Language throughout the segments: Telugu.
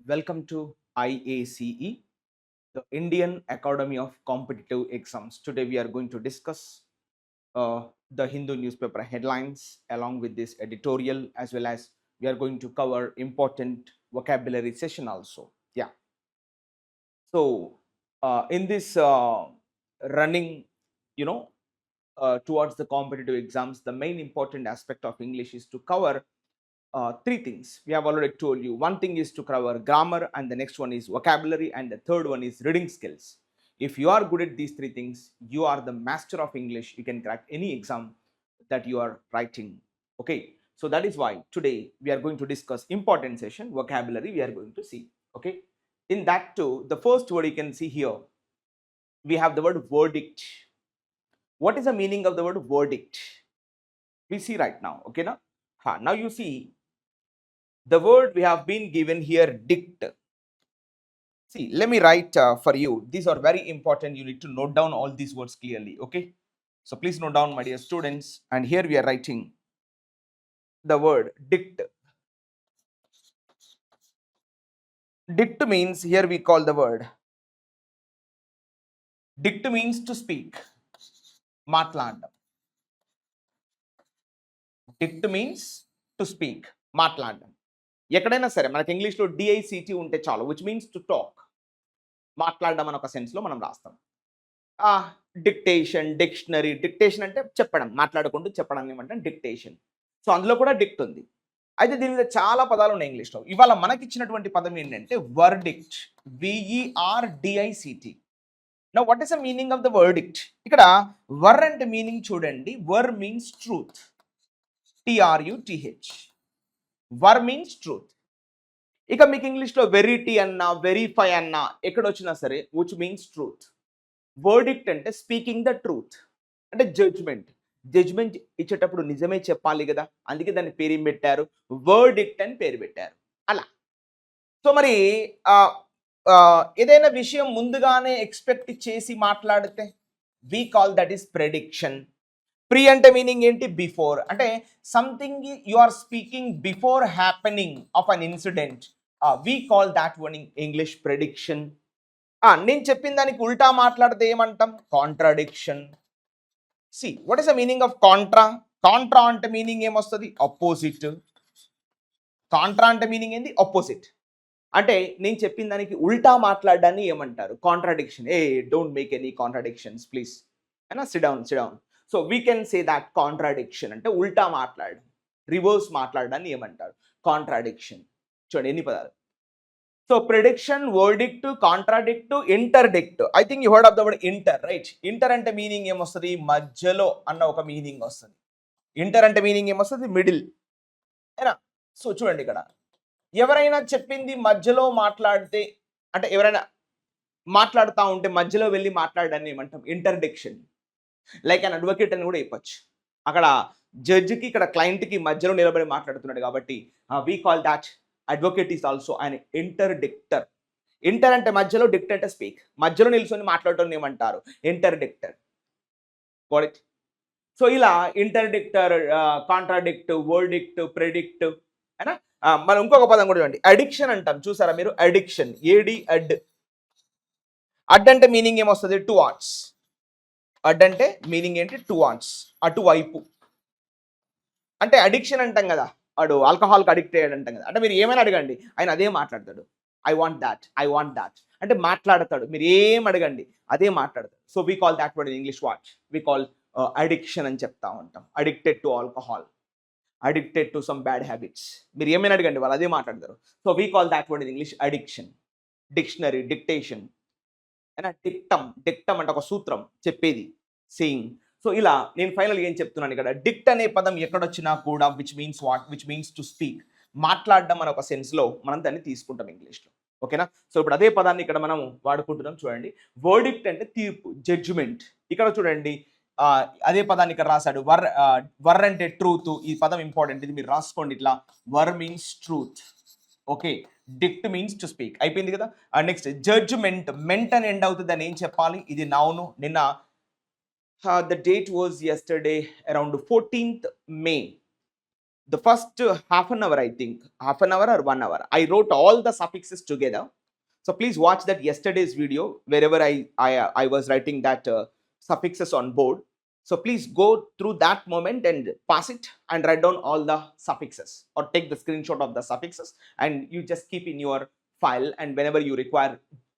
Welcome to IACE, the Indian Academy of Competitive Exams. Today we are going to discuss the Hindu newspaper headlines along with this editorial, as well as we are going to cover important vocabulary session also. Yeah. So in this running, you know, towards the competitive exams, the main important aspect of English is to cover three things. We have already told you. One thing is to cover grammar, and the next one is vocabulary, and the third one is reading skills. If you are good at these three things, you are the master of English. You can crack any exam that you are writing. Okay, so that is why today we are going to discuss important session vocabulary. We are going to see. Okay, in that too, the first word you can see here, we have the word verdict. What is the meaning of the word verdict? We see right now. Okay, now you see the word we have been given here, dict. See, let me write for you. These are very important. You need to note down all these words clearly. Okay, so please note down, my dear students. And here we are writing the word dict. Dict means, here we call the word dict means to speak, మాట్లాడడం. Dict means to speak, మాట్లాడడం. ఎక్కడైనా సరే మనకి ఇంగ్లీష్లో డిఐసిటి ఉంటే చాలు, విచ్ మీన్స్ టు టాక్, మాట్లాడడం అని ఒక సెన్స్లో మనం రాస్తాం. Dictation, dictionary. డిక్టేషన్ అంటే చెప్పడం, మాట్లాడుకుంటూ చెప్పడం ఏమంటే డిక్టేషన్. సో అందులో కూడా డిక్ట్ ఉంది. అయితే దీని మీద చాలా పదాలు ఉన్నాయి ఇంగ్లీష్లో. ఇవాళ మనకి ఇచ్చినటువంటి పదం ఏంటంటే verdict, విఈఆర్డిఐసిటి. Now what is the meaning of the verdict? ఇక్కడ వర్ అంటే మీనింగ్ చూడండి. వర్ మీన్స్ ట్రూత్, TRUTH. వర్ మీన్స్ ట్రూత్. ఇక మీకు ఇంగ్లీష్లో వెరిటీ అన్నా, వెరిఫై అన్నా ఎక్కడొచ్చినా సరే విచ్ మీన్స్ ట్రూత్. వర్డిక్ట్ అంటే స్పీకింగ్ ద ట్రూత్, అంటే జడ్జ్మెంట్. జడ్జ్మెంట్ ఇచ్చేటప్పుడు నిజమే చెప్పాలి కదా, అందుకే దాన్ని పేరు ఏం పెట్టారు, వర్డిక్ట్ అని పేరు పెట్టారు. అలా సో మరి ఏదైనా విషయం ముందుగానే ఎక్స్పెక్ట్ చేసి మాట్లాడితే we call that is prediction. Pre అంటే మీనింగ్ ఏంటి, బిఫోర్. అంటే something you are speaking before happening of an incident, we call that one in English prediction. నేను చెప్పిన దానికి ఉల్టా మాట్లాడితే ఏమంటాం, contradiction. See what is the meaning of contra? Contra అంటే మీనింగ్ ఏమొస్తుంది, అపోజిట్. కాంట్రా అంటే మీనింగ్ ఏంది, అపోజిట్. అంటే నేను చెప్పిన దానికి ఉల్టా మాట్లాడడాన్ని ఏమంటారు, contradiction. Don't make any contradictions please. అయినా SIT down. So we can say that contradiction అంటే ఉల్టా మాట్లాడడం, రివర్స్ మాట్లాడడాన్ని ఏమంటారు, కాంట్రాడిక్షన్. చూడండి ఎన్ని పదాలు. So prediction, verdict, contradict, interdict. I think you heard of the word inter, right? Inter అంటే మీనింగ్ ఏమొస్తుంది, మధ్యలో అన్న ఒక మీనింగ్ వస్తుంది. ఇంటర్ అంటే మీనింగ్ ఏమొస్తుంది, మిడిల్. అయినా సో చూడండి ఇక్కడ ఎవరైనా చెప్పింది మధ్యలో మాట్లాడితే, అంటే ఎవరైనా మాట్లాడుతూ ఉంటే మధ్యలో వెళ్ళి మాట్లాడడాన్ని ఏమంటాం, ఇంటర్డిక్షన్. లైక్ అన్ అడ్వకేట్ అని కూడా చెప్పచ్చు. అక్కడ జడ్జికి ఇక్కడ క్లయింట్కి మధ్యలో నిలబడి మాట్లాడుతున్నాడు కాబట్టి we call that advocate is also an interdictor. Inter అంటే మధ్యలో, డిక్ట్ అంటే స్పీక్. మధ్యలో నిల్చొని మాట్లాడటం ఏమంటారు, ఇంటర్డిక్టర్. Got it? సో ఇలా ఇంటర్డిక్టర్, కాంట్రాడిక్ట్, వర్డిక్ట్, ప్రెడిక్ట్. అయినా మనం ఇంకొక పదం కూడా చూడండి, అడిక్షన్ అంటాం. చూసారా మీరు, అడిక్షన్, ఏడి అడ్. అడ్ అంటే మీనింగ్ ఏమొస్తుంది, టువార్డ్స్. అడ్ అంటే మీనింగ్ ఏంటి, టువార్డ్స్, అటువైపు. అంటే అడిక్షన్ అంటాం కదా, వాడు ఆల్కహాల్కి అడిక్ట్ అయ్యాడు అంటాం కదా. అంటే మీరు ఏమైనా అడగండి, ఆయన అదే మాట్లాడతాడు. ఐ వాంట్ దాట్ అంటే మాట్లాడతాడు. మీరు ఏం అడగండి అదే మాట్లాడతాడు. So we call that word in English what we call addiction అని చెప్తా ఉంటాం. Addicted to alcohol, addicted to some bad habits. మీరు ఏమైనా అడగండి వాళ్ళు అదే మాట్లాడతారు. So we call that word in English addiction. Dictionary, dictation. అయినా డిక్టమ్ అంటే ఒక సూత్రం, చెప్పేది, సేయింగ్. సో ఇలా నేను ఫైనల్ ఏం చెప్తున్నాను ఇక్కడ, డిక్ట్ అనే పదం ఎక్కడొచ్చినా కూడా which means what, which means to speak, మాట్లాడడం అనే ఒక సెన్స్లో మనం దాన్ని తీసుకుంటాం ఇంగ్లీష్లో. ఓకేనా? సో ఇప్పుడు అదే పదాన్ని ఇక్కడ మనం వాడుకుంటున్నాం. చూడండి, వర్డిక్ట్ అంటే తీర్పు, జడ్జిమెంట్. ఇక్కడ చూడండి అదే పదాన్ని ఇక్కడ రాశాడు, వర్ అంటే ట్రూత్. ఈ పదం ఇంపార్టెంట్, ఇది మీరు రాసుకోండి ఇట్లా. Ver means truth. Okay, dict means to speak. అయిపోయింది కదా. Next judgement. మెంట్ అని ఎండ్ అవుతుంది అని ఏం చెప్పాలి, ఇది నౌను. నిన్న the date was yesterday around 14th May. the first half an hour, I think, half an hour or 1 hour, I wrote all the suffixes together. So please watch that yesterday's video wherever I was writing that suffixes on board. So please go through that moment and pass it and write down all the suffixes, or take the screenshot of the suffixes and you just keep in your file, and whenever you require,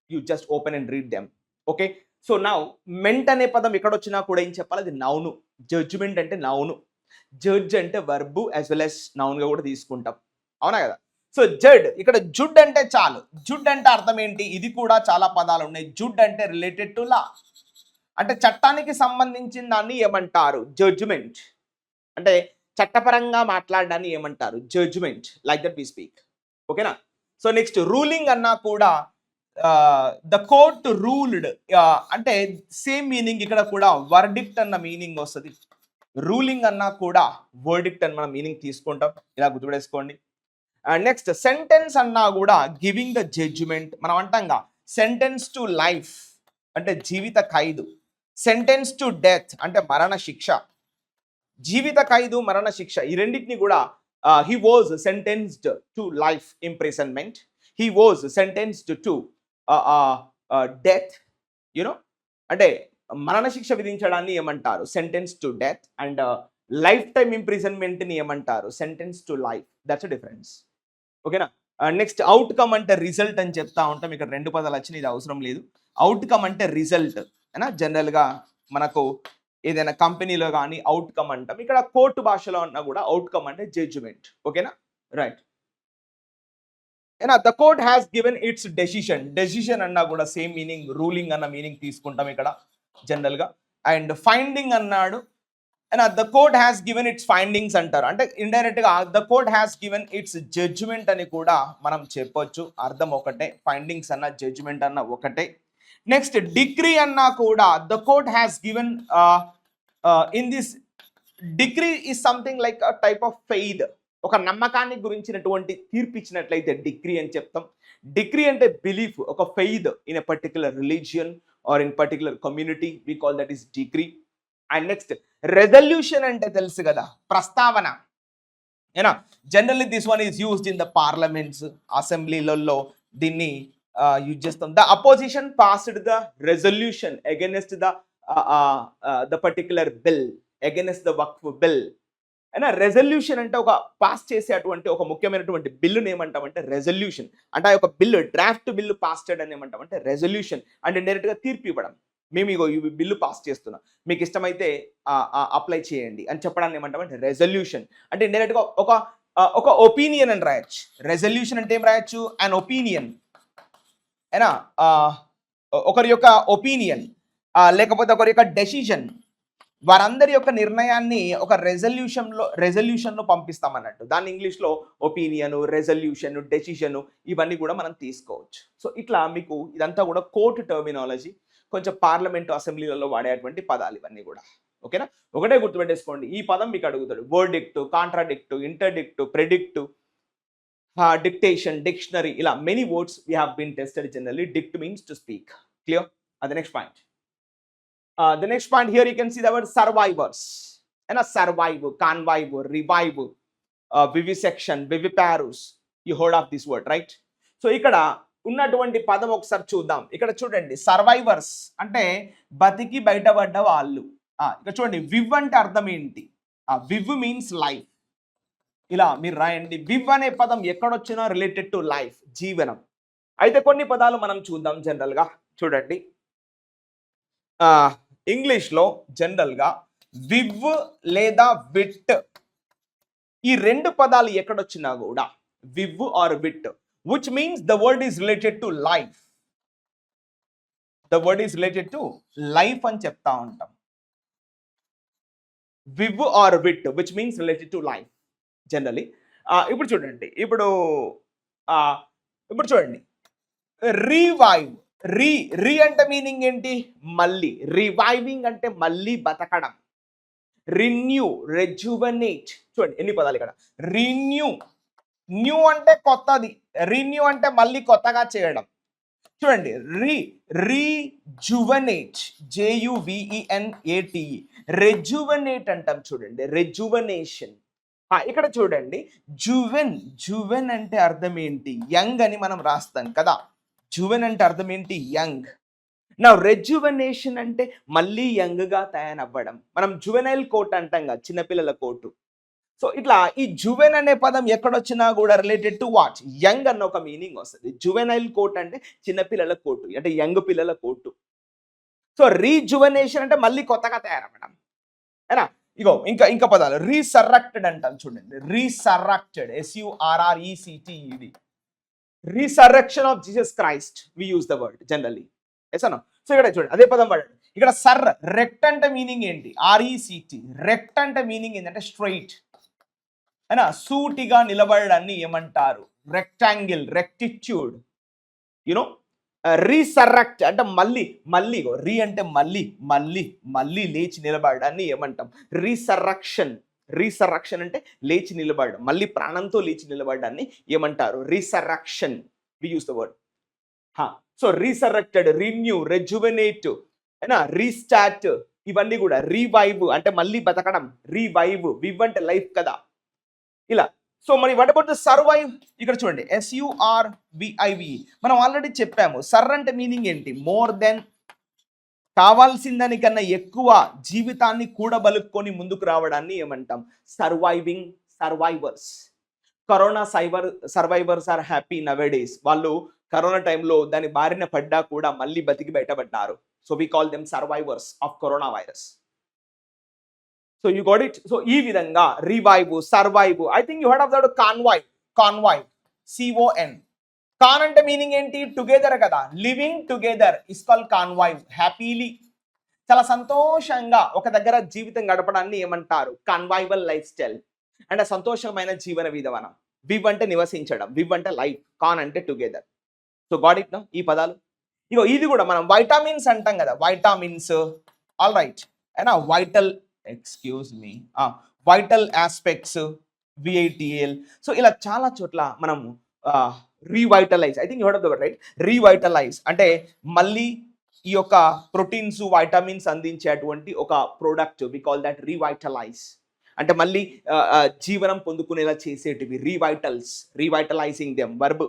you just open and read them. Okay. So now meant అనే పదం ఇక్కడ వచ్చినా కూడా ఏం చెప్పాలి, అది నౌను. జడ్జిమెంట్ అంటే నౌను, జడ్జ్ అంటే verb as well as noun గా కూడా తీసుకుంటాం, అవునా కదా. సో జడ్, ఇక్కడ జుడ్ అంటే చాలు. జుడ్ అంటే అర్థం ఏంటి, ఇది కూడా చాలా పదాలు ఉన్నాయి. జుడ్ అంటే రిలేటెడ్ టు లా, అంటే చట్టానికి సంబంధించిన దాన్ని ఏమంటారు, జడ్జిమెంట్. అంటే చట్టపరంగా మాట్లాడడాన్ని ఏమంటారు, judgement. Like that we speak. ఓకేనా. సో నెక్స్ట్ రూలింగ్ అన్నా కూడా ద కోర్ట్ రూల్డ్, అంటే సేమ్ మీనింగ్ ఇక్కడ కూడా వర్డిక్ట్ అన్న మీనింగ్ వస్తుంది. రూలింగ్ అన్నా కూడా వర్డిక్ట్ అని మనం మీనింగ్ తీసుకుంటాం, ఇలా గుర్తుపెట్టుకోండి. నెక్స్ట్ సెంటెన్స్ అన్నా కూడా గివింగ్ ద జడ్జిమెంట్. మనం అంటాంగా సెంటెన్స్ టు లైఫ్ అంటే జీవిత ఖైదు, సెంటెన్స్ టు డెత్ అంటే మరణ శిక్ష. జీవిత ఖైదు, మరణ శిక్ష, ఈ రెండింటిని కూడా he was sentenced to life imprisonment, he was sentenced to death, you, know మరణశిక్ష విధించడాన్ని ఏమంటారు, sentence to death. And life time ఇంప్రిజన్మెంట్ని ఏమంటారు, sentence to life. That's a difference. ఓకేనా. నెక్స్ట్ అవుట్కమ్ అంటే రిజల్ట్ అని చెప్తా ఉంటాం. ఇక్కడ రెండు పదాలు వచ్చినాయి, ఇది అవసరం లేదు. అవుట్కమ్ అంటే రిజల్ట్ అయినా జనరల్గా మనకు ఏదైనా కంపెనీలో కానీ అవుట్కమ్ అంటాం. ఇక్కడ కోర్టు భాషలో అన్నా కూడా అవుట్కమ్ అంటే జడ్జిమెంట్. ఓకేనా, రైట్. ఏనా the court has given its decision. Decision అన్నా కూడా సేమ్ మీనింగ్, రూలింగ్ అన్న మీనింగ్ తీసుకుంటాం ఇక్కడ జనరల్గా. అండ్ ఫైండింగ్ అన్నాడు, and the court has given its findings అంటారు. అంటే ఇండైరెక్ట్ గా the court has given its judgement అని కూడా మనం చెప్పొచ్చు, అర్థం ఒకటే. ఫైండింగ్స్ అన్న జడ్జిమెంట్ అన్న ఒకటే. నెక్స్ట్ డిగ్రీ అన్నా కూడా the court has given in this degree is something like a type of faith. ఒక నమ్మకాన్ని గురించినటువంటి తీర్పు ఇచ్చినట్లయితే డిగ్రీ అని చెప్తాం. డిగ్రీ అంటే బిలీఫ్, ఒక faith in a particular religion or in particular community, we call that is degree. And next resolution అంటే తెలుసు కదా, ప్రస్తావన. ఏనా generally this one is used in the parliaments, అసెంబ్లీలలో దీన్ని యూజ్ చేస్తాం. The opposition passed the resolution against the particular bill, against the Waqf bill. అయినా రెజల్యూషన్ అంటే ఒక పాస్ చేసేటువంటి ఒక ముఖ్యమైనటువంటి బిల్లుని ఏమంటామంటే రెజల్యూషన్. అంటే ఆ యొక్క బిల్లు, డ్రాఫ్ట్ బిల్లు పాస్ చేయడం ఏమంటామంటే రెజల్యూషన్. అంటే డైరెక్ట్గా తీర్పు ఇవ్వడం, మేము ఇగో ఈ బిల్లు పాస్ చేస్తున్నాం, మీకు ఇష్టమైతే అప్లై చేయండి అని చెప్పడాన్ని ఏమంటామంటే రెజల్యూషన్. అంటే డైరెక్ట్గా ఒక ఒపీనియన్ అని రాయొచ్చు. రెజల్యూషన్ అంటే ఏం రాయొచ్చు, అన్ ఒపీనియన్. అయినా ఒకరి యొక్క ఒపీనియన్ లేకపోతే ఒకరి యొక్క డెసిషన్, వారందరి యొక్క నిర్ణయాన్ని ఒక రెజల్యూషన్లో పంపిస్తాం అన్నట్టు. దాన్ని ఇంగ్లీష్లో ఒపీనియన్, రెజల్యూషన్, డెసిషన్ ఇవన్నీ కూడా మనం తీసుకోవచ్చు. సో ఇట్లా మీకు ఇదంతా కూడా కోర్టు టర్మినాలజీ, కొంచెం పార్లమెంటు అసెంబ్లీలలో వాడేటువంటి పదాలు ఇవన్నీ కూడా. ఓకేనా, ఒకటే గుర్తుపెట్టేసుకోండి. ఈ పదం మీకు అడుగుతాడు, verdict, contradict, interdict, predict, dictation, dictionary, ఇలా many words we have been tested generally. Dict means to speak. Clear? The next point. The next point here you can see the word survivors. And a survive, convive, revive, vivisection, viviparus. You heard of this word, right? So ఇక్కడ ఉన్నటువంటి పదం ఒకసారి చూద్దాం. ఇక్కడ చూడండి, సర్వైవర్స్ అంటే బతికి బయటపడ్డ వాళ్ళు. ఇక్కడ చూడండి, వివ్ అంటే అర్థం ఏంటి? వివ్ మీన్స్ లైఫ్. ఇలా మీరు రాయండి. వివ్ అనే పదం ఎక్కడొచ్చినా రిలేటెడ్ టు లైఫ్, జీవనం. అయితే కొన్ని పదాలు మనం చూద్దాం జనరల్గా. చూడండి, ఇంగ్లీష్లో జనరల్గా వివ్ లేదా విట్, ఈ రెండు పదాలు ఎక్కడొచ్చినా కూడా viv or vit, which means the word is related to life. The word is related to life అని చెప్తా ఉంటాం. Viv or vit which means related to life generally. ఇప్పుడు చూడండి, ఇప్పుడు చూడండి, రివైవ్. రీ అంటే మీనింగ్ ఏంటి? మళ్ళీ. రివైవింగ్ అంటే మళ్ళీ బతకడం. రిన్యూ, రెజ్యువనేట్. చూడండి ఎన్ని పదాలు ఇక్కడ. రిన్యూ, న్యూ అంటే కొత్తది, రిన్యూ అంటే మళ్ళీ కొత్తగా చేయడం. చూడండి, రీజువనేట్, JUVENATE, రెజ్యువనేట్ అంటాం. చూడండి, రెజ్యువనేషన్. ఇక్కడ చూడండి, జువెన్. జువెన్ అంటే అర్థం ఏంటి? యంగ్ అని మనం రాస్తాం కదా. జువెన్ అంటే అర్థం ఏంటి? యంగ్. నా రెజ్యువనేషన్ అంటే మళ్ళీ యంగ్గా తయారవ్వడం. మనం జువెనైల్ కోట్ అంటాం కదా, చిన్నపిల్లల కోటు. సో ఇట్లా ఈ జువెన్ అనే పదం ఎక్కడొచ్చినా కూడా రిలేటెడ్ టు వాట్? యంగ్ అన్న ఒక మీనింగ్ వస్తుంది. జువెనైల్ కోట్ అంటే చిన్నపిల్లల కోటు, అంటే యంగ్ పిల్లల కోటు. సో రీజువనేషన్ అంటే మళ్ళీ కొత్తగా తయారవ్వడం, ఏనా? ఇగో ఇంకా ఇంకా పదాలు. రీసర్రక్టెడ్ అంటాం చూడండి. Resurrected, SURRECTED. Resurrection of Jesus Christ we use the word generally. ఎసనో. సో ఇక్కడ చూడండి అదే పదం వాడండి. ఇక్కడ రెక్ట్ అంటే మీనింగ్ ఏంటి? RECT. రెక్ట్ అంటే మీనింగ్ ఏంటంటే స్ట్రైట్, అయినా సూటిగా నిలబడడాన్ని ఏమంటారు? Rectangle, rectitude. యూనో. రీసర్రక్ట్ అంటే మళ్ళీ మళ్ళీ, రీ అంటే మళ్ళీ మళ్ళీ మళ్ళీ లేచి నిలబడడాన్ని ఏమంటాం? రీసర్రక్షన్. రీసర్రక్షన్ అంటే లేచి నిలబడడం, మళ్ళీ ప్రాణంతో లేచి నిలబడడాన్ని ఏమంటారు? Resurrection. We use the word. So resurrected, renew, rejuvenate, అయినా రీస్టార్ట్, ఇవన్నీ కూడా. రీవైవ్ అంటే మళ్ళీ బతకడం, రీవైవ్. వివ్ అంటే లైఫ్ కదా, ఇలా. సో మరి వాట్ అబౌట్ ద సర్వైవ్? ఇక్కడ చూడండి, SURVIV. మనం ఆల్రెడీ చెప్పాము. సర్ అంటే మీనింగ్ ఏంటి? మోర్ దెన్, కావాల్సిందానికన్నా ఎక్కువ జీవితాన్ని కూడబలుక్కొని ముందుకు రావడాన్ని ఏమంటాం? Surviving, survivors. Corona survivors are happy nowadays. వాళ్ళు కరోనా టైంలో దాని బారిన పడ్డా కూడా మళ్ళీ బతికి బయటపడ్డారు. So we call them survivors of corona virus. So you got it. So ఈ విధంగా revive, survive. I think you heard of that convoy. Convoy, CON. Con అంటే మీనింగ్ ఏంటి? టుగెదర్ కదా. Living together is call convoy. Happily, చాలా సంతోషంగా ఒక దగ్గర జీవితం గడపడాన్ని ఏమంటారు? కన్వైవల్ లైఫ్ స్టైల్, అంటే సంతోషమైన జీవన విధానం. వివ్ అంటే నివసించడం, వివ్ అంటే లైఫ్, కాన్ అంటే టుగెదర్. So got it. ఈ పదాలు. ఇగో ఇది కూడా మనం వైటమిన్స్ అంటాం కదా, వైటమిన్స్. ఆల్ రైట్, అయినా vital, excuse me, vital aspects, VITAL. So ఇలా చాలా చోట్ల మనం revitalise, I think you heard of the word, right? Revitalise అంటే మళ్ళీ ఈ యొక్క ప్రోటీన్స్, వైటమిన్స్ అందించేటువంటి ఒక product, we call that revitalise. అంటే మళ్ళీ జీవనం పొందుకునేలా చేసేటివి రీవైటల్స్, రీవైటలైజింగ్ దెమ్. వర్బ్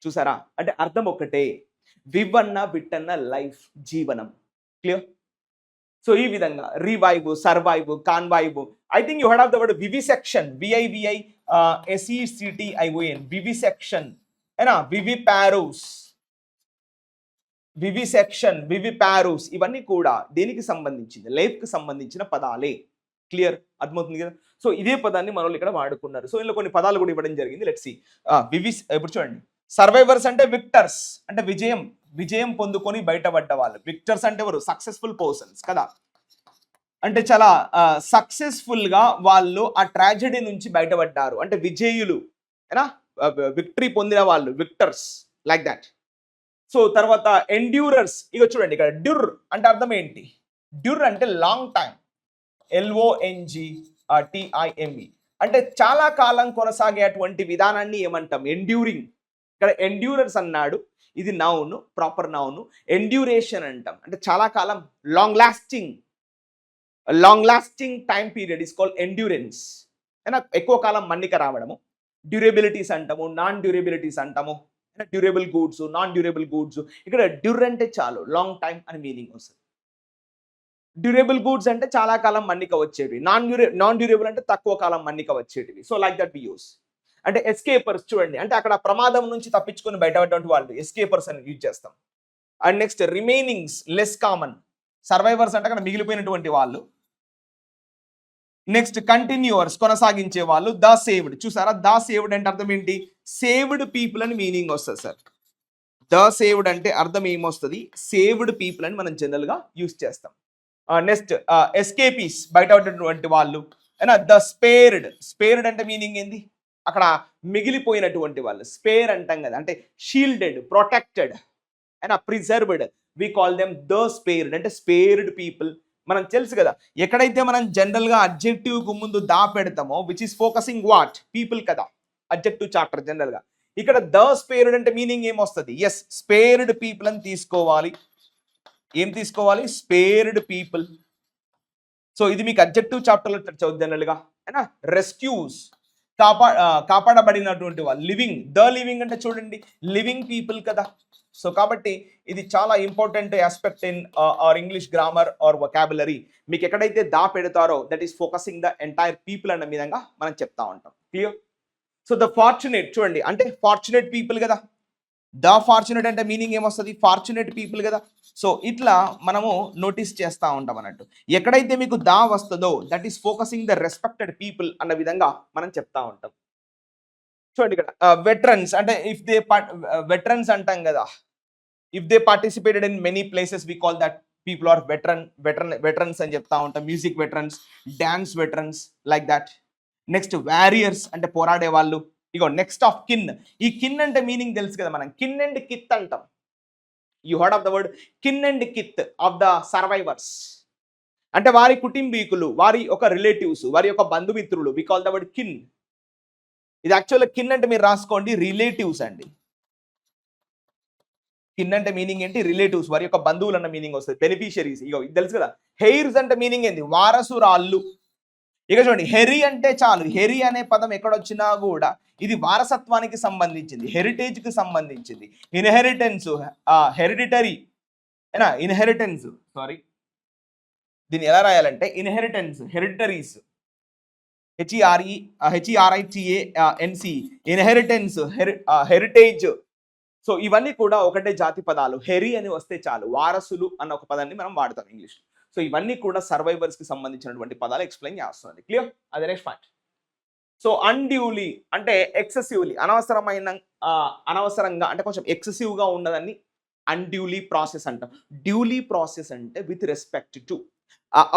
చూసారా? అంటే అర్థం ఒకటే. వివ్ అన్న, విట్ అన్న లైఫ్, జీవనం. క్లియర్? సో ఈ విధంగా revive, survive, convive. I think you heard of the word vivisection, VIVISECTION, vivisection, ఏనా? వివిపారోస్, వివిసెక్షన్, వివిపారోస్, ఇవన్నీ కూడా దేనికి సంబంధించింది? లైఫ్ కి సంబంధించిన పదాలే. క్లియర్? అర్థమవుతుంది కదా? సో ఇదే పదాన్ని మనోళ్ళు ఇక్కడ వాడుకున్నారు. సో ఇందులో కొన్ని పదాలు కూడా ఇవ్వడం జరిగింది. Let's see. ఇప్పుడు చూడండి, సర్వైవర్స్ అంటే విక్టర్స్, అంటే విజయం పొందుకొని బయటపడ్డ వాళ్ళు. విక్టర్స్ అంటే ఎవరు? సక్సెస్ఫుల్ పర్సన్స్ కదా, అంటే చాలా సక్సెస్ఫుల్ గా వాళ్ళు ఆ ట్రాజెడీ నుంచి బయటపడ్డారు, అంటే విజయులు, ఏనా? విక్టరీ పొందిన వాళ్ళు, విక్టర్స్, లైక్ దట్. సో తర్వాత ఎండ్యూరర్స్. ఇక చూడండి, ఇక్కడ డ్యూర్ అంటే అర్థం ఏంటి? డ్యూర్ అంటే లాంగ్ టైం, LONGTIME, అంటే చాలా కాలం కొనసాగేటువంటి విధానాన్ని ఏమంటాం? ఎండ్యూరింగ్. ఇక్కడ ఎండ్యూరర్స్ అన్నాడు, ఇది నౌన్, ప్రాపర్ నౌన్. ఎండ్యూరేషన్ అంటాం, అంటే చాలా కాలం, long lasting time period is called endurance. అయినా ఎక్కువ కాలం మన్నిక రావడము. డ్యూరబిలిటీస్ అంటాము, నాన్ డ్యూరబిలిటీస్ అంటాము. Durable goods, non durable goods. ఇక్కడ డ్యూర్ అంటే చాలు, లాంగ్ టైం అని మీనింగ్ వస్తుంది. డ్యూరబుల్ గూడ్స్ అంటే చాలా కాలం మన్నిక వచ్చేటివి, నాన్ డ్యూరబుల్ అంటే తక్కువ కాలం మన్నిక వచ్చేటివి. So like that we use. అంటే ఎస్కేపర్స్ చూడండి, అంటే అక్కడ ప్రమాదం నుంచి తప్పించుకొని బయటపడేటువంటి వాళ్ళు ఎస్కేపర్స్ అని యూజ్ చేస్తాం. And next remainings, less common. Survivors అంటే అక్కడ మిగిలిపోయినటువంటి వాళ్ళు. నెక్స్ట్ కంటిన్యూవర్స్, కొనసాగించే వాళ్ళు. ద సేవ్డ్, చూసారా? ద సేవ్డ్ అంటే అర్థం ఏంటి? సేవ్డ్ పీపుల్ అని మీనింగ్ వస్తుంది సార్. ద సేవ్డ్ అంటే అర్థం ఏమొస్తుంది? సేవ్డ్ పీపుల్ అని మనం జనరల్ గా యూజ్ చేస్తాం. నెక్స్ట్ ఎస్కేపీస్, బయటపడినటువంటి వాళ్ళు. అయినా ద స్పేర్డ్ అంటే మీనింగ్ ఏంది? అక్కడ మిగిలిపోయినటువంటి వాళ్ళు. స్పేర్ అంటాం కదా, అంటే షీల్డెడ్, ప్రొటెక్టెడ్, అయినా preserved. We call them the spared, అంటే స్పేర్డ్ పీపుల్. మనం తెలుసు కదా, ఎక్కడైతే మనం జనరల్ గా అడ్జెక్టివ్ కు ముందు దా పెడతామో, which is focusing what? People కదా, అడ్జెక్టివ్ చాప్టర్ జనరల్ గా. ఇక్కడ ద స్పేర్డ్ అంటే మీనింగ్ ఏమొస్తుంది? ఎస్, స్పేర్డ్ పీపుల్ అని తీసుకోవాలి. ఏం తీసుకోవాలి? Spared people. సో ఇది మీకు అడ్జెక్టివ్ చాప్టర్ లో జనరల్ గా. రెస్క్యూస్, కాపాడబడినటువంటి వాళ్ళు. లివింగ్ అంటే చూడండి లివింగ్ పీపుల్ కదా. సో కాబట్టి ఇది చాలా important aspect in our English grammar our vocabulary. మీకు ఎక్కడైతే దా పెడతారో that is focusing the entire people అన్న విధంగా మనం చెప్తా ఉంటాం. క్లియర్? సో ద ఫార్చునేట్ చూడండి అంటే ఫార్చునేట్ పీపుల్ కదా. ద ఫార్చునేట్ అంటే మీనింగ్ ఏమొస్తుంది? ఫార్చునేట్ పీపుల్ కదా. సో ఇట్లా మనము నోటీస్ చేస్తూ ఉంటాం అన్నట్టు. ఎక్కడైతే మీకు దా వస్తుందో that is focusing the respected people అన్న విధంగా మనం చెప్తా ఉంటాం. చూడండి ఇక్కడ వెటరన్స్ అంటే ఇఫ్ దే వెటరన్స్ అంటాం కదా. If they participated in many places we call that people are veterans అని చెప్తా ఉంటాం. Music veterans, dance veterans like that. Next warriors అంటే పోరాడే వాళ్ళు. ఇగో నెక్స్ట్ ఆఫ్ కిన్. ఈ కిన్ అంటే మీనింగ్ తెలుసు కదా మనం. కిన్ అండ్ కిత్ అంటాం. You heard of the word kin and kith of the survivors. అంటే వారి కుటుంబీకులు, వారి యొక్క రిలేటివ్స్, వారి యొక్క బంధుమిత్రులు. We call the word కిన్. ఇది యాక్చువల్గా కిన్ అంటే మీరు రాసుకోండి రిలేటివ్స్ అండి. కిన్ అంటే మీనింగ్ ఏంటి? రిలేటివ్స్, వారి యొక్క బంధువులు అన్న మీనింగ్ వస్తుంది. బెనిఫిషియరీస్ ఇగో ఇది తెలుసు కదా. హెయిర్స్ అంటే మీనింగ్ ఏంటి? వారసురాళ్ళు. ఇక చూడండి హెరీ అంటే చాలు. హెరీ అనే పదం ఎక్కడొచ్చినా కూడా ఇది వారసత్వానికి సంబంధించింది, హెరిటేజ్కి సంబంధించింది. ఇన్హెరిటెన్స్, హెరిడిటరీ ఇన్హెరిటెన్స్, సారీ దీన్ని ఎలా రాయాలంటే inheritance, hereditaries, HERITANC, inheritance, heritage. So ఇవన్నీ కూడా ఒకటే జాతి పదాలు. హెరీ అని వస్తే చాలు, వారసులు అన్న ఒక పదాన్ని మనం వాడతాం ఇంగ్లీష్. సో ఇవన్నీ కూడా సర్వైవర్స్ కి సంబంధించినటువంటి పదాలు ఎక్స్ప్లెయిన్ చేస్తుంది. క్లియర్? అది నెక్స్ట్ పాయింట్. సో అన్డ్యూలీ అంటే ఎక్సెసివ్లీ, అనవసరంగా అంటే కొంచెం ఎక్సెసివ్ గా ఉండదని అన్డ్యూలీ ప్రాసెస్ అంటాం. డ్యూలీ ప్రాసెస్ అంటే with respect to,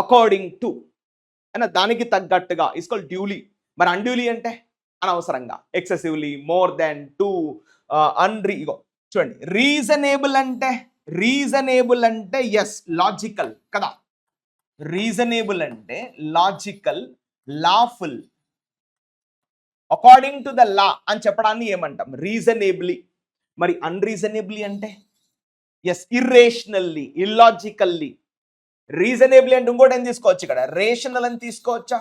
according to, అయినా దానికి తగ్గట్టుగా ఇస్ కాల్డ్ డ్యూలీ. మరి అన్డ్యూలీ అంటే అనవసరంగా, ఎక్సెసివ్లీ, మోర్ దెన్, టు, ఇగో చూడండి రీజనేబుల్ అంటే ఎస్ లాజికల్ కదా. రీజనేబుల్ అంటే logical, lawful, according to the law అని చెప్పడాన్ని ఏమంటాం? రీజనేబ్లీ. మరి అన్రీజనేబ్లీ అంటే ఎస్ ఇర్రేషనల్లీ, ఇల్లాజికల్లీ. రీజనేబ్లీ అంటే ఇంకోటి ఏం తీసుకోవచ్చు ఇక్కడ? రేషనల్ అని తీసుకోవచ్చా?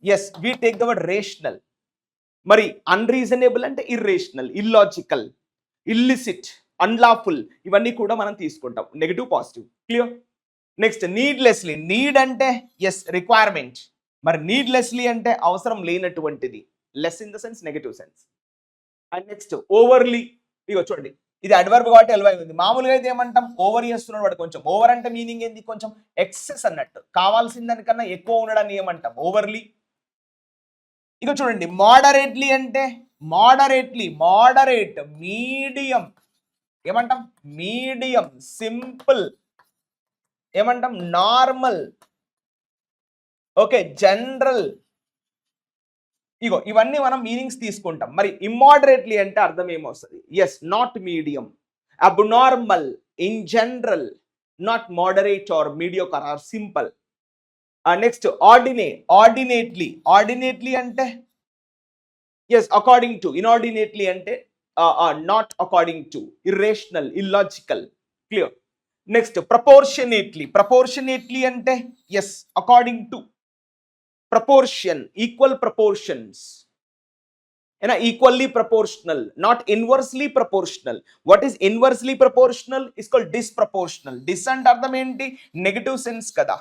As we take the word rational. మరి అన్రీజనబుల్ అంటే ఇర్రేషనల్, ఇల్లాజికల్, ఇల్లిసిట్, అన్లాఫుల్, ఇవన్నీ కూడా మనం తీసుకుంటాం. Negative, positive. Clear? Next needlessly. Need అంటే ఎస్ రిక్వైర్మెంట్. మరి నీడ్లెస్లీ అంటే అవసరం లేనటువంటిది. Less in the sense, negative sense. And next overly. ఇగో చూడండి ఇది అడ్వర్బ్ కాబట్టి ఎల్వై ఉంది. మామూలుగా అయితే ఏమంటాం? ఓవర్ చేస్తున్నాడు వాడు. కొంచెం ఓవర్ అంటే మీనింగ్ ఏంది? కొంచెం ఎక్సెస్ అన్నట్టు, కావాల్సిన దానికన్నా ఎక్కువ ఉండడాన్ని ఏమంటాం? ఓవర్లీ. ఇక చూడండి మోడరేట్లీ అంటే మోడరేట్, మీడియం, ఏమంటాం? మీడియం, సింపుల్, ఏమంటాం? Normal, okay, general. ఇగో ఇవన్నీ మనం మీనింగ్స్ తీసుకుంటాం. మరి ఇమ్మోడరేట్లీ అంటే అర్థం ఏమొస్తుంది? As not medium, abnormal, in general, not moderate or mediocre or simple. Next ordinately అంటే ఎస్ అకార్డింగ్ టు. ఇన్ఆర్డినేట్లీ అంటే not according to, irrational, illogical. Clear? Next proportionately అంటే as according to, proportion, equal proportions, equally proportional, not inversely proportional. What is inversely proportional? Is called డిస్ప్రపోర్షనల్. డిస్ అంటే అర్థం ఏంటి? నెగటివ్ సెన్స్ కదా.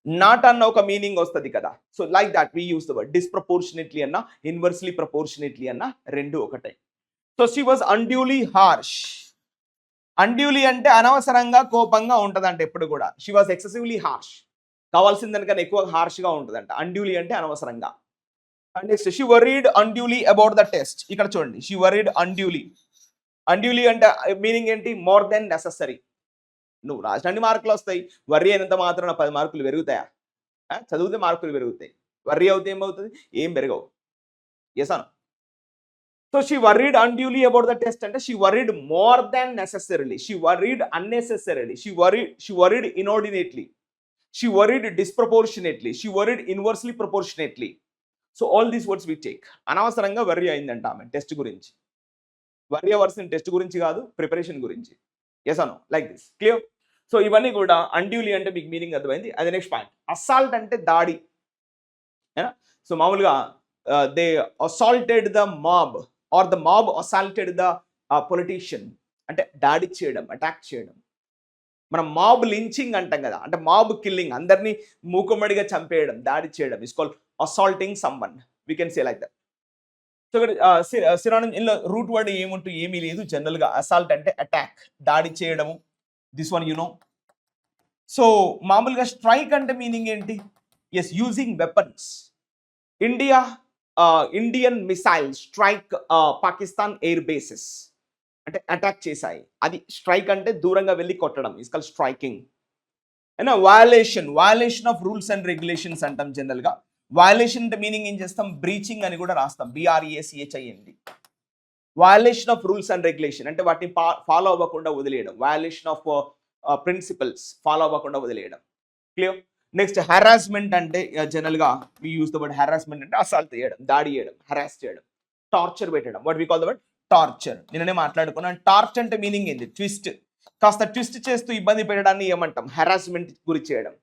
నాట్ అన్న ఒక మీనింగ్ వస్తుంది కదా. So like that we use the word disproportionately అన్న, ఇన్వర్స్లీ ప్రపోర్షనేట్లీ అన్న, రెండు ఒకటే. So she was unduly harsh. Unduly అంటే అనవసరంగా కోపంగా ఉంటదంట ఎప్పుడు కూడా. షీ వాజ్ ఎక్సెసివ్లీ హార్ష్, కావాల్సిన దానికన్నా ఎక్కువ హార్ష్గా ఉంటుందంట. అన్డ్యూలీ అంటే అనవసరంగా. And next she worried unduly about the test. ఇక్కడ చూడండి షీ వరీడ్ అన్డ్యూలీ. అన్డ్యూలీ అంటే మీనింగ్ ఏంటి? More than necessary. నువ్వు రాసిన అన్ని మార్కులు వస్తాయి, వర్రీ అయినంత మాత్రం 10 మార్కులు పెరుగుతాయా? చదివితే మార్కులు పెరుగుతాయి, వర్రీ అవుతే ఏమవుతుంది? ఏం పెరగవు. ఎసాను. So she worried unduly about the test అంటే she worried more than necessarily, she worried unnecessarily, she worried inordinately, she worried disproportionately, she worried inversely proportionately. So all these words we take. అనవసరంగా వర్రీ అయిందంట ఆమె టెస్ట్ గురించి. వర్రీ అవర్సిన టెస్ట్ గురించి కాదు, ప్రిపరేషన్ గురించి. ఎసాను లైక్ దిస్. క్లియర్? సో ఇవన్నీ కూడా అన్డ్యూలీ అంటే మీకు మీనింగ్ అర్థమైంది. అది నెక్స్ట్ పాయింట్. అసాల్ట్ అంటే దాడి. సో మామూలుగా they assaulted the mob or the mob assaulted the politician, అంటే దాడి చేయడం, అటాక్ చేయడం. మనం మాబ్ లించింగ్ అంటాం కదా, అంటే మాబ్ కిల్లింగ్, అందరినీ మూకుమ్మడిగా చంపేయడం, దాడి చేయడం is called assaulting someone. We can say like that. So synonym ఇందులో రూట్ వర్డ్ ఏముంటూ ఏమీ లేదు. జనరల్గా అసాల్ట్ అంటే అటాక్, దాడి చేయడము. This one you know. So మామూలుగా స్ట్రైక్ అంటే మీనింగ్ ఏంటి? Yes, using weapons. Indian missile strike Pakistan air bases, అంటే అటాక్ చేశాయి. అది స్ట్రైక్ అంటే దూరంగా వెళ్ళి కొట్టడం, ఇస్ కాల్డ్ స్ట్రైకింగ్. అయినా violation of rules and regulations అంటాం జనరల్గా. వయలేషన్ అంటే మీనింగ్ ఏం చేస్తాం? బ్రీచింగ్ అని కూడా రాస్తాం, BREACHING. Violation of rules and regulation అంటే వాటిని ఫాలో అవ్వకుండా వదిలేయడం. వయలేషన్ ఆఫ్ ప్రిన్సిపల్స్, ఫాలో అవ్వకుండా వదిలేయడం. క్లియర్? నెక్స్ట్ హెరాస్మెంట్ అంటే జనరల్గా we use the word harassment అంటే అసాల్ట్ చేయడం, దాడి చేయడం, హెరాస్ చేయడం, టార్చర్ పెట్టడం. What we call the word torture. నిన్ననే మాట్లాడుకున్నాను. టార్చ్ అంటే మీనింగ్ ఏంది? ట్విస్ట్. కాస్త ట్విస్ట్ చేస్తూ ఇబ్బంది పెట్టడాన్ని ఏమంటాం? హెరాస్మెంట్ గురి చేయడం.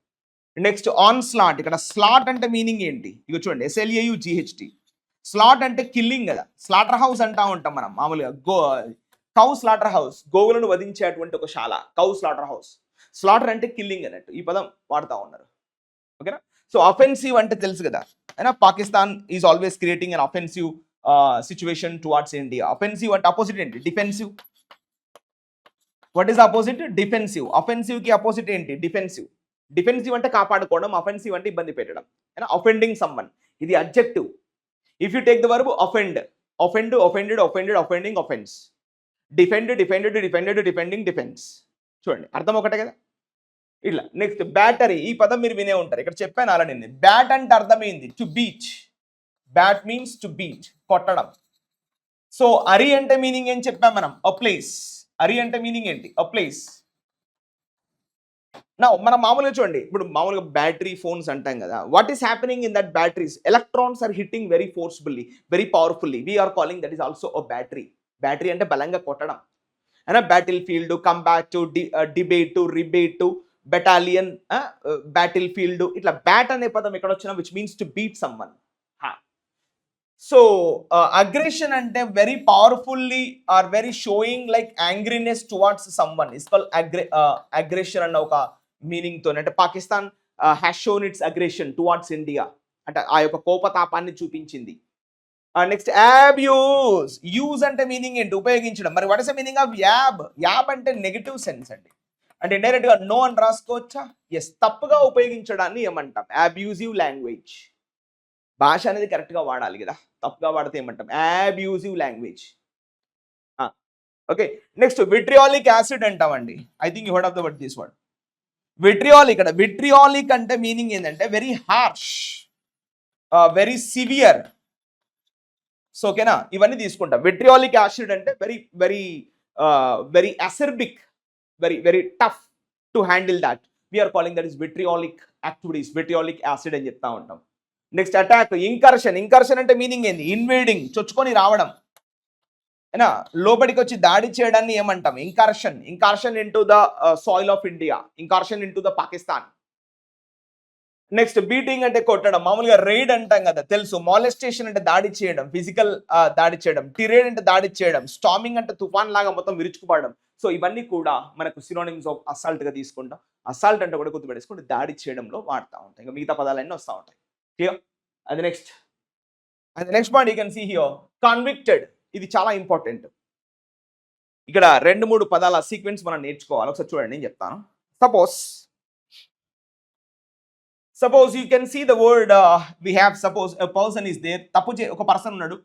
Next onslaught. ఇక్కడ స్లాట్ అంటే మీనింగ్ ఏంటి? ఇక చూడండి, SLAUGHT. స్లాట్ అంటే కిల్లింగ్ కదా. స్లాటర్ హౌస్ అంటా ఉంటాం మనం మామూలుగా. కౌ స్లాటర్ హౌస్, గోవులను వధించేటువంటి ఒక శాల, కౌ స్లాటర్ హౌస్. స్లాటర్ అంటే కిల్లింగ్ అన్నట్టు. ఈ పదం వాడుతూ ఉన్నారు. ఓకేనా? సో అఫెన్సివ్ అంటే తెలుసు కదా, అయినా Pakistan is always creating an offensive situation towards India. Offensive అంటే అపోజిట్ ఏంటి? Defensive. What is opposite? Defensive. Offensive కి అపోజిట్ ఏంటి? డిఫెన్సివ్. డిఫెన్సివ్ అంటే కాపాడుకోవడం, అఫెన్సివ్ అంటే ఇబ్బంది పెట్టడం. అఫెండింగ్ సమ్మన్, ఇది adjective. If you take the verb offend, offend, offended, offended, offending, offence. Defend, defended, defended, defending, defence. చూడండి, అర్థం ఒకటే కదా. ఇట్లా. Next battery. ఈ పదం మీరు వినే ఉంటారు, ఇక్కడ చెప్పాను అలా. నేను బ్యాట్ అంటే అర్థమైంది to beach. Bat means to beach, కొట్టడం. సో అరి అంటే మీనింగ్ ఏం చెప్పాం మనం? A place. అరి అంటే మీనింగ్ ఏంటి? A place. నా మనం మామూలుగా చూడండి, ఇప్పుడు మామూలుగా బ్యాటరీ ఫోన్స్ అంటాం కదా. What is happening in that batteries? Electrons are hitting very forcefully, very powerfully. We are calling that is also a battery. Battery అంటే బలంగా కొట్టడం. అయినా battle field, combat, debate, rebate, battalion, battle field, ఇట్లా బ్యాట్ అనే పదం ఎక్కడ వచ్చినా which means to beat someone. So aggression అంటే very powerfully or very showing like angriness towards someone is called aggression అన్న ఒక మీనింగ్ తో. అంటే Pakistan has shown it's aggression towards India, అంటే ఆ యొక్క కోపతాపాన్ని చూపించింది. నెక్స్ట్ యాబ్యూజ్. యూజ్ అంటే మీనింగ్ ఏంటి? ఉపయోగించడం. మరి what is the meaning of యాబ్? యాబ్ అంటే నెగటివ్ సెన్స్ అండి. అంటే ఇండైరెక్ట్ గా నో అని రాసుకోవచ్చా? ఎస్, తప్పుగా ఉపయోగించడాన్ని ఏమంటాం? Abusive language. భాష అనేది కరెక్ట్ గా వాడాలి కదా, తప్పుగా వాడితే ఏమంటాం? Abusive language. Okay. Next vitriolic acid అంటామండి. I think you heard of the word this word vitriolic. ఇక్కడ విట్రియాలిక్ అంటే మీనింగ్ ఏంటంటే very harsh, very severe. So ఓకేనా, ఇవన్నీ తీసుకుంటాం. విట్రియాలిక్ యాసిడ్ అంటే very very very acerbic, very very tough to handle that. We are calling that is vitriolic activities, vitriolic acid అని చెప్తా ఉంటాం. Next attack. ఇంకర్షన్. ఇంకర్షన్ అంటే మీనింగ్ ఏంది? ఇన్వేడింగ్, చొచ్చుకొని రావడం. అయినా లోపలికి వచ్చి దాడి చేయడాన్ని ఏమంటాం? Incursion. Incursion into the soil of India, incursion into the Pakistan. Next beating అంటే కొట్టడం. మామూలుగా రైడ్ అంటాం కదా, తెలుసు. మాలెస్టేషన్ అంటే దాడి చేయడం, ఫిజికల్ దాడి చేయడం. టిరేడ్ అంటే దాడి చేయడం. స్టామింగ్ అంటే తుఫాన్ లాగా మొత్తం విరుచుకుపడడం. సో ఇవన్నీ కూడా మనకు సినోనిమ్స్ ఆఫ్ అసాల్ట్ గా తీసుకుంటాం. అసాల్ట్ అంటే కూడా గుర్తుపెట్టేసుకుంటే దాడి చేయడంలో వాడుతూ ఉంటాం. ఇంకా మిగతా పదాలన్నీ వస్తూ ఉంటాయి. క్లియర్? అది next. And next point you can see here convicted. ఇది చాలా ఇంపార్టెంట్. ఇక్కడ 2-3 పదాల సీక్వెన్స్ మనం నేర్చుకోవాలి. ఒకసారి చూడండి, నేను చెప్తాను. Suppose you can see the word we have. Suppose a person is there. ఒక పర్సన్ ఉన్నాడు,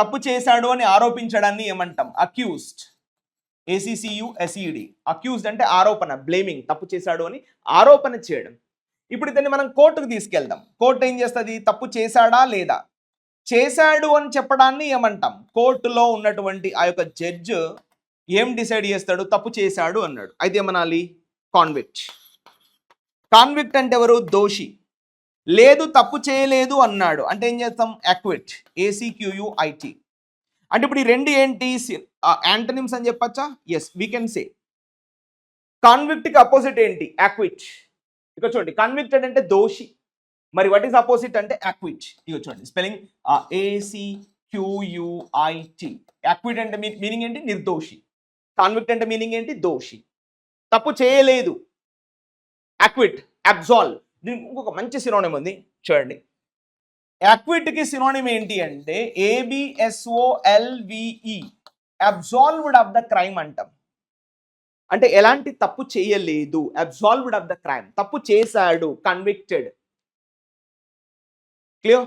తప్పు చేశాడు అని ఆరోపించడాన్ని ఏమంటాం? అక్యూజ్డ్. ACCUSED. అక్యూజ్డ్ అంటే ఆరోపణ, బ్లేమింగ్. తప్పు చేశాడు అని ఆరోపణ చేయడం. ఇప్పుడు ఇతన్ని మనం కోర్టుకు తీసుకెళ్దాం. కోర్టు ఏం చేస్తుంది? తప్పు చేశాడా లేదా? చేశాడు అని చెప్పడాన్ని ఏమంటాం? కోర్టులో ఉన్నటువంటి ఆ యొక్క జడ్జ్ ఏం డిసైడ్ చేస్తాడు? తప్పు చేశాడు అన్నాడు. అయితే ఏమనాలి? కాన్విక్ట్. కాన్విక్ట్ అంటే ఎవరు? దోషి. లేదు, తప్పు చేయలేదు అన్నాడు అంటే ఏం చేస్తాం? అక్విట్. ACQUIT. అంటే ఇప్పుడు ఈ రెండు ఏంటి? యాంటనిమ్స్ అని చెప్పచ్చా? Yes, we can say. Convict కి అపోజిట్ ఏంటి? అక్విట్. ఇక్కడ చూడండి, కన్విక్టెడ్ అంటే దోషి. మరి వాట్ ఈస్ అపోజిట్ అంటే యాక్విట్. ఇగో చూడండి స్పెల్లింగ్ ACQUIT. యాక్విట్ అంటే మీనింగ్ ఏంటి? నిర్దోషి. కాన్విక్ట్ అంటే మీనింగ్ ఏంటి? దోషి. తప్పు చేయలేదు. యాక్విట్, అబ్జాల్వ్. దీనికి ఇంకొక మంచి సినోనిమ్ ఉంది చూడండి. యాక్విట్కి సినోనిమ్ ఏంటి అంటే ABSOLVE, అబ్జాల్వ్డ్ ఆఫ్ ద క్రైమ్ అంటాం. అంటే ఎలాంటి తప్పు చేయలేదు, అబ్జాల్వ్డ్ ఆఫ్ ద క్రైమ్. తప్పు చేశాడు, కన్విక్టెడ్. క్లియర్?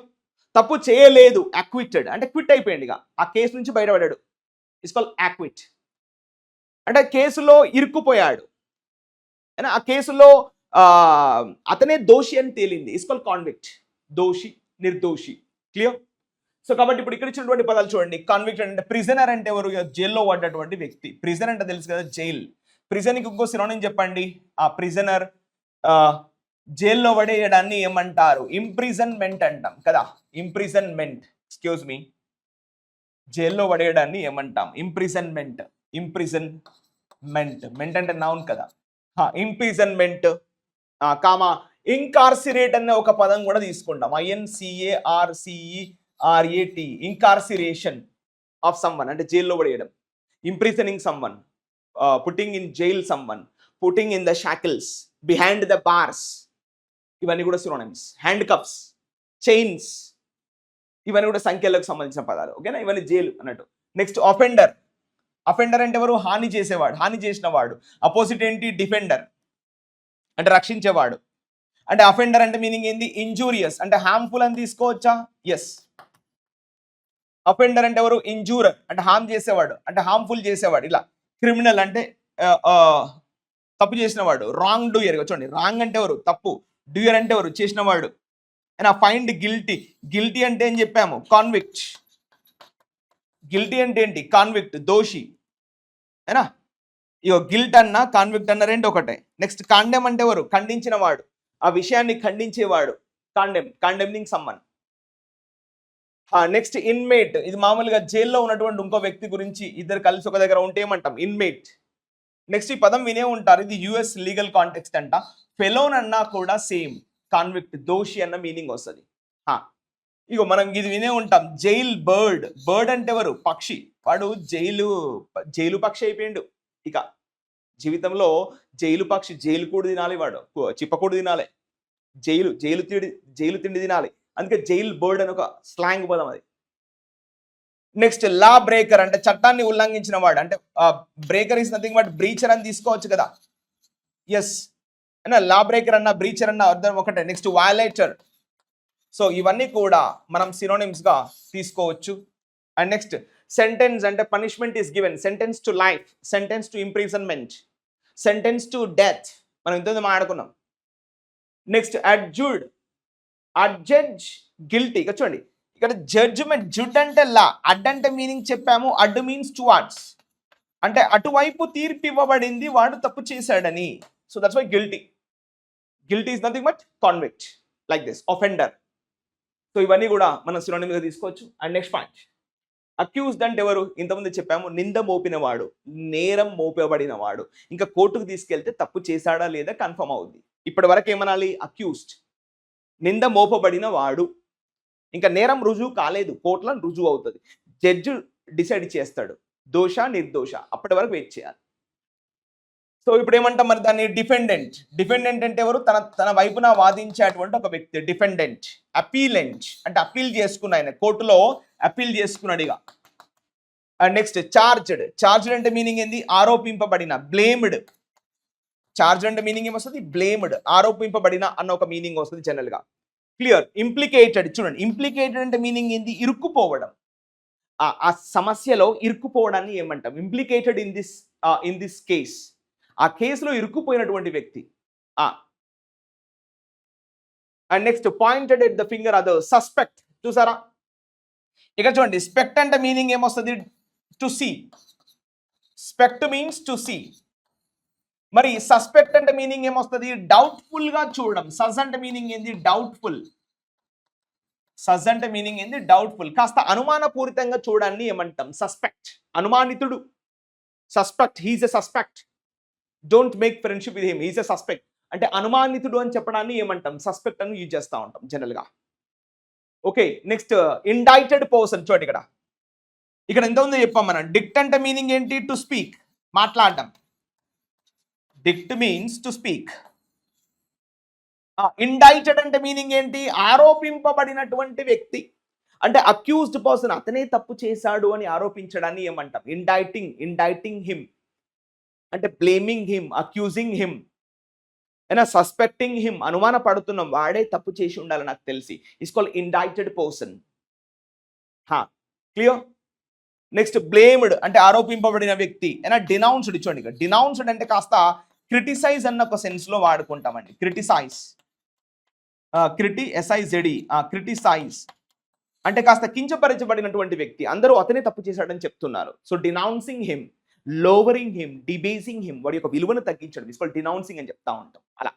తప్పు చేయలేదు, అక్విటెడ్. అంటే క్విట్ అయిపోయింది, ఇక ఆ కేసు నుంచి బయటపడ్డాడు. It's called acquit. అంటే కేసులో ఇరుక్కుపోయాడు, ఆ కేసులో అతనే దోషి అని తేలింది. It's called convict. దోషి, నిర్దోషి. క్లియర్? సో కాబట్టి ఇప్పుడు ఇక్కడ ఇచ్చినటువంటి పదాలు చూడండి. కాన్విక్టెడ్ అంటే ప్రిజనర్ అంటే ఎవరు? జైల్లో పడ్డటువంటి వ్యక్తి. ప్రిజన్ అంటే తెలుసు కదా, జైల్. ప్రిజన్కి ఇంకో సినోనిమ్ చెప్పండి. ఆ ప్రిజనర్ జైల్లో పడేయడాన్ని ఏమంటారు? ఇంప్రిజన్మెంట్ అంటాం కదా. ఇంప్రిజన్మెంట్, ఎక్స్క్యూజ్ మీ, జైల్లో పడేయడాన్ని ఏమంటాం? ఇంప్రిజన్మెంట్. ఇంప్రిజన్మెంట్, మెంట్ అంటే నౌన్ కదా. ఇంప్రిజన్మెంట్ కామా ఇంకార్సిరేట్ అనే ఒక పదం కూడా తీసుకుంటాం. INCARCERAT, ఇంకార్సిరేషన్ ఆఫ్ సమ్వన్ అంటే జైల్లో పడేయడం. Imprisoning someone, putting in jail someone, putting in the shackles, behind the bars. ఇవన్నీ కూడా సినోనిమ్స్. హ్యాండ్ కప్స్, చైన్స్, ఇవన్నీ కూడా సంఖ్యలకు సంబంధించిన పదాలు. ఓకేనా? ఇవన్నీ జైలు అన్నట్టు. Next offender. అఫెండర్ అంటే ఎవరు? హాని చేసేవాడు, హాని చేసిన వాడు. అపోజిట్ ఏంటి? డిఫెండర్ అంటే రక్షించేవాడు. అంటే అఫెండర్ అంటే మీనింగ్ ఏంది? ఇంజూరియస్ అంటే హార్మ్ఫుల్ అని తీసుకోవచ్చా? ఎస్. అఫెండర్ అంటే ఎవరు? ఇంజూరర్ అంటే హార్మ్ చేసేవాడు, అంటే హార్మ్ఫుల్ చేసేవాడు. ఇలా క్రిమినల్ అంటే తప్పు చేసినవాడు. Wrong doer. చూడండి, రాంగ్ అంటే ఎవరు? తప్పు. డూయర్ అంటే ఎవరు? చేసినవాడు. And find guilty. గిల్టీ అంటే ఏం చెప్పాము? కాన్విక్ట్. గిల్టీ అంటే ఏంటి? కాన్విక్ట్, దోషి. ఏనా? ఇగో గిల్ట్ అన్న కాన్విక్ట్ అన్న రెండు ఒకటే. నెక్స్ట్ కాండెమ్ అంటే ఎవరు? ఖండించిన వాడు, ఆ విషయాన్ని ఖండించేవాడు. కాండెమ్నింగ్ సమ్మన్. Next inmate. ఇది మామూలుగా జైల్లో ఉన్నటువంటి ఇంకో వ్యక్తి గురించి ఇద్దరు కలిసి ఒక దగ్గర ఉంటే ఏమంటాం? ఇన్మేట్. నెక్స్ట్ ఈ పదం వినే ఉంటారు, ఇది యుఎస్ లీగల్ కాంటెక్స్ట్ అంట. ఫెలోన్ అన్నా కూడా సేమ్, కాన్విక్ట్, దోషి అన్న మీనింగ్ వస్తుంది. ఇగో మనం ఇది వినే ఉంటాం, జైల్ బర్డ్. బర్డ్ అంటే ఎవరు? పక్షి. వాడు జైలు పక్షి అయిపోయిండు. ఇక జీవితంలో జైలు పక్షి, జైలు కూడా తినాలి, వాడు చిప్పకూడు తినాలి, జైలు తిండి తినాలి. అందుకే జైల్ బర్డ్ అని ఒక స్లాంగ్ పదం అది. నెక్స్ట్ లా బ్రేకర్ అంటే చట్టాన్ని ఉల్లంఘించిన వాడు. అంటే బ్రేకర్ ఇస్ నథింగ్ బట్ బ్రీచర్ అని తీసుకోవచ్చు కదా. ఎస్, లా బ్రేకర్ అన్న బ్రీచర్ అన్న అర్థం ఒకటే. నెక్స్ట్ వయలేటర్. సో ఇవన్నీ కూడా మనం సినోనిమ్స్ గా తీసుకోవచ్చు. అండ్ నెక్స్ట్ సెంటెన్స్ అంటే punishment is given. Sentence to life, sentence to imprisonment, sentence to death. మనం ఇంత మాట్లాడుకున్నాం. Next adjudged, adjudge, guilty. ఇక చూడండి, ఇక్కడ జడ్జిమెంట్. జుడ్ అంటే లా, అడ్ అంటే మీనింగ్ చెప్పాము. అడ్ మీన్స్ టువార్డ్స్, అంటే అటువైపు తీర్పు ఇవ్వబడింది, వాడు తప్పు చేశాడని. So that's why guilty. Guilty is nothing but convict, like this. Offender. So ఇవన్నీ కూడా మనం సినోనిమ్గా తీసుకోవచ్చు. అండ్ నెక్స్ట్ పాయింట్, అక్యూజ్డ్ అంటే ఎవరు? ఇంతకుముందు చెప్పాము, నింద మోపినవాడు, నేరం మోపబడిన వాడు. ఇంకా కోర్టుకు తీసుకెళ్తే తప్పు చేశాడా లేదా కన్ఫర్మ్ అవుద్ది. ఇప్పటి వరకు ఏమనాలి? అక్యూజ్డ్, నింద మోపబడిన వాడు. ఇంకా నేరం రుజువు కాలేదు, కోర్టులో రుజువు అవుతుంది, జడ్జి డిసైడ్ చేస్తాడు దోష నిర్దోష. అప్పటి వరకు వెయిట్ చేయాలి. సో ఇప్పుడు ఏమంటాం మరి దాన్ని? డిఫెండెంట్. డిఫెండెంట్ అంటే ఎవరు? తన వైపున వాదించేటువంటి ఒక వ్యక్తి. డిఫెండెంట్. అపీలెంట్ అంటే అప్పీల్ చేసుకున్న ఆయన, కోర్టులో అప్పీల్ చేసుకున్నాడు ఇక. Next charged. చార్జ్డ్ అంటే మీనింగ్ ఏంది? ఆరోపింపబడిన, బ్లేమ్డ్. చార్జ్ అంటే మీనింగ్ ఏమొస్తుంది? బ్లేమ్డ్, ఆరోపింపబడిన అన్న ఒక మీనింగ్ వస్తుంది జనరల్ గా. క్లియర్? ఇంప్లికేటెడ్. చూడండి, ఇంప్లికేటెడ్ అంటే మీనింగ్ ఏంది? ఇరుక్కుపోవడం. ఆ సమస్యలో ఇరుక్కుపోవడాన్ని ఏమంటాం? Implicated in this case. ఆ కేసులో ఇరుక్కుపోయినటువంటి వ్యక్తి. And next pointed at the finger other. Suspect. చూసారా? ఇక చూడండి, స్పెక్ట్ అంటే మీనింగ్ ఏమొస్తుంది? To see. Spect means to see. మరి సస్పెక్ట్ అంటే మీనింగ్ ఏమొస్తుంది? డౌట్ఫుల్ గా చూడడం. సజ్ అంటే మీనింగ్ ఏంది? డౌట్ఫుల్. సజ్ అంటే మీనింగ్ ఏంది? డౌట్ఫుల్. కాస్త అనుమానపూరితంగా చూడాన్ని ఏమంటాం? సస్పెక్ట్. అనుమానితుడు. Suspect, he is a suspect. Don't make friendship with him, he is a suspect అంటే అనుమానితుడు అని చెప్పడాన్ని ఏమంటాం, సస్పెక్ట్ అని యూజ్ చేస్తూ ఉంటాం జనరల్గా. Okay, next indebted person. చూడండి ఇక్కడ ఎంత ఉందో చెప్పాం మనం. డిక్ట్ అంటే మీనింగ్ ఏంటి, టు స్పీక్, మాట్లాడడం. డిక్ట్ మీన్స్ టు స్పీక్. ఇండైటెడ్ అంటే మీనింగ్ ఏంటి, ఆరోపింపబడినటువంటి వ్యక్తి. అంటే అక్యూజ్డ్ పర్సన్, అతనే తప్పు చేశాడు అని ఆరోపించడాన్ని ఏమంటాం, ఇండైటింగ్ హిమ్. అంటే బ్లేమింగ్ హిమ్, అక్యూజింగ్ హిమ్, అయినా సస్పెక్టింగ్ హిమ్, అనుమాన పడుతున్నాం వాడే తప్పు చేసి ఉండాలి నాకు తెలిసి. It's called indebted person. Clear. Next blamed అంటే ఆరోపింపబడిన వ్యక్తి. అయినా డినౌన్స్డ్. చూడండి, డినౌన్స్డ్ అంటే కాస్త క్రిటిసైజ్ అన్న ఒక సెన్స్ లో వాడుకుంటామండి. క్రిటిసైజ్, క్రిటిసైజ్ అంటే కాస్త కించపరచబడినటువంటి వ్యక్తి, అందరూ అతనే తప్పు చేశాడని చెప్తున్నారు. So denouncing him, lowering him, debasing him, వాడి యొక్క విలువను తగ్గించడం, ఇస్ కాల్డ్ డినౌన్సింగ్ అని చెప్తా ఉంటాం అలా.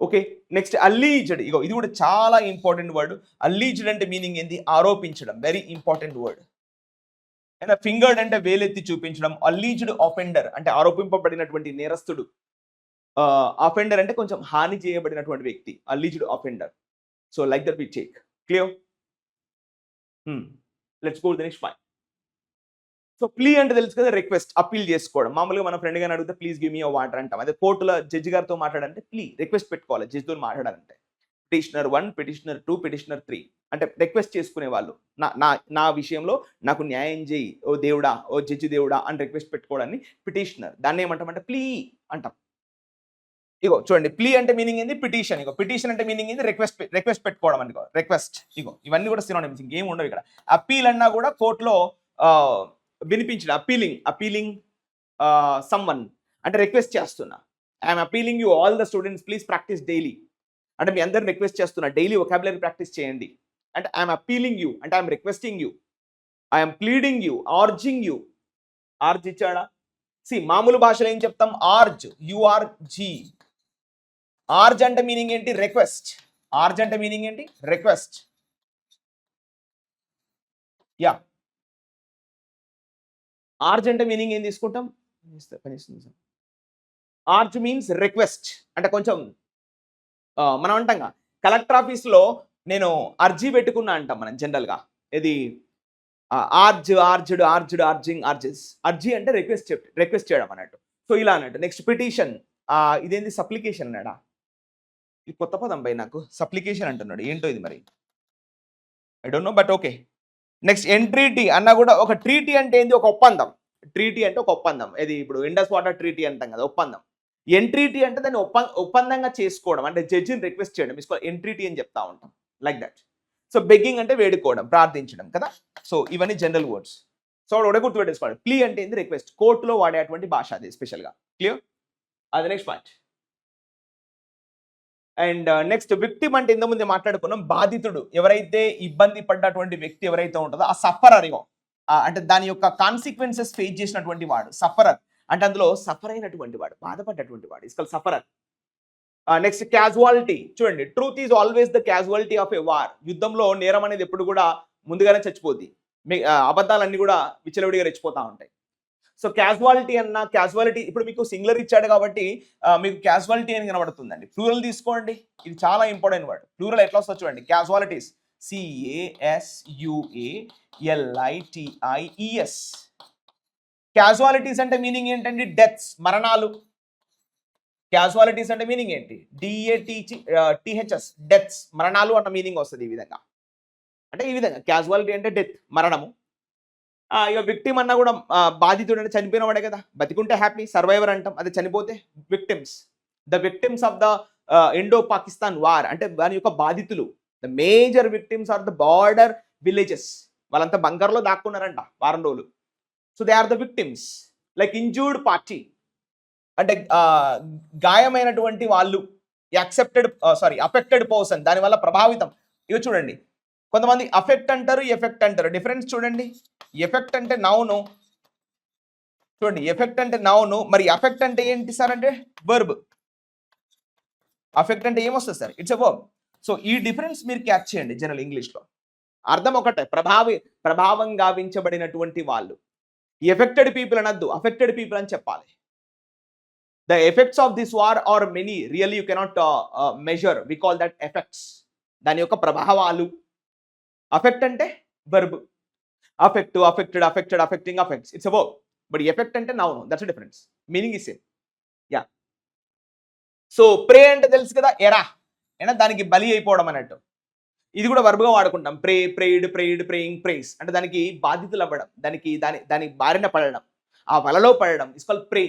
Okay, next alleged. ఇది కూడా చాలా ఇంపార్టెంట్ వర్డ్. అల్లీజ్డ్ అంటే మీనింగ్ ఏంది, ఆరోపించడం, వెరీ ఇంపార్టెంట్ వర్డ్. అయినా ఫింగర్డ్ అంటే వేలెత్తి చూపించడం. అల్లీజ్డ్ ఆఫెండర్ అంటే ఆరోపింపబడినటువంటి నేరస్తుడు. అఫెండర్ అంటే కొంచెం హాని చేయబడినటువంటి వ్యక్తి, alleged offender. So like that we take. Clear. Let's go to the next point. So plea అంటే తెలుసు కదా, రిక్వెస్ట్, అప్పీల్ చేసుకోవడం. మామూలుగా మన ఫ్రెండ్ గాని అడిగితే please give me a water అంటాం. అదే కోర్టులో జడ్జి గారితో మాట్లాడంటే ప్లీ, రిక్వెస్ట్ పెట్టుకోవాలి జడ్జితో మాట్లాడాలంటే. పిటిషనర్ 1, పిటిషనర్ 2, పిటిషనర్ 3 అంటే రిక్వెస్ట్ చేసుకునే వాళ్ళు. నా విషయంలో నాకు న్యాయం చేయి ఓ దేవుడా, ఓ జడ్జి దేవుడా అని రిక్వెస్ట్ పెట్టుకోవడాన్ని పిటిషనర్. దాన్ని ఏమంటామంటే ప్లీ అంటాం. చూడండి, ప్లీ అంటే మీనింగ్ ఏంది, పిటిషన్. పిటిషన్ అంటే మీనింగ్ ఏంది, రిక్వెస్ట్ పెట్టుకోవడం అని. రిక్వెస్ట్, ఇవన్నీ కూడా సినోనిమ్స్, ఇంకేం ఉండవు ఇక్కడ. అప్పీల్ అన్నా కూడా కోర్టులో వినిపించడం. అప్పీలింగ్ సమ్వన్ అంటే రిక్వెస్ట్ చేస్తున్నా. I'm appealing you all the students please practice daily అంటే మీ అందరిని రిక్వెస్ట్ చేస్తున్నా డైలీ వొకాబులరీ ప్రాక్టీస్ చేయండి. అంటే ఐఎమ్ అప్పీలింగ్ యూ అంటే I'm requesting you, I'm pleading you, urging you. Urge ఇచ్చాడా? మామూలు భాషలో ఏం చెప్తాం, ఆర్జ్, యుఆర్జి. ఆర్జ్ అంటే మీనింగ్ ఏంటి, రిక్వెస్ట్. ఆర్జ్ అంటే మీనింగ్ ఏంటి, రిక్వెస్ట్. యా, ఆర్జ్ అంటే మీనింగ్ ఏం తీసుకుంటాం, ఆర్జ్ మీన్స్ రిక్వెస్ట్. అంటే కొంచెం మనం అంటాం కలెక్టర్ ఆఫీస్లో నేను అర్జీ పెట్టుకున్నా అంటాం మనం జనరల్గా. ఇది అర్జీ అంటే రిక్వెస్ట్ చేయడం అన్నట్టు. సో ఇలా అన్నట్టు. నెక్స్ట్ పిటిషన్, ఇదేంది సప్లికేషన్ అన్నాడా, ఇది కొత్త పదం పై నాకు. సప్లికేషన్ అంటున్నాడు, ఏంటో ఇది మరి, I don't know, but okay. Next entreaty అన్నా కూడా ఒక ట్రీటీ అంటే ఏంది, ఒక ఒప్పందం. ట్రీటీ అంటే ఒక ఒప్పందం. ఇది ఇప్పుడు ఇండస్ వాటర్ ట్రీటీ అంటాం కదా, ఒప్పందం. ఎంట్రీటీ అంటే దాన్ని ఒప్పందంగా చేసుకోవడం, అంటే జడ్జిని రిక్వెస్ట్ చేయడం, ఎంట్రీటీ అని చెప్తా ఉంటాం, లైక్ దట్. సో బెగ్గింగ్ అంటే వేడుకోవడం, ప్రార్థించడం కదా. సో ఇవన్నీ జనరల్ వర్డ్స్. సో ఒకటి గుర్తుపెట్టేసుకోవాలి, ప్లీ అంటే ఏంది, రిక్వెస్ట్. కోర్టులో వాడేటువంటి భాష అది స్పెషల్గా. క్లియర్. అది next point. And next victim అంటే ఇంతకుముందు మాట్లాడుకున్నాం, బాధితుడు. ఎవరైతే ఇబ్బంది పడ్డటువంటి వ్యక్తి ఎవరైతే ఉంటుందో ఆ సఫరర్, అంటే దాని యొక్క కాన్సిక్వెన్సెస్ ఫేస్ చేసినటువంటి వాడు సఫరర్. అంటే అందులో సఫర్ అయినటువంటి వాడు, బాధపడ్డటువంటి వాడు, is called sufferer. Next casualty. చూడండి, truth is always the casualty of a war. యుద్ధంలో నేరం అనేది ఎప్పుడు కూడా ముందుగానే చచ్చిపోద్ది, అబద్ధాలన్నీ కూడా విచ్చలవిడిగా రెచ్చిపోతా ఉంటాయి. సో క్యాజువాలిటీ అన్న, క్యాజువాలిటీ ఇప్పుడు మీకు సింగులర్ ఇచ్చాడు కాబట్టి మీకు క్యాజువాలిటీ అని కనబడుతుందండి. ప్లూరల్ తీసుకోండి, ఇది చాలా ఇంపార్టెంట్ వర్డ్. ప్లూరల్ ఎట్లా వస్తుంది చూడండి, క్యాజువాలిటీస్, CASUALITIES. క్యాజువాలిటీస్ అంటే మీనింగ్ ఏంటండి, డెత్స్, మరణాలు. క్యాజువాలిటీస్ అంటే మీనింగ్ ఏంటి, DEATHS, డెత్స్, మరణాలు అన్న మీనింగ్ వస్తుంది. ఈ విధంగా అంటే ఈ విధంగా క్యాజువాలిటీ అంటే డెత్, మరణము. ఇక విక్టిమ్ అన్న కూడా బాధితుడు అంటే చనిపోయిన వాడే కదా. బతికుంటే హ్యాపీ, సర్వైవర్ అంటాం, అదే చనిపోతే victims. The victims of the Indo Pakistan war అంటే దాని యొక్క బాధితులు. The major victims are the border villages. వాళ్ళంతా బంకర్లో దాక్కున్నారంట వారం రోజులు. So they are the victims. Like injured party అంటే గాయమైనటువంటి వాళ్ళు. అఫెక్టెడ్ పర్సన్, దానివల్ల ప్రభావితం. ఇవి చూడండి, కొంతమంది అఫెక్ట్ అంటారు, ఎఫెక్ట్ అంటారు. డిఫరెన్స్ చూడండి. ఎఫెక్ట్ అంటే నౌను, చూడండి, ఎఫెక్ట్ అంటే నౌను. మరి అఫెక్ట్ అంటే ఏంటి సార్ అంటే వర్బ్. అఫెక్ట్ అంటే ఏమొస్తుంది sir, it's a verb. So ఈ డిఫరెన్స్ మీరు క్యాచ్ చేయండి. జనరల్ ఇంగ్లీష్లో అర్థం ఒకటే, ప్రభావం గావించబడినటువంటి వాళ్ళు. ఎఫెక్టెడ్ పీపుల్ అనద్దు, అఫెక్టెడ్ పీపుల్ అని చెప్పాలి. The effects of this war are many, really you cannot measure, we call that effects. దాని యొక్క ప్రభావాలు. అఫెక్ట్ అంటే verb, affect, affected, affected, affecting, affects, it's a verb. But effect అంటే noun, that's a difference, meaning is same. Yeah. So prey అంటే తెలుసు కదా, ఎరా అయినా దానికి బలి అయిపోవడం అన్నట్టు. ఇది కూడా వర్బ్గా వాడుకుంటాం. ప్రే, ప్రేయిడ్, ప్రేయిడ్, ప్రేయింగ్, ప్రేస్ అంటే దానికి బాధితులు అవ్వడం, దాని బారిన పడడం, ఆ వలలో పడడం ఇస్ కాల్డ్ ప్రే.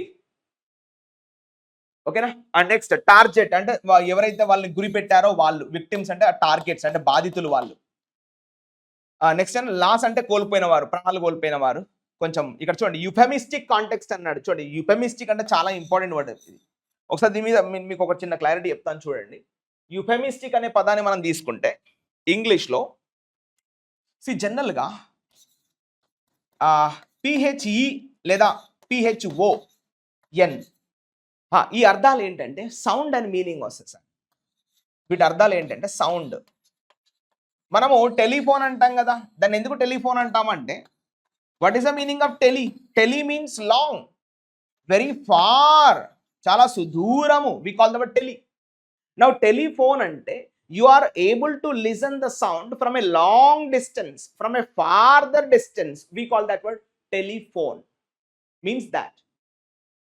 ఓకేనా. అండ్ నెక్స్ట్ టార్గెట్ అంటే ఎవరైతే వాళ్ళని గురి పెట్టారో వాళ్ళు, విక్టిమ్స్ అంటే టార్గెట్స్ అంటే బాధితులు వాళ్ళు. నెక్స్ట్ అండ్ లాస్ అంటే కోల్పోయిన వారు, ప్రాణాలు కోల్పోయిన వారు. కొంచెం ఇక్కడ చూడండి యుఫెమిస్టిక్ కాంటెక్స్ట్ అన్నాడు. చూడండి యుఫెమిస్టిక్ అంటే చాలా ఇంపార్టెంట్ వర్డ్ ఇది. ఒకసారి దీని మీద మీకు ఒక చిన్న క్లారిటీ చెప్తాను చూడండి. యుఫెమిస్టిక్ అనే పదాన్ని మనం తీసుకుంటే ఇంగ్లీష్లో జనరల్గా పిహెచ్ఈ లేదా పిహెచ్ఓఎన్ ఈ అర్థాలు ఏంటంటే సౌండ్ అండ్ మీనింగ్ వస్తుంది సార్. వీటి అర్థాలు ఏంటంటే సౌండ్. మనము టెలిఫోన్ అంటాం కదా, దాన్ని ఎందుకు టెలిఫోన్ అంటామంటే what is the meaning of tele? Tele means long, very far, చాలా సుదూరము. We call the word tele. Now telephone అంటే you are able to listen the sound from a long distance, from a farther distance. We call that word telephone. Means that.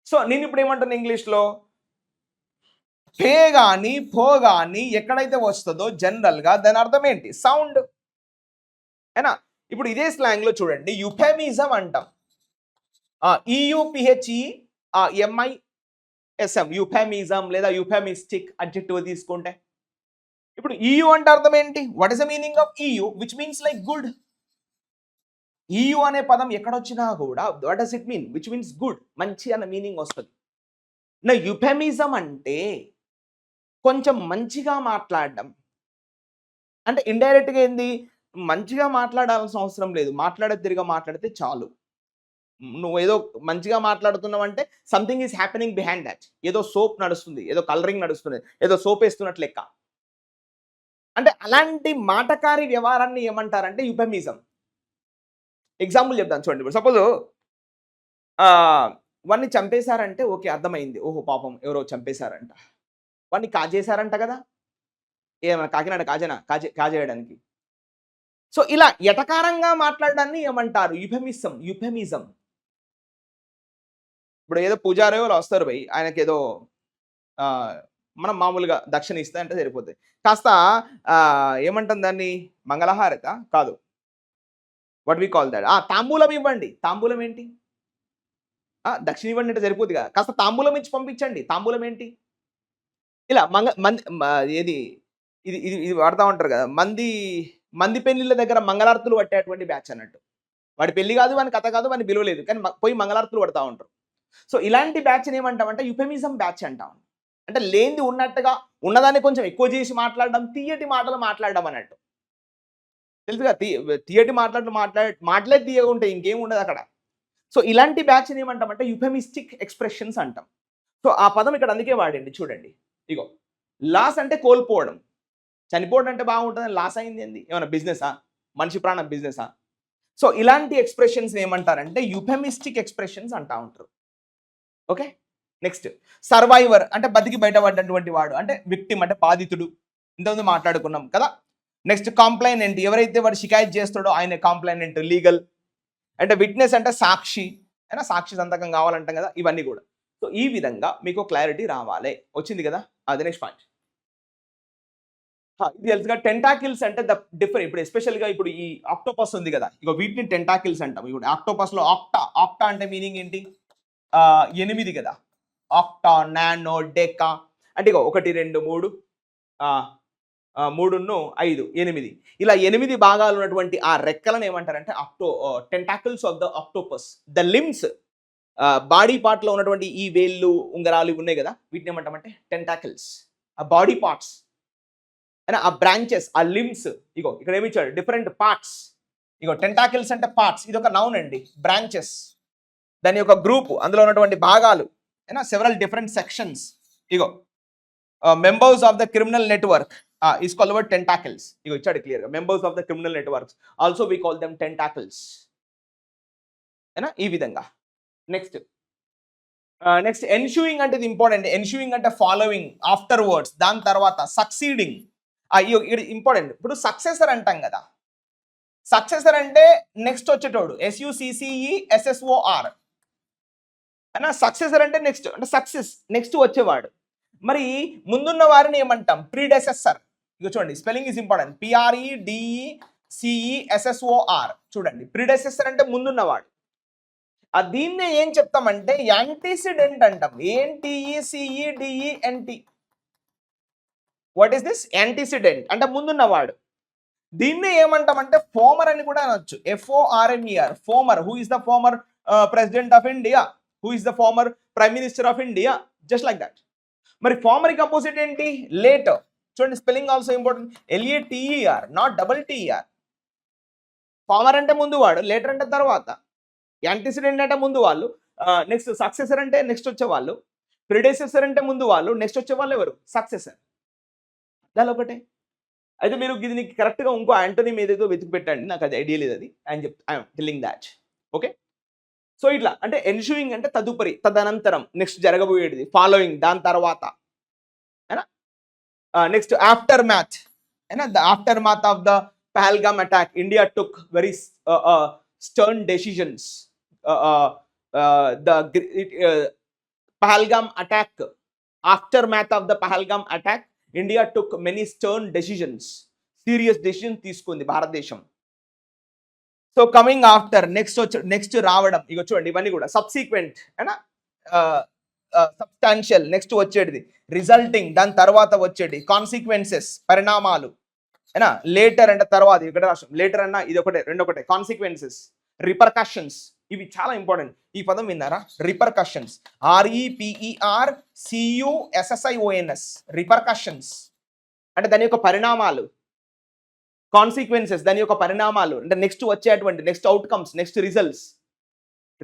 So నేను ఇప్పుడు ఏమంటాను ఇంగ్లీష్లో, పే కానీ పో కానీ ఎక్కడైతే వస్తుందో జనరల్గా దాని అర్థం ఏంటి? సౌండ్. అయినా ఇప్పుడు ఇదే స్లాంగ్లో చూడండి యుఫెమిజం అంటాం. ఈయుపిహెచ్ఈ ఎంఐఎస్ఎం, యుఫెమిజం లేదా యుఫెమిస్టిక్ అడ్జెక్టివ్ తీసుకుంటే ఇప్పుడు EU అంటే అర్థం ఏంటి? What is the meaning of EU? Which means like good. EU అనే పదం ఎక్కడొచ్చినా కూడా what does it mean? Which means good, మంచి అన్న మీనింగ్ వస్తుంది. నా యుఫెమిజం అంటే కొంచెం మంచిగా మాట్లాడడం. అంటే ఇండైరెక్ట్గా ఏంది, మంచిగా మాట్లాడాల్సిన అవసరం లేదు, మాట్లాడే తిరిగా మాట్లాడితే చాలు. నువ్వు ఏదో మంచిగా మాట్లాడుతున్నావు అంటే something is happening behind that. ఏదో సోప్ నడుస్తుంది, ఏదో కలరింగ్ నడుస్తుంది, ఏదో సోప్ వేస్తున్నట్లు లెక్క. అంటే అలాంటి మాటకారి వ్యవహారాన్ని ఏమంటారంటే యుఫెమిజం. ఎగ్జాంపుల్ చెప్తాను చూడండి. ఇప్పుడు సపోజ్ వాడిని చంపేశారంటే ఓకే అర్థమైంది, ఓహో పాపం ఎవరో చంపేశారంట. వాడిని కాజేశారంట కదా, ఏమన్నా కాకినాడ కాజేయడానికి. సో ఇలా ఎటకారంగా మాట్లాడడాన్ని ఏమంటారు? యుఫెమిజం. ఇప్పుడు ఏదో పూజారి వాళ్ళు వస్తారు భయ్, ఆయనకి ఏదో మనం మామూలుగా దక్షిణ ఇస్తే అంటే సరిపోతుంది. కాస్త ఏమంటాం దాన్ని, మంగళహారత కాదు, వాట్ వి కాల్ దట్, తాంబూలం ఇవ్వండి. తాంబూలం ఏంటి? దక్షిణ ఇవ్వండి అంటే సరిపోతుంది కదా, కాస్త తాంబూలం ఇచ్చి పంపించండి. తాంబూలం ఏంటి? ఇలా ఏది ఇది ఇది ఇది వాడుతూ ఉంటారు కదా, మంది పెళ్లిళ్ళ దగ్గర మంగళార్తులు పట్టేటువంటి బ్యాచ్ అన్నట్టు. వాడి పెళ్లి కాదు, వాని కథ కాదు, వాని పిలువలేదు, కానీ పోయి మంగళార్తులు పడతా ఉంటారు. సో ఇలాంటి బ్యాచ్ని ఏమంటామంటే యుఫెమిజం బ్యాచ్ అంటాం. అంటే లేనిది ఉన్నట్టుగా, ఉన్నదాన్ని కొంచెం ఎక్కువ చేసి మాట్లాడడం, తీయటి మాటలు మాట్లాడడం అన్నట్టు. తెలుసుగా, తీయటి మాటలే తీయగా ఉంటాయి, ఇంకేం ఉండదు అక్కడ. సో ఇలాంటి బ్యాచ్ని ఏమంటామంటే యుఫెమిస్టిక్ ఎక్స్ప్రెషన్స్ అంటాం. సో ఆ పదం ఇక్కడ అందుకే వాడండి. చూడండి ఇగో, లాస్ అంటే కోల్పోవడం, చనిపోవడం అంటే బాగుంటుంది, లాస్ అయింది ఏంది, ఏమైనా బిజినెసా? మనిషి ప్రాణం బిజినెసా? సో ఇలాంటి ఎక్స్ప్రెషన్స్ ఏమంటారంటే యుఫెమిస్టిక్ ఎక్స్ప్రెషన్స్ అంటా ఉంటారు. ఓకే. నెక్స్ట్ సర్వైవర్ అంటే బతికి బయటపడ్డటువంటి వాడు, అంటే విక్టిమ్ అంటే బాధితుడు, ఇంతకుముందు మాట్లాడుకున్నాం కదా. నెక్స్ట్ కాంప్లైనెంట్, ఎవరైతే వాడు షికాయత్ చేస్తాడో ఆయన కాంప్లైనెంట్. లీగల్ అంటే విట్నెస్ అంటే సాక్షి, అయినా సాక్షి సంతకం కావాలంటాం కదా, ఇవన్నీ కూడా. సో ఈ విధంగా మీకు క్లారిటీ రావాలి. వచ్చింది కదా, అది నెక్స్ట్ పాయింట్. ఇది తెలుసుగా టెంటాకిల్స్ అంటే ద డిఫరెంట్. ఇప్పుడు ఎస్పెషల్గా ఇప్పుడు ఈ ఆక్టోపస్ ఉంది కదా, ఇక వీటిని టెంటాకిల్స్ అంటాం. ఇప్పుడు ఆక్టోపస్లో ఆక్టా అంటే మీనింగ్ ఏంటి? 8 కదా, ఆక్టా, నానో, డెకా అంటే ఇక 1 2 3 3 5 8 ఇలా 8 భాగాలు ఉన్నటువంటి ఆ రెక్కలను ఏమంటారంటే tentacles of the octopus. The limbs, body పార్ట్లో ఉన్నటువంటి ఈ వేళ్ళు, ఉంగరాలు ఉన్నాయి కదా, వీటిని ఏమంటామంటే టెంటాకిల్స్. ఆ బాడీ పార్ట్స్ అయినా ఆ బ్రాంచెస్, ఆ లిమ్స్, ఇగో ఇక్కడ ఏమి ఇచ్చాడు, డిఫరెంట్ పార్ట్స్. ఇగో టెంటాకిల్స్ అంటే పార్ట్స్, ఇది ఒక నౌన్ అండి. బ్రాంచెస్ దాని యొక్క గ్రూప్, అందులో ఉన్నటువంటి భాగాలు, అయినా సెవరల్ డిఫరెంట్ సెక్షన్స్. ఇగో members of the criminal network is called word tentacles. ఇగో ఇచ్చాడు క్లియర్గా, members of the criminal networks also we call them tentacles. అయినా ఈ విధంగా. నెక్స్ట్ నెక్స్ట్ ఎన్షూయింగ్ అంటే ఇది ఇంపార్టెంట్. ఎన్షూయింగ్ అంటే ఫాలోయింగ్, ఆఫ్టర్ వర్డ్స్, దాని తర్వాత సక్సీడింగ్. ఇది ఇంపార్టెంట్. ఇప్పుడు సక్సెసర్ అంటాం కదా, సక్సెసర్ అంటే నెక్స్ట్ వచ్చేటోడు, SUCCESSOR అనా. సక్సెసర్ అంటే నెక్స్ట్, అంటే సక్సెస్ నెక్స్ట్ వచ్చేవాడు. మరి ముందున్న వారిని ఏమంటాం? ప్రీడెసెసర్. ఇక చూడండి, స్పెల్లింగ్ ఈజ్ ఇంపార్టెంట్. PREDECESSOR. చూడండి, ప్రీడెసెసర్ అంటే ముందున్నవాడు. దీన్నే ఏం చెప్తామంటే యాంటీసిడెంట్ అంటాం. ANTECEDENT. What is this? Antecedent అంటే ముందున్నవాడు. దీన్నే ఏమంటామంటే ఫోమర్ అని కూడా అనొచ్చు. FORMER. Former. Who is the former president of India? Who is the former prime minister of India? Just like that. మరి ఫార్మర్ కి అపోజిట్ ఏంటి? లేటర్. చూడండి, spelling also important. LATER, not TER. Former అంటే ముందు వాడు, లేటర్ అంటే తర్వాత, యాంటిసిడెంట్ అంటే ముందు వాళ్ళు, నెక్స్ట్ సక్సెసర్ అంటే నెక్స్ట్ వచ్చే వాళ్ళు, ప్రిడెసెసర్ అంటే ముందు వాళ్ళు, నెక్స్ట్ వచ్చే వాళ్ళు ఎవరు? సక్సెసర్. దాని ఒకటే. అయితే మీరు దీనికి కరెక్ట్గా ఇంకో యాంటనీ మీద ఏదో వెతికి పెట్టండి, నాకు అది ఐడియా లేదు. అది I'm telling that. Okay, so ఇట్లా అంటే ఎన్షూయింగ్ అంటే తదుపరి, తదనంతరం, నెక్స్ట్ జరగబోయేది, ఫాలోయింగ్ దాని తర్వాత, అయినా. నెక్స్ట్ ఆఫ్టర్ మ్యాథ్, అయినా. The after math of the Pahalgam attack, India took very stern decisions. The Pahalgam attack, aftermath of the Pahalgam attack, India took many stern decisions, serious decisions తీసుకుంది భారతదేశం. సో కమింగ్ ఆఫ్టర్, నెక్స్ట్ రావడం. ఇక చూడండి, ఇవన్నీ కూడా సబ్సీక్వెంట్, అయినా. సబ్స్టాన్షియల్ నెక్స్ట్ వచ్చేది, రిజల్టింగ్ దాని తర్వాత వచ్చేది, కాన్సిక్వెన్సెస్ పరిణామాలు, అయినా. లేటర్ అంటే తర్వాత, ఇక్కడ రాష్ట్రం లేటర్ అన్న ఇది ఒకటే, రెండొకటే. కాన్సిక్వెన్సెస్, రిపర్కషన్స్, ఇవి చాలా ఇంపార్టెంట్. ఈ పదం విన్నారా? రిపర్కషన్స్. REPERCUSSIONS. రిపర్కషన్స్ అంటే దాని యొక్క పరిణామాలు. కాన్సిక్వెన్సెస్ దాని యొక్క పరిణామాలు అంటే నెక్స్ట్ వచ్చేటువంటి, next outcomes, next results.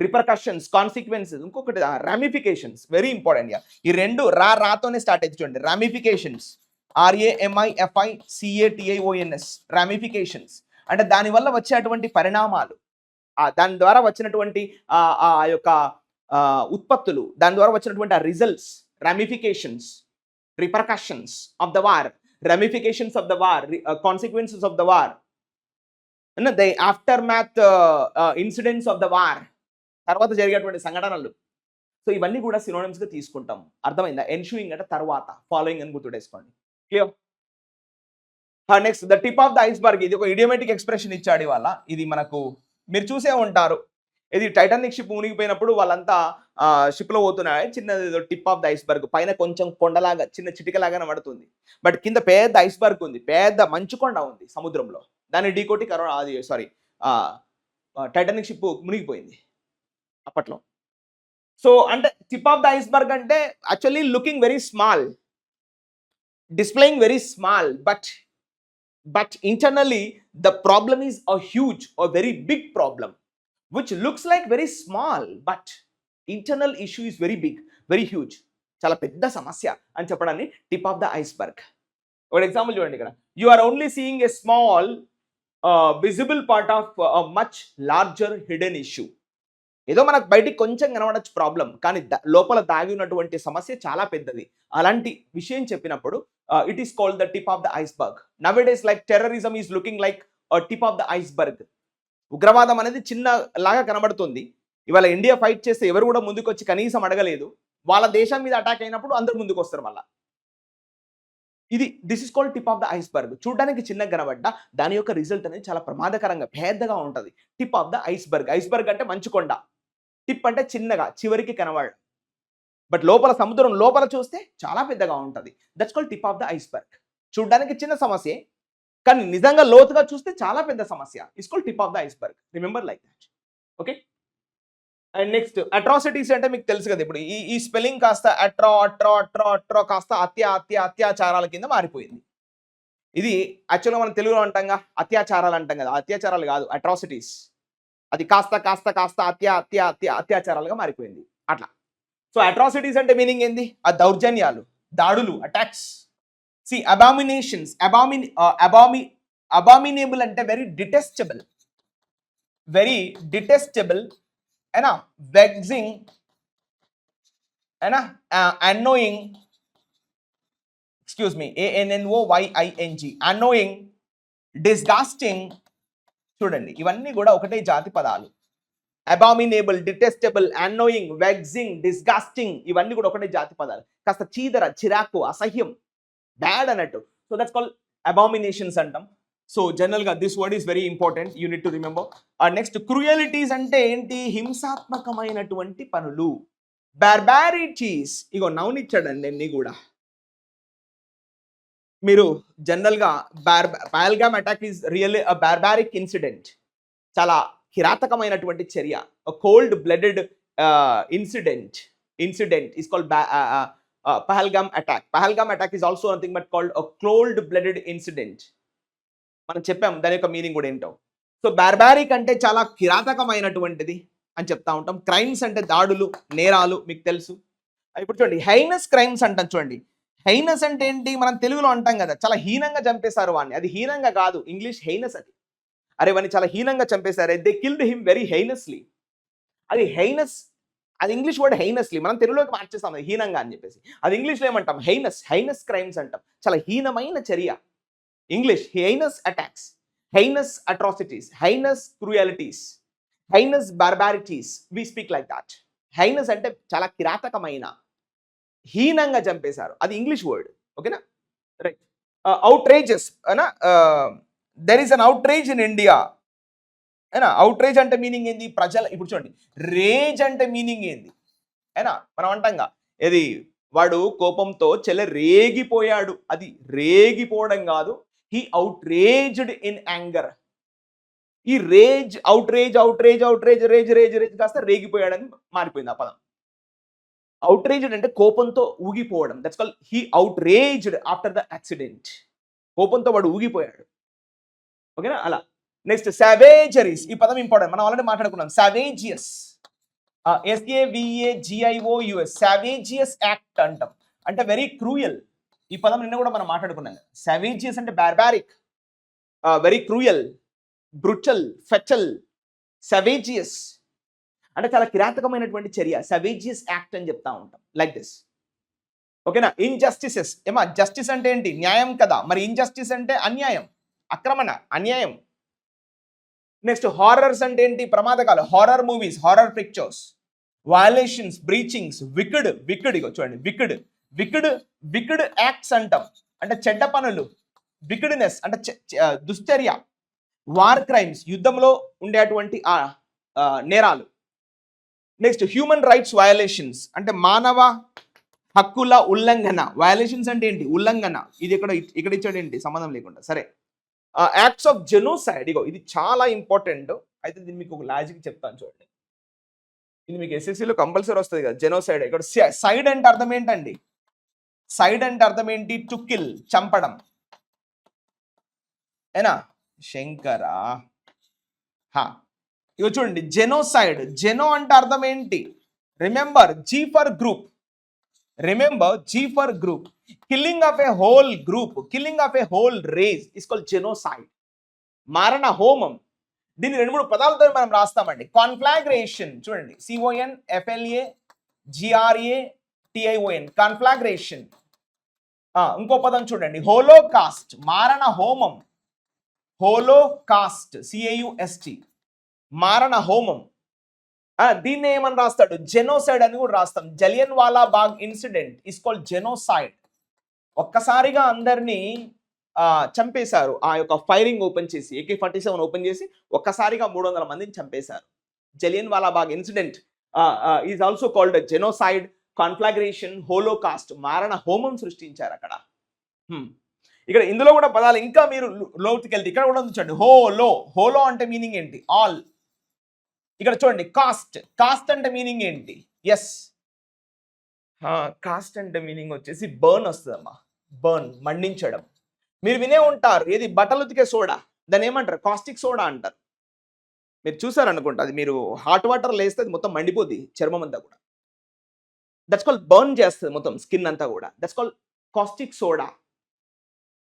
Repercussions, consequences. ఇంకొకటి రామిఫికేషన్స్, వెరీ ఇంపార్టెంట్. ఈ రెండు రాతోనే స్టార్ట్ అయితే చూడండి. Ramifications, RAMIFICATIONS. రామిఫికేషన్స్ అంటే దానివల్ల వచ్చేటువంటి పరిణామాలు, దాని ద్వారా వచ్చినటువంటి ఆ యొక్క ఉత్పత్తులు, దాని ద్వారా వచ్చినటువంటి ఆ results. Ramifications, repercussions of the war, ramifications of the war, consequences of the war, and the aftermath incidents of the war, తర్వాత జరిగేటువంటి సంఘటనలు. సో ఇవన్నీ కూడా సినోనిమ్స్ గా తీసుకుంటాం. అర్థమైందా? ఎన్షూయింగ్ అంటే తర్వాత, ఫాలోయింగ్ అని గుర్తుపెట్టుకోండి. Clear? Next the tip of the iceberg. ఇది ఒక ఇడియోమేటిక్ ఎక్స్ప్రెషన్ ఇచ్చాడు ఇవాళ. ఇది మనకు మీరు చూసే ఉంటారు. ఇది టైటానిక్ షిప్ మునిగిపోయినప్పుడు వాళ్ళంతా షిప్ లో పోతున్నాయి, చిన్నది టిప్ ఆఫ్ ద ఐస్బర్గ్. పైన కొంచెం కొండలాగా చిన్న చిటికలాగా పడుతుంది, బట్ కింద పెద్ద ఐస్బర్గ్ ఉంది, పెద్ద మంచు కొండ ఉంది సముద్రంలో. దాన్ని ఢీకొట్టి టైటానిక్ షిప్ మునిగిపోయింది అప్పట్లో. సో అంటే టిప్ ఆఫ్ ద ఐస్బర్గ్ అంటే actually looking very small, displaying very small, but internally the problem is a huge or very big problem, which looks like very small, but internal issue is very big, very huge. చాలా పెద్ద సమస్య అని చెప్పడాన్ని టిప్ ఆఫ్ ద ఐస్బర్గ్. ఒక ఎగ్జాంపుల్ చూడండి ఇక్కడ. You are only seeing a small visible part of much larger hidden issue. ఏదో మనకు బయటికి కొంచెం కనబడచ్చు ప్రాబ్లం, కానీ లోపల దాగి ఉన్నటువంటి సమస్య చాలా పెద్దది. అలాంటి విషయం చెప్పినప్పుడు it is called the tip of the iceberg. Nowadays like terrorism is looking like tip of the iceberg. ఉగ్రవాదం అనేది చిన్న లాగా కనబడుతుంది. ఇవాళ ఇండియా ఫైట్ చేస్తే ఎవరు కూడా ముందుకు వచ్చి కనీసం అడగలేదు. వాళ్ళ దేశం మీద అటాక్ అయినప్పుడు అందరూ ముందుకు వస్తారు మళ్ళా. This is called tip of the iceberg. చూడడానికి చిన్నగా కనబడ్డ దాని యొక్క రిజల్ట్ అనేది చాలా ప్రమాదకరంగా పెద్దగా ఉంటుంది. Tip of the iceberg. Iceberg అంటే మంచుకొండ, టిప్ అంటే చిన్నగా చివరికి కనబడ, బట్ లోపల సముద్రం లోపల చూస్తే చాలా పెద్దగా ఉంటుంది. That's called tip of the iceberg. చూడడానికి చిన్న సమస్య, కానీ నిజంగా లోతుగా చూస్తే చాలా పెద్ద సమస్య. It's called tip of the iceberg. Remember like that. Okay, and next atrocities అంటే మీకు తెలుసు కదా. ఇప్పుడు ఈ స్పెల్లింగ్ కాస్త అట్రో కాస్త అత్యాచారాల కింద మారిపోయింది. ఇది యాక్చువల్గా మనం తెలుగులో అంటాంగా అత్యాచారాలు అంటాం కదా, అత్యాచారాలు కాదు, అట్రాసిటీస్. అది కాస్త అత్యాచారాలుగా మారిపోయింది అట్లా. సో అట్రాసిటీస్ అంటే మీనింగ్ ఏంది? ఆ దౌర్జన్యాలు, దాడులు, అటాక్స్. సి అబామినేషన్స్, అబామినేబుల్ అంటే వెరీ డిటెస్టబుల్, అయినా వెగ్జింగ్, అయినా annoying, excuse me, ANNOYING, annoying, disgusting. చూడండి ఇవన్నీ కూడా ఒకటే జాతి పదాలు. అబామినేబుల్, డిటెస్టబుల్, అన్నోయింగ్, వెగ్జింగ్, డిస్గాస్టింగ్ ఇవన్నీ కూడా ఒకటే జాతి పదాలు. కాస్త చీదర, చిరాకు, అసహ్యం, బ్యాడ్ అన్నట్టు. సో దట్స్ కాల్డ్ అబామినేషన్స్ అంటాం. సో జనరల్ గా this word is very important, you need to remember. Next cruelties అంటే ఏంటి? హింసాత్మకమైనటువంటి పనులు. బార్బారిటీస్, ఇగో నౌన్ ఇచ్చాడండి అన్ని కూడా. మీరు జనరల్ గా Pahalgam attack is really a barbaric incident, చాలా కిరాతకమైనటువంటి చర్య. Cold blooded incident is called Pahalgam attack. Pahalgam attack is also nothing but called a cold blooded incident. మనం చెప్పాం దాని యొక్క మీనింగ్ కూడా ఏంటో. సో బార్బారిక్ అంటే చాలా కిరాతకమైనటువంటిది అని చెప్తా ఉంటాం. క్రైమ్స్ అంటే దాడులు, నేరాలు, మీకు తెలుసు. ఇప్పుడు చూడండి హైనస్ క్రైమ్స్ అంటాం. చూడండి హైనస్ అంటే ఏంటి? మనం తెలుగులో అంటాం కదా, చాలా హీనంగా చంపేశారు వాడిని. అది హీనంగా కాదు, ఇంగ్లీష్ హైనస్ అది. అరే వాడిని చాలా హీనంగా చంపేశారు, దే కిల్డ్ హిమ్ వెరీ హైనస్లీ. అది హైనస్, అది ఇంగ్లీష్ వర్డ్ హైనస్లీ. మనం తెలుగులోకి మార్చేస్తాం అది హీనంగా అని చెప్పేసి. అది ఇంగ్లీష్లో ఏమంటాం? హైనస్ క్రైమ్స్ అంటాం. చాలా హీనమైన చర్య. English heinous attacks, heinous atrocities, heinous cruelties, heinous barbarities, we speak like that. Heinous అంటే చాలా కిరాతకమైన, హీనంగా చంపేశారు, అది ఇంగ్లీష్ వర్డ్. ఓకేనా, రైట్. అవుట్రేజెస్ అనా, there is an outrage in India. అయినా అవుట్రేజ్ అంటే మీనింగ్ ఏంది? ప్రజల, ఇప్పుడు చూడండి రేజ్ అంటే మీనింగ్ ఏంది? అయినా మనం అంటాంగా, ఇది వాడు కోపంతో రేగిపోయాడు, అది రేగిపోవడం కాదు, హీ అవుట్రేజ్డ్ ఇన్ యాంగర్. ఈ రేజ్, అవుట్రేజ్ రేజ్ కాస్త రేగిపోయాడని మారిపోయింది ఆ పదం. అవుట్రేజ్డ్ అంటే కోపంతో ఊగిపోవడం. That's called he outraged after the accident. కోపంతో వాడు ఊగిపోయాడు. ఓకేనా, అలా. నెక్స్ట్ సావేజరీస్, ఈ పదం ఇంపార్టెంట్, మనం ఆల్రెడీ మాట్లాడుకున్నాం. సావేజియస్, SAVAGIOUS, సావేజియస్ యాక్ట్ అంటాం. అంటే వెరీ క్రూయల్. ఈ పదం నిన్న కూడా మనం మాట్లాడుకున్నాం. సావేజియస్ అంటే బార్బారిక్, వెరీ క్రూయల్, బ్రుచల్, ఫెచల్, సావేజియస్ అంటే చాలా కిరాతకమైనటువంటి చర్య. సవేజియస్ యాక్ట్ అని చెప్తా ఉంటాం, లైక్ దిస్. ఓకేనా. ఇన్జస్టిసెస్, ఏమా జస్టిస్ అంటే ఏంటి? న్యాయం కదా. మరి ఇన్జస్టిస్ అంటే అన్యాయం, ఆక్రమణ, అన్యాయం. నెక్స్ట్ హారర్స్ అంటే ఏంటి? ప్రమాదకాలు. Horror movies, horror pictures. Violations, breachings, wicked ఇగో చూడండి, విక్డ్ యాక్ట్స్ అంటాం. అంటే చెడ్డ పనులు, విక్డ్నెస్ అంటే దుశ్చర్య. వార్ క్రైమ్స్, యుద్ధంలో ఉండేటువంటి నేరాలు. నెక్స్ట్ హ్యూమన్ రైట్స్ వయలేషన్స్, అంటే మానవ హక్కుల ఉల్లంఘన. వయలేషన్స్ అంటే ఏంటి? ఉల్లంఘన. ఇది ఇక్కడ ఇచ్చాడు ఏంటి? సంబంధం లేకుండా. సరే, యాక్ట్స్ ఆఫ్ జెనోసైడ్, ఇగో ఇది చాలా ఇంపార్టెంట్. అయితే దీన్ని మీకు ఒక లాజిక్ చెప్తాను చూడండి. ఇది మీకు ఎస్ఎస్సిలో కంపల్సరీ వస్తుంది కదా, జెనోసైడ్. ఇక్కడ సైడ్ అంటే అర్థం ఏంటండి? సైడ్ అంటే అర్థం ఏంటి? టు కిల్, చంపడం. ఏనా శంకరా? ఇగో చూడండి, జెనోసైడ్, జెనో అంటే అర్థం ఏంటి? Remember G for group, killing of a whole group, killing of a whole race is called genocide. మారణ హోమం. దీన్ని 2-3 పదాలతో మనం రాస్తామండి. కాన్ఫ్లాగ్రేషన్, చూడండి, CONFLAGRATION, కాన్ఫ్లాగ్రేషన్. ఇంకో పదం చూడండి, హోలోకాస్ట్, మారణ హోమం. హోలోకాస్ట్, CAUST, మారణ హోమం. దీన్ని ఏమని రాస్తాడు? జెనోసైడ్ అని కూడా రాస్తాం. జలియన్ వాలా Bagh incident is called genocide. ఒక్కసారిగా అందరినీ చంపేశారు. ఆ యొక్క ఫైరింగ్ ఓపెన్ చేసి, AK-47 ఓపెన్ చేసి ఒక్కసారిగా 300 మందిని చంపేశారు. Jallianwala Bagh incident is also called genocide, conflagration, holocaust, మారణ హోమం సృష్టించారు అక్కడ. ఇక్కడ ఇందులో కూడా పదాలు ఇంకా మీరు లోతుకెళ్తే ఇక్కడ కూడా చూడండి, హోలో అంటే మీనింగ్ ఏంటి? ఆల్. ఇక్కడ చూడండి, కాస్ట్ అంటే మీనింగ్ ఏంటి? ఎస్, కాస్ట్ అంటే మీనింగ్ వచ్చేసి బర్న్ వస్తుందమ్మా. బర్న్, మండించడం. మీరు వినే ఉంటారు, ఏది? బట్టలు ఉతికే సోడా, దాన్ని ఏమంటారు? కాస్టిక్ సోడా అంటారు. మీరు చూసారు అనుకుంటా, అది మీరు హాట్ వాటర్ లేస్తే అది మొత్తం మండిపోద్ది, చర్మం అంతా కూడా. దట్స్ కాల్డ్ బర్న్ చేస్తుంది మొత్తం స్కిన్ అంతా కూడా. That's called caustic soda.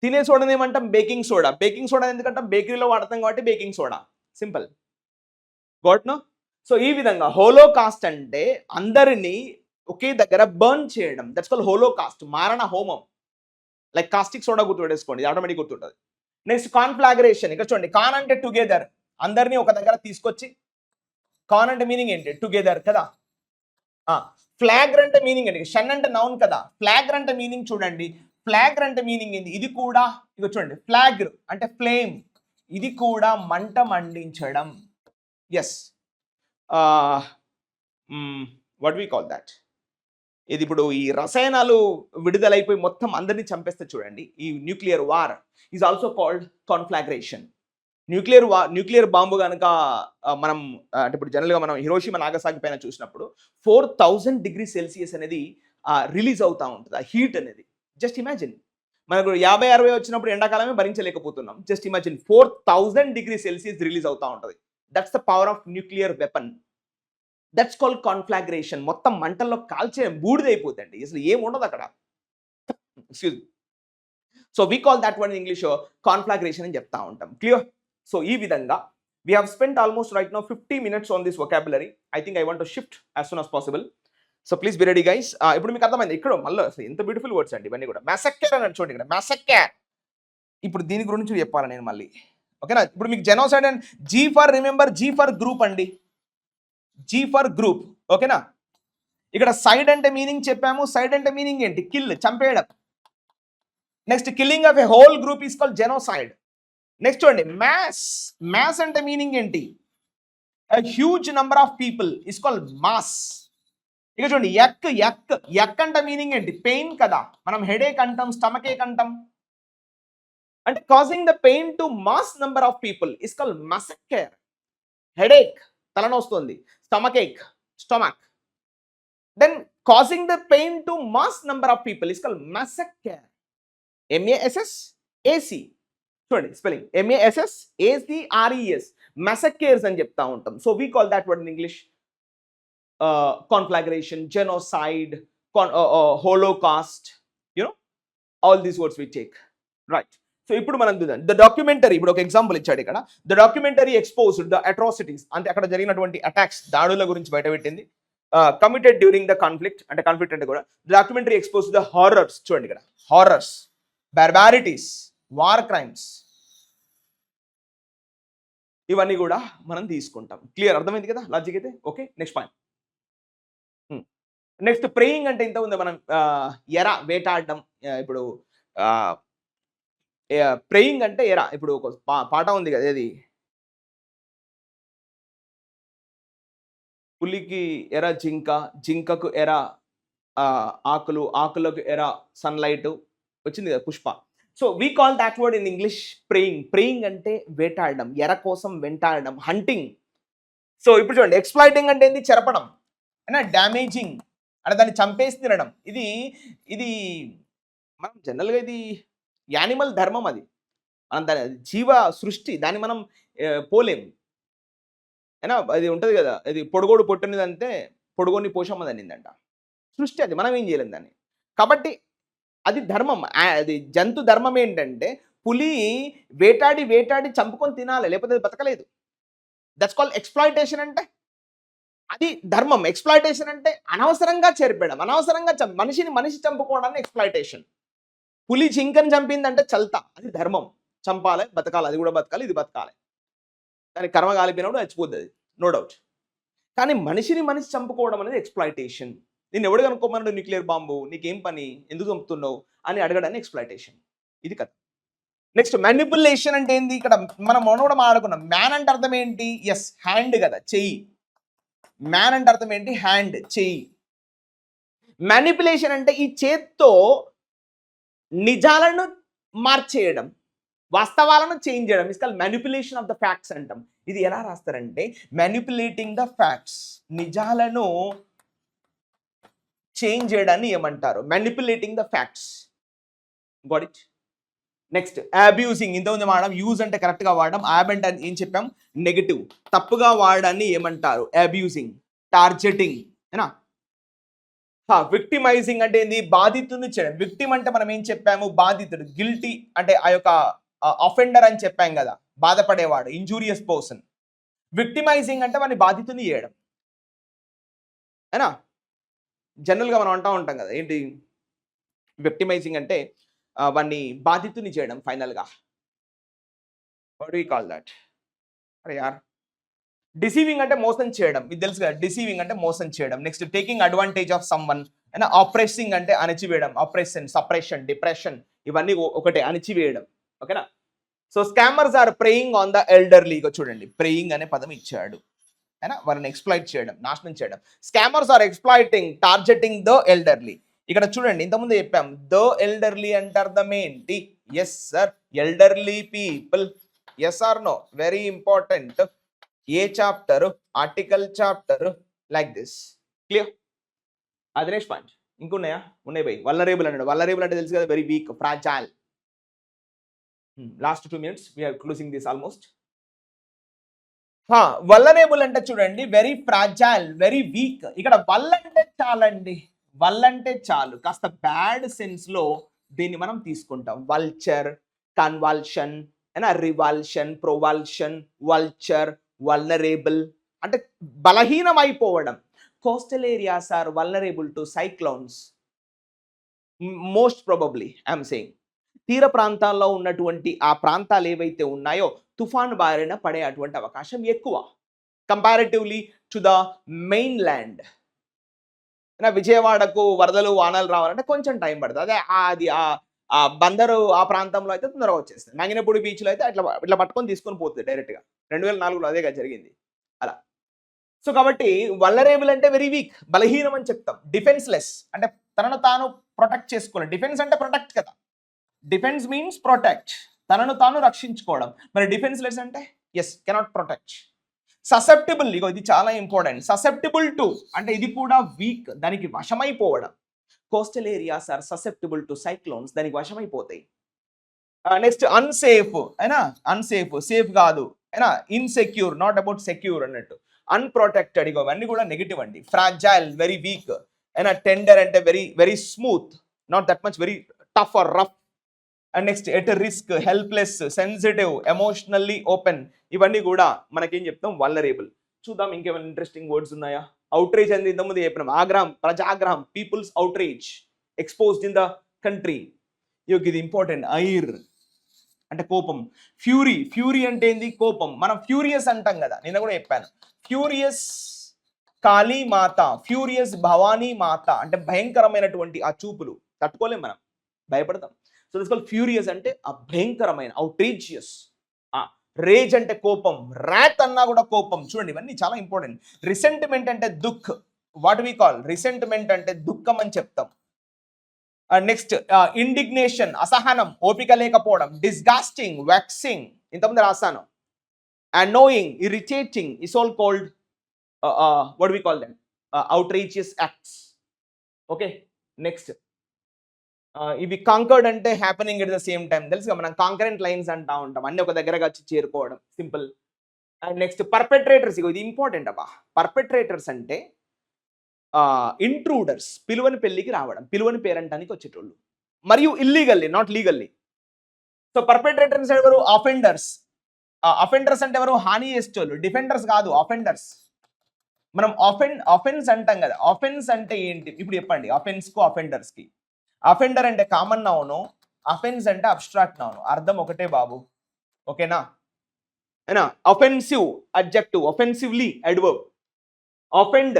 తినే సోడాని ఏమంటాం? Baking soda. బేకింగ్ సోడా ఎందుకంటే బేకరీలో వాడతాం కాబట్టి baking soda. Simple, got no? So ఈ విధంగా హోలోకాస్ట్ అంటే అందరినీ ఒకే దగ్గర బర్న్ చేయడం, దట్స్ కాల్డ్ హోలోకాస్ట్, మారణ హోమం. లైక్ కాస్టిక్ సోడా గుర్తుపెట్టేసుకోండి, ఆటోమేటిక్ గుర్తుంటుంది. నెక్స్ట్ కాన్ఫ్లాగ్రేషన్, ఇక్కడ చూడండి, కాన్ అంటే టుగెదర్, అందరినీ ఒక దగ్గర తీసుకొచ్చి. కాన్ అంటే మీనింగ్ ఏంటి? టుగెదర్ కదా. ఫ్లాగ్ర్ అంటే మీనింగ్ ఏంటి? షన్ అంటే నౌన్ కదా. ఫ్లాగ్ర్ అంటే మీనింగ్ చూడండి, ఫ్లాగ్ర్ అంటే మీనింగ్ ఏంటి? ఇది కూడా ఇక చూడండి, ఫ్లాగ్ర్ అంటే ఫ్లేమ్, ఇది కూడా మంట మండించడం. Yes, what we call that, ఇది ఇప్పుడు ఈ రసాయనాలు విడుదలైపోయి మొత్తం అందరినీ చంపేస్తే చూడండి, ఈ nuclear war is also called conflagration. Nuclear bomb కనుక మనం అంటే ఇప్పుడు జనరల్గా మనం హిరోషిమా నాగసాకి పైన చూసినప్పుడు 4000 డిగ్రీ సెల్సియస్ అనేది రిలీజ్ అవుతూ ఉంటుంది, ఆ హీట్ అనేది. జస్ట్ ఇమాజిన్, మనకు 50-60 వచ్చినప్పుడు ఎండాకాలమే భరించలేకపోతున్నాం. Just imagine 4000 degree Celsius release అవుతూ ఉంటుంది. That's the power of nuclear weapon. That's called conflagration. మొత్తం మంటల్లో కాల్చే బూడిదైపోతుంది, అసలు ఏముండదు అక్కడ. Excuse. So we call that one in English conflagration అని చెప్తా ఉంటాం. క్లియర్? సో ఈ విధంగా we have spent almost right now 50 minutes on this vocabulary. I think I want to shift as soon as possible. So please be ready guys. ఇప్పుడు మీకు అర్థమైంది, ఇక్కడ మళ్ళీ ఎంత బ్యూటిఫుల్ వర్డ్స్ అండి ఇవన్నీ కూడా. మ్యాసక్కర్ అని చూడండి ఇక్కడ, మ్యాసక్కర్. ఇప్పుడు దీని గురించి చెప్పాలి నేను మళ్ళీ, ఓకేనా? ఇప్పుడు మీకు genocide and G for remember, G for group అండి, జీ ఫర్ గ్రూప్, ఓకేనా? ఇక్కడ సైడ్ అంటే మీనింగ్ చెప్పాము. సైడ్ అంటే మీనింగ్ ఏంటి? కిల్, చంపేయడం. Next, killing of a whole group is called genocide. Next చూడండి, మ్యాస్. మ్యాస్ అంటే మీనింగ్ ఏంటి? a huge number of people is called mass. ఇక చూడండి, యక్ అంటే మీనింగ్ ఏంటి? పెయిన్ కదా. మనం హెడేక్ అంటాం, స్టమక్ ఏక్ అంటాం. అంటే causing the pain to mass number of people is called massacre. Headache, తలనొస్తుంది. Stomach ache, stomach. Then causing the pain to mass number of people is called massacre. MASSAC. చూడండి స్పెల్లింగ్, MASSACRES, massacres అని చెప్తా ఉంటాం. So we call that word in English conflagration, genocide, holocaust, you know all these words we take, right? సో ఇప్పుడు మనం చూద్దాం ద డాక్యుమెంటరీ. ఇప్పుడు ఒక ఎగ్జాంపుల్ ఇచ్చాడు ఇక్కడ, the documentary exposed the atrocities, అంటే అక్కడ జరిగినటువంటి అటాక్స్, దాడుల గురించి బయటపెట్టింది. కమిటెడ్ డ్యూరింగ్ ద కాన్ఫ్లిక్ట్, అంటే కాన్ఫ్లిక్ట్ అంటే కూడా the documentary exposed the horrors. చూడండి ఇక్కడ, హారర్స్, బార్బారిటీస్, వార్ క్రైమ్స్, ఇవన్నీ కూడా మనం తీసుకుంటాం. క్లియర్? అర్థమైంది కదా లాజిక్ అయితే? Okay, next point. Next, praying అంటే ఇంత ఉంది మనం ఎరా, వేటాడడం. ఇప్పుడు ప్రేయింగ్ అంటే ఎరా. ఇప్పుడు ఒక పాట ఉంది కదా, ఏది? పులికి ఎర జింక, జింకకు ఎర ఆకులు, ఆకులకు ఎర సన్లైట్, వచ్చింది కదా Pushpa. So we call that word in English praying. Praying అంటే వేటాడడం, ఎర కోసం వెంటాడడం, హంటింగ్. సో ఇప్పుడు చూడండి, ఎక్స్ప్లాయిటింగ్ అంటే ఏంది? చెరపడం, అయినా డ్యామేజింగ్ అంటే దాన్ని చంపేసి తినడం. ఇది మనం జనరల్గా ఇది యానిమల్ ధర్మం, అది మనం దాని జీవ సృష్టి, దాన్ని మనం పోలేం. అయినా అది ఉంటుంది కదా, అది పొడుగోడు పొట్టనిదంటే పొడుగోని పోషమ్మదనిందంట. సృష్టి అది, మనం ఏం చేయలేం దాన్ని. కాబట్టి అది ధర్మం. అది జంతు ధర్మం ఏంటంటే పులి వేటాడి వేటాడి చంపుకొని తినాలి, లేకపోతే అది బతకలేదు. That's called exploitation. అంటే అది ధర్మం. ఎక్స్ప్లాయిటేషన్ అంటే అనవసరంగా చేర్పడం, అనవసరంగా మనిషి చంపుకోవడాన్ని ఎక్స్ప్లాయిటేషన్. పులి జింకని చంపిందంటే చల్తా, అది ధర్మం. చంపాలి, బతకాలి, అది కూడా బతకాలి, ఇది బతకాలి. దాని కర్మ కాలిపోయినప్పుడు చచ్చిపోతుంది, నో డౌట్. కానీ మనిషి చంపుకోవడం అనేది ఎక్స్ప్లాయిటేషన్. నేను ఎవడు కనుక్కోమన్నాడు న్యూక్లియర్ బాంబు, నీకేం పని, ఎందుకు చంపుతున్నావు అని అడగడాన్ని ఎక్స్ప్లాయిటేషన్. ఇది కదా. నెక్స్ట్, మ్యానిపులేషన్ అంటే ఏంది? ఇక్కడ మనం కూడా మాట్లాడుకున్నాం. మ్యాన్ అంటే అర్థం ఏంటి? ఎస్, హ్యాండ్ కదా, చెయ్యి. మ్యాన్ అంటే అర్థం ఏంటి? హ్యాండ్, చెయ్యి. మ్యానిపులేషన్ అంటే ఈ చేత్తో నిజాలను మార్చేయడం, వాస్తవాలను చేంజ్ చేయడం. Is called manipulation of the facts అంటాం. ఇది ఎలా రాస్తారంటే మ్యానిపులేటింగ్ ద ఫ్యాక్ట్స్, నిజాలను చేంజ్ చేయడాన్ని ఏమంటారు? Manipulating the facts. Got it? Next, abusing. ఇంతకుముందు వాడడం, యూజ్ అంటే కరెక్ట్గా వాడడం, యాబ్ అంటే ఏం చెప్పాం? నెగటివ్. తప్పుగా వాడడాన్ని ఏమంటారు? అబ్యూజింగ్. టార్గెటింగ్, ఏనా? విక్టిమైజింగ్ అంటే ఏంది? బాధితుడిని చేయడం. విక్టిమ్ అంటే మనం ఏం చెప్పాము? బాధితుడు, గిల్టీ అంటే ఆ యొక్క అఫెండర్ అని చెప్పాం కదా, బాధపడేవాడు, ఇంజూరియస్ పర్సన్. విక్టిమైజింగ్ అంటే మన బాధితుని చేయడం, ఏనా? జనరల్గా మనం అంటూ ఉంటాం కదా ఏంటి విక్టిమైజింగ్ అంటే వాడిని బాధితుని చేయడం ఫైనల్గా. What do you call that? అరే యార్, డిసీవింగ్ అంటే మోసం చేయడం, ఇది తెలుసు కదా. డిసీవింగ్ అంటే మోసం చేయడం. Next taking advantage of someone and oppressing అంటే అణచివేయడం. ఆప్రెషన్, సప్రెషన్, డిప్రెషన్ ఇవన్నీ ఒకటే, అణచివేయడం. ఓకేనా. So scammers are preying on the elderly. ఇగో చూడండి, ప్రేయింగ్ అనే పదం ఇచ్చాడు. అయినా వాళ్ళని ఎక్స్ప్లాయిట్ చేయడం, నాశనం చేయడం. Scammers are exploiting, targeting the elderly. ఇక్కడ చూడండి, ఇంతకుముందు చెప్పాం ద ఎల్డర్లీ అంటే అర్థం ఏంటి? Yes sir, elderly people. Yes or no? Very important. A chapter, article chapter, like this. Clear? అది నెక్స్ట్ పాయింట్. ఇంకున్నాయా? ఉన్నాయి బై. వల్నరేబుల్ అన్నాడు. వల్నరేబుల్ అంటే తెలుసు కదా, very weak, fragile. Last 2 minutes we're closing this almost. Vulnerable అంటే చూడండి, వెరీ ఫ్రాజైల్, వెరీ వీక్. ఇక్కడ వల్ అంటే చాలండి, వల్ అంటే చాలు. కాస్త బ్యాడ్ సెన్స్ లో దీన్ని మనం తీసుకుంటాం. Vulture, convulsion, revulsion, propulsion, vulture, vulnerable అంటే బలహీనమైపోవడం. Coastal areas are vulnerable to cyclones most probably I'm saying. తీర ప్రాంతాల్లో ఉన్నటువంటి ఆ ప్రాంతాలు ఏవైతే ఉన్నాయో తుఫాను బారిన పడే అటువంటి అవకాశం ఎక్కువ comparatively to the main land. విజయవాడకు వరదలు వానలు రావాలంటే కొంచెం టైం పడుతుంది. అదే అది ఆ బందరు ఆ ప్రాంతంలో అయితే తొందరగా వచ్చేస్తుంది. మంగినపూడి బీచ్లో అయితే అట్లా ఇట్లా పట్టుకొని తీసుకొని పోతుంది డైరెక్ట్గా. 2004లో అదేగా జరిగింది అలా. సో కాబట్టి వల్నరేబుల్ అంటే వెరీ వీక్, బలహీనం అని చెప్తాం. డిఫెన్స్లెస్ అంటే తనను తాను ప్రొటెక్ట్ చేసుకోవాలి. డిఫెన్స్ అంటే ప్రొటెక్ట్ కదా. డిఫెన్స్ మీన్స్ ప్రొటెక్ట్, తనను తాను రక్షించుకోవడం. మరి డిఫెన్స్లెస్ అంటే ఎస్, కెనాట్ ప్రొటెక్ట్. ససెప్టిబుల్, ఇగో ఇది చాలా ఇంపార్టెంట్. ససెప్టిబుల్ టు అంటే ఇది కూడా వీక్, దానికి వశమైపోవడం. Coastal areas are susceptible to cyclones, దానికి వశమైపోతాయి. నెక్స్ట్ అన్సేఫ్, అయినా అన్సేఫ్, సేఫ్ కాదు, అయినా ఇన్సెక్యూర్, నాట్ అబౌట్ సెక్యూర్ అన్నట్టు. అన్ప్రొటెక్టెడ్, ఇగో ఇవన్నీ కూడా నెగిటివ్ అండి. Fragile, very weak. అయినా టెండర్ అంటే very very smooth, not that much very tough or rough. And next at risk, helpless, sensitive, emotionally open, ఇవన్నీ కూడా మనకేం చెప్తాం? వల్నరేబుల్. చూద్దాం ఇంకేమైనా ఇంట్రెస్టింగ్ వర్డ్స్ ఉన్నాయా? అవుట్రేజ్ అనేది ఇంతకుముందు చెప్పినాం. ఆగ్రహం, ప్రజాగ్రహం, people's outrage, exposed in the country. ఇది ఇంపార్టెంట్. ఐర్ అంటే కోపం. ఫ్యూరీ, ఫ్యూరీ అంటే ఏంది? కోపం. మనం ఫ్యూరియస్ అంటాం కదా, నిన్న కూడా చెప్పాను. ఫ్యూరియస్ కాళీ మాత, ఫ్యూరియస్ భవానీ మాత అంటే భయంకరమైనటువంటి ఆ చూపులు తట్టుకోలేం మనం, భయపడతాం. సో దిస్ కాల్డ్ ఫ్యూరియస్ అంటే ఆ భయంకరమైన, అవుట్రేజియస్. రేజ్ అంటే కోపం, ర్యాత్ అన్నా కూడా కోపం. చూడండి ఇవన్నీ చాలా ఇంపార్టెంట్. రిసెంటిమెంట్ అంటే దుఃఖ్, వాట్ వి కాల్ రిసెంటిమెంట్ అంటే దుఃఖం అని చెప్తాం. నెక్స్ట్ ఇండిగ్నేషన్, అసహనం, ఓపిక లేకపోవడం. డిస్గాస్టింగ్, వ్యాక్సింగ్, ఇంతకుముందు రాస్తాను. Annoying, irritating is all called what we call them outrageous acts. Okay. Next ఇవి కాంకర్డ్ అంటే happening at the same time. తెలుసుగా, మనం కాంకరెంట్ లైన్స్ అంటా ఉంటాం, అన్ని ఒక దగ్గరగా వచ్చి చేరుకోవడం, సింపుల్. అండ్ నెక్స్ట్ పర్పెట్రేటర్స్, ఇది ఇంపార్టెంట్ అబ్బా. పర్పెట్రేటర్స్ అంటే ఇంట్రూడర్స్, పిలువని పెళ్లికి రావడం, పిలువని పేరంటానికి వచ్చేటోళ్ళు, మరియు illegally, not legally. So perpetrators ఎవరు? అఫెండర్స్. అఫెండర్స్ అంటే ఎవరు? హాని చేసేటోళ్ళు. డిఫెండర్స్ కాదు, అఫెండర్స్. మనం అఫెన్స్ అంటాం కదా. అఫెన్స్ అంటే ఏంటి ఇప్పుడు చెప్పండి, అఫెన్స్ కు అఫెండర్స్ కి. అఫెండర్ అంటే కామన్ నౌను, అఫెన్స్ అంటే అబ్స్ట్రాక్ట్ నౌను, అర్థం ఒకటే బాబు. ఓకేనా? ఏనా? Offensive adjective, offensively adverb. Offend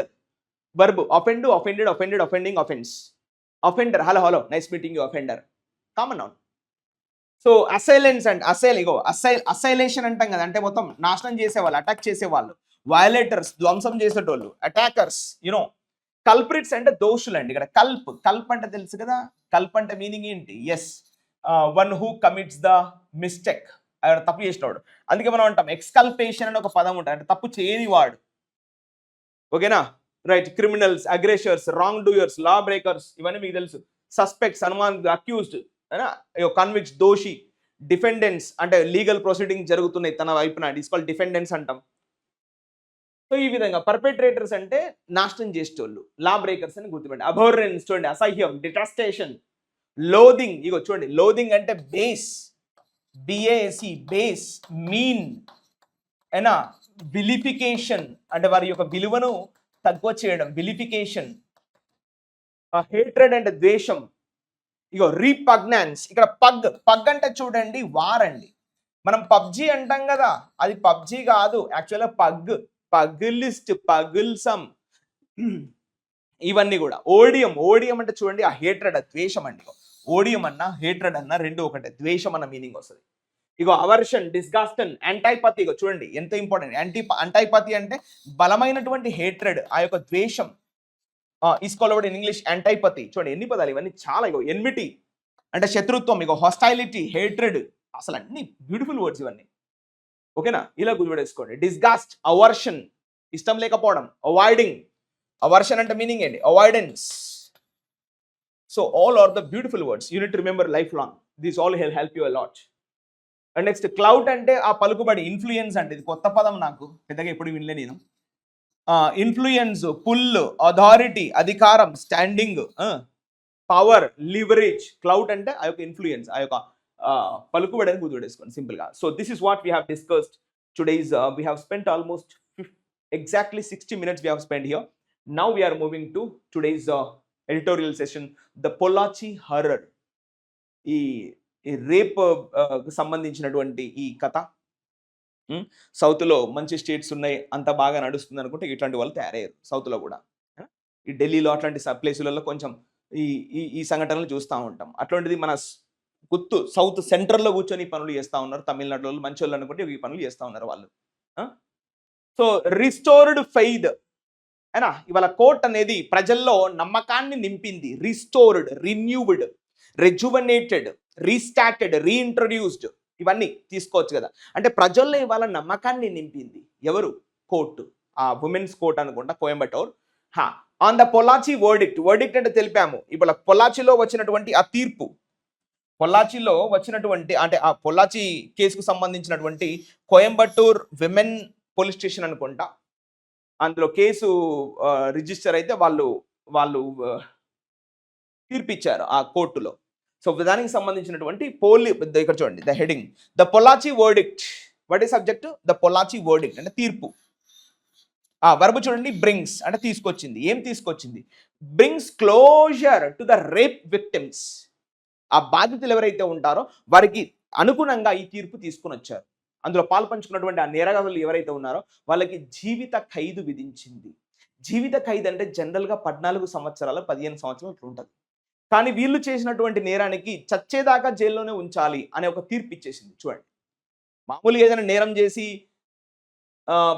verb, offend, offended, offended, offending, offence. Offender, hello hello, nice meeting you, offender, common noun. So assailants and assailation అంటాం కదా, అంటే మొత్తం నాశనం చేసేవాళ్ళు, అటాక్ చేసేవాళ్ళు. వయలేటర్స్, ధ్వంసం చేసేటోళ్ళు. Attackers, you know. కల్ప్రిట్స్ అంటే దోషులు అండి. ఇక్కడ కల్ప్ అంటే తెలుసు కదా. కల్ప్ అంటే మీనింగ్ ఏంటి? Yes, one who commits the mistake, తప్పు చేసినవాడు. అందుకే మనం అంటాం ఎక్స్కల్పేషన్ అని ఒక పదం ఉంటుంది, అంటే తప్పు చేయని వాడు. ఓకేనా? Right. Criminals, aggressors, wrong doers, law breakers, ఇవన్నీ మీకు తెలుసు. సస్పెక్ట్స్, అనుమాన్, అక్యూజ్డ్, కన్విక్ట్స్, దోషి. డిఫెండెంట్స్ అంటే లీగల్ ప్రొసీడింగ్ జరుగుతున్నాయి తన వైపున, ఇట్స్ కాల్డ్ డిఫెండెంట్స్ అంటాం. సో ఈ విధంగా పర్పెట్రేటర్స్ అంటే నాశనం చేసేటోళ్ళు, లా బ్రేకర్స్ అని గుర్తుపెట్టి. అబోర్రెన్స్ చూడండి, అసహ్యం, డిట్రస్టేషన్. లోదింగ్, ఇగో చూడండి, లోదింగ్ అంటే బేస్, బిఏసి, బేస్, మీన్, ఏనా. విలిఫికేషన్ అంటే వారి యొక్క విలువను తక్కువ చేయడం, విలిఫికేషన్. హేట్రెడ్ అంటే ద్వేషం. ఇగో రీపగ్నాన్స్, ఇక్కడ పగ్ అంటే చూడండి వార్ అండి. మనం పబ్జి అంటాం కదా, అది పబ్జి కాదు, యాక్చువల్గా పగ్లిస్ట్, పగుల్సమ్, ఇవన్నీ కూడా. ఓడియం అంటే చూడండి ఆ హేట్రెడ్, ద్వేషం అండి. ఓడియం అన్న హేట్రెడ్ అన్న రెండు ఒకటే, ద్వేషం అన్న మీనింగ్ వస్తుంది. ఇగో అవర్షన్, డిస్గాస్టన్, యాంటైపతి. ఇగో చూడండి ఎంత ఇంపార్టెంట్. యాంటైపతి అంటే బలమైనటువంటి హేట్రెడ్, ఆ యొక్క ద్వేషం. Is called in English antipathy. చూడండి ఎన్ని పదాలు ఇవన్నీ, చాలా. ఇగో ఎన్మిటీ అంటే శత్రుత్వం, ఇగో హాస్టైలిటీ, హేట్రెడ్, అసలు అన్ని బ్యూటిఫుల్ వర్డ్స్ ఇవన్నీ. ఓకేనా, ఇలా గుర్తుపెట్టేసుకోండి. డిస్గాస్ట్, అవర్షన్, ఇష్టం లేకపోవడం. అవాయిడింగ్, అవర్షన్ అంటే మీనింగ్ ఏంటి, avoidance. So all are the beautiful words, you need to remember life long. This all help you a lot. And next clout అంటే ఆ పలుకుబడి, ఇన్ఫ్లుయెన్స్ అంటే, ఇది కొత్త పదం నాకు, పెద్దగా ఎప్పుడు వినలే నేను. ఇన్ఫ్లుయెన్స్, పుల్, అథారిటీ, అధికారం, స్టాండింగ్, పవర్, లివరేజ్. క్లౌడ్ అంటే ఆ యొక్క ఇన్ఫ్లుయెన్స్, ఆ యొక్క పలుకుబడి అని గుర్తుపెట్టేసుకోండి సింపుల్ గా. So this is what we have discussed today's. We have spent almost exactly 60 minutes we have spent here. Now we are moving to today's editorial session, the Pollachi horror. ఈ రేప్ సంబంధించినటువంటి ఈ కథ. సౌత్లో మంచి స్టేట్స్ ఉన్నాయి, అంత బాగా నడుస్తుంది అనుకుంటే ఇట్లాంటి వాళ్ళు తయారయ్యారు సౌత్లో కూడా. ఈ ఢిల్లీలో అట్లాంటి ప్లేసులలో కొంచెం ఈ ఈ సంఘటనలు చూస్తూ ఉంటాం. అట్లాంటిది మన గుర్తు సౌత్ సెంట్రల్లో కూర్చొని ఈ పనులు చేస్తూ ఉన్నారు. తమిళనాడులో మంచి వాళ్ళు అనుకుంటే ఈ పనులు చేస్తూ ఉన్నారు వాళ్ళు. సో రిస్టోర్డ్ ఫెయిత్ అయినా, ఇవాళ కోర్ట్ అనేది ప్రజల్లో నమ్మకాన్ని నింపింది. రిస్టోర్డ్, రిన్యూవ్డ్, రెజువనేటెడ్, రీస్టార్టెడ్, రీఇంట్రొడ్యూస్డ్, ఇవన్నీ తీసుకోవచ్చు కదా. అంటే ప్రజల్లో ఇవాళ నమ్మకాన్ని నింపింది ఎవరు, కోర్టు. ఆ ఉమెన్స్ కోర్ట్ అనుకుంటా, Coimbatore. On the Pollachi verdict. Verdict అంటే తెలిపాము. ఇవాళ పొలాచిలో వచ్చినటువంటి ఆ తీర్పు, పొల్లాచిలో వచ్చినటువంటి అంటే ఆ పొల్లాచి కేసుకు సంబంధించినటువంటి కోయంబటూర్ విమెన్ పోలీస్ స్టేషన్ అనుకుంటా, అందులో కేసు రిజిస్టర్ అయితే వాళ్ళు తీర్పిచ్చారు ఆ కోర్టులో. సో దానికి సంబంధించినటువంటి ఇక్కడ చూడండి the heading, the Pollachi verdict. What is subject, the Pollachi verdict అంటే తీర్పు. వర్బ్ చూడండి, బ్రింగ్స్ అంటే తీసుకొచ్చింది. ఏం తీసుకొచ్చింది, brings closer to the rape victims. ఆ బాధితులు ఎవరైతే ఉంటారో వారికి అనుగుణంగా ఈ తీర్పు తీసుకుని వచ్చారు. అందులో పాల్పంచుకున్నటువంటి ఆ నేరగాళ్ళు ఎవరైతే ఉన్నారో వాళ్ళకి జీవిత ఖైదు విధించింది. జీవిత ఖైదు అంటే జనరల్గా 14 సంవత్సరాలు 15 సంవత్సరాలు ఉంటుంది. కానీ వీళ్ళు చేసినటువంటి నేరానికి చచ్చేదాకా జైల్లోనే ఉంచాలి అనే ఒక తీర్పు ఇచ్చేసింది. చూడండి, మామూలుగా ఏదైనా నేరం చేసి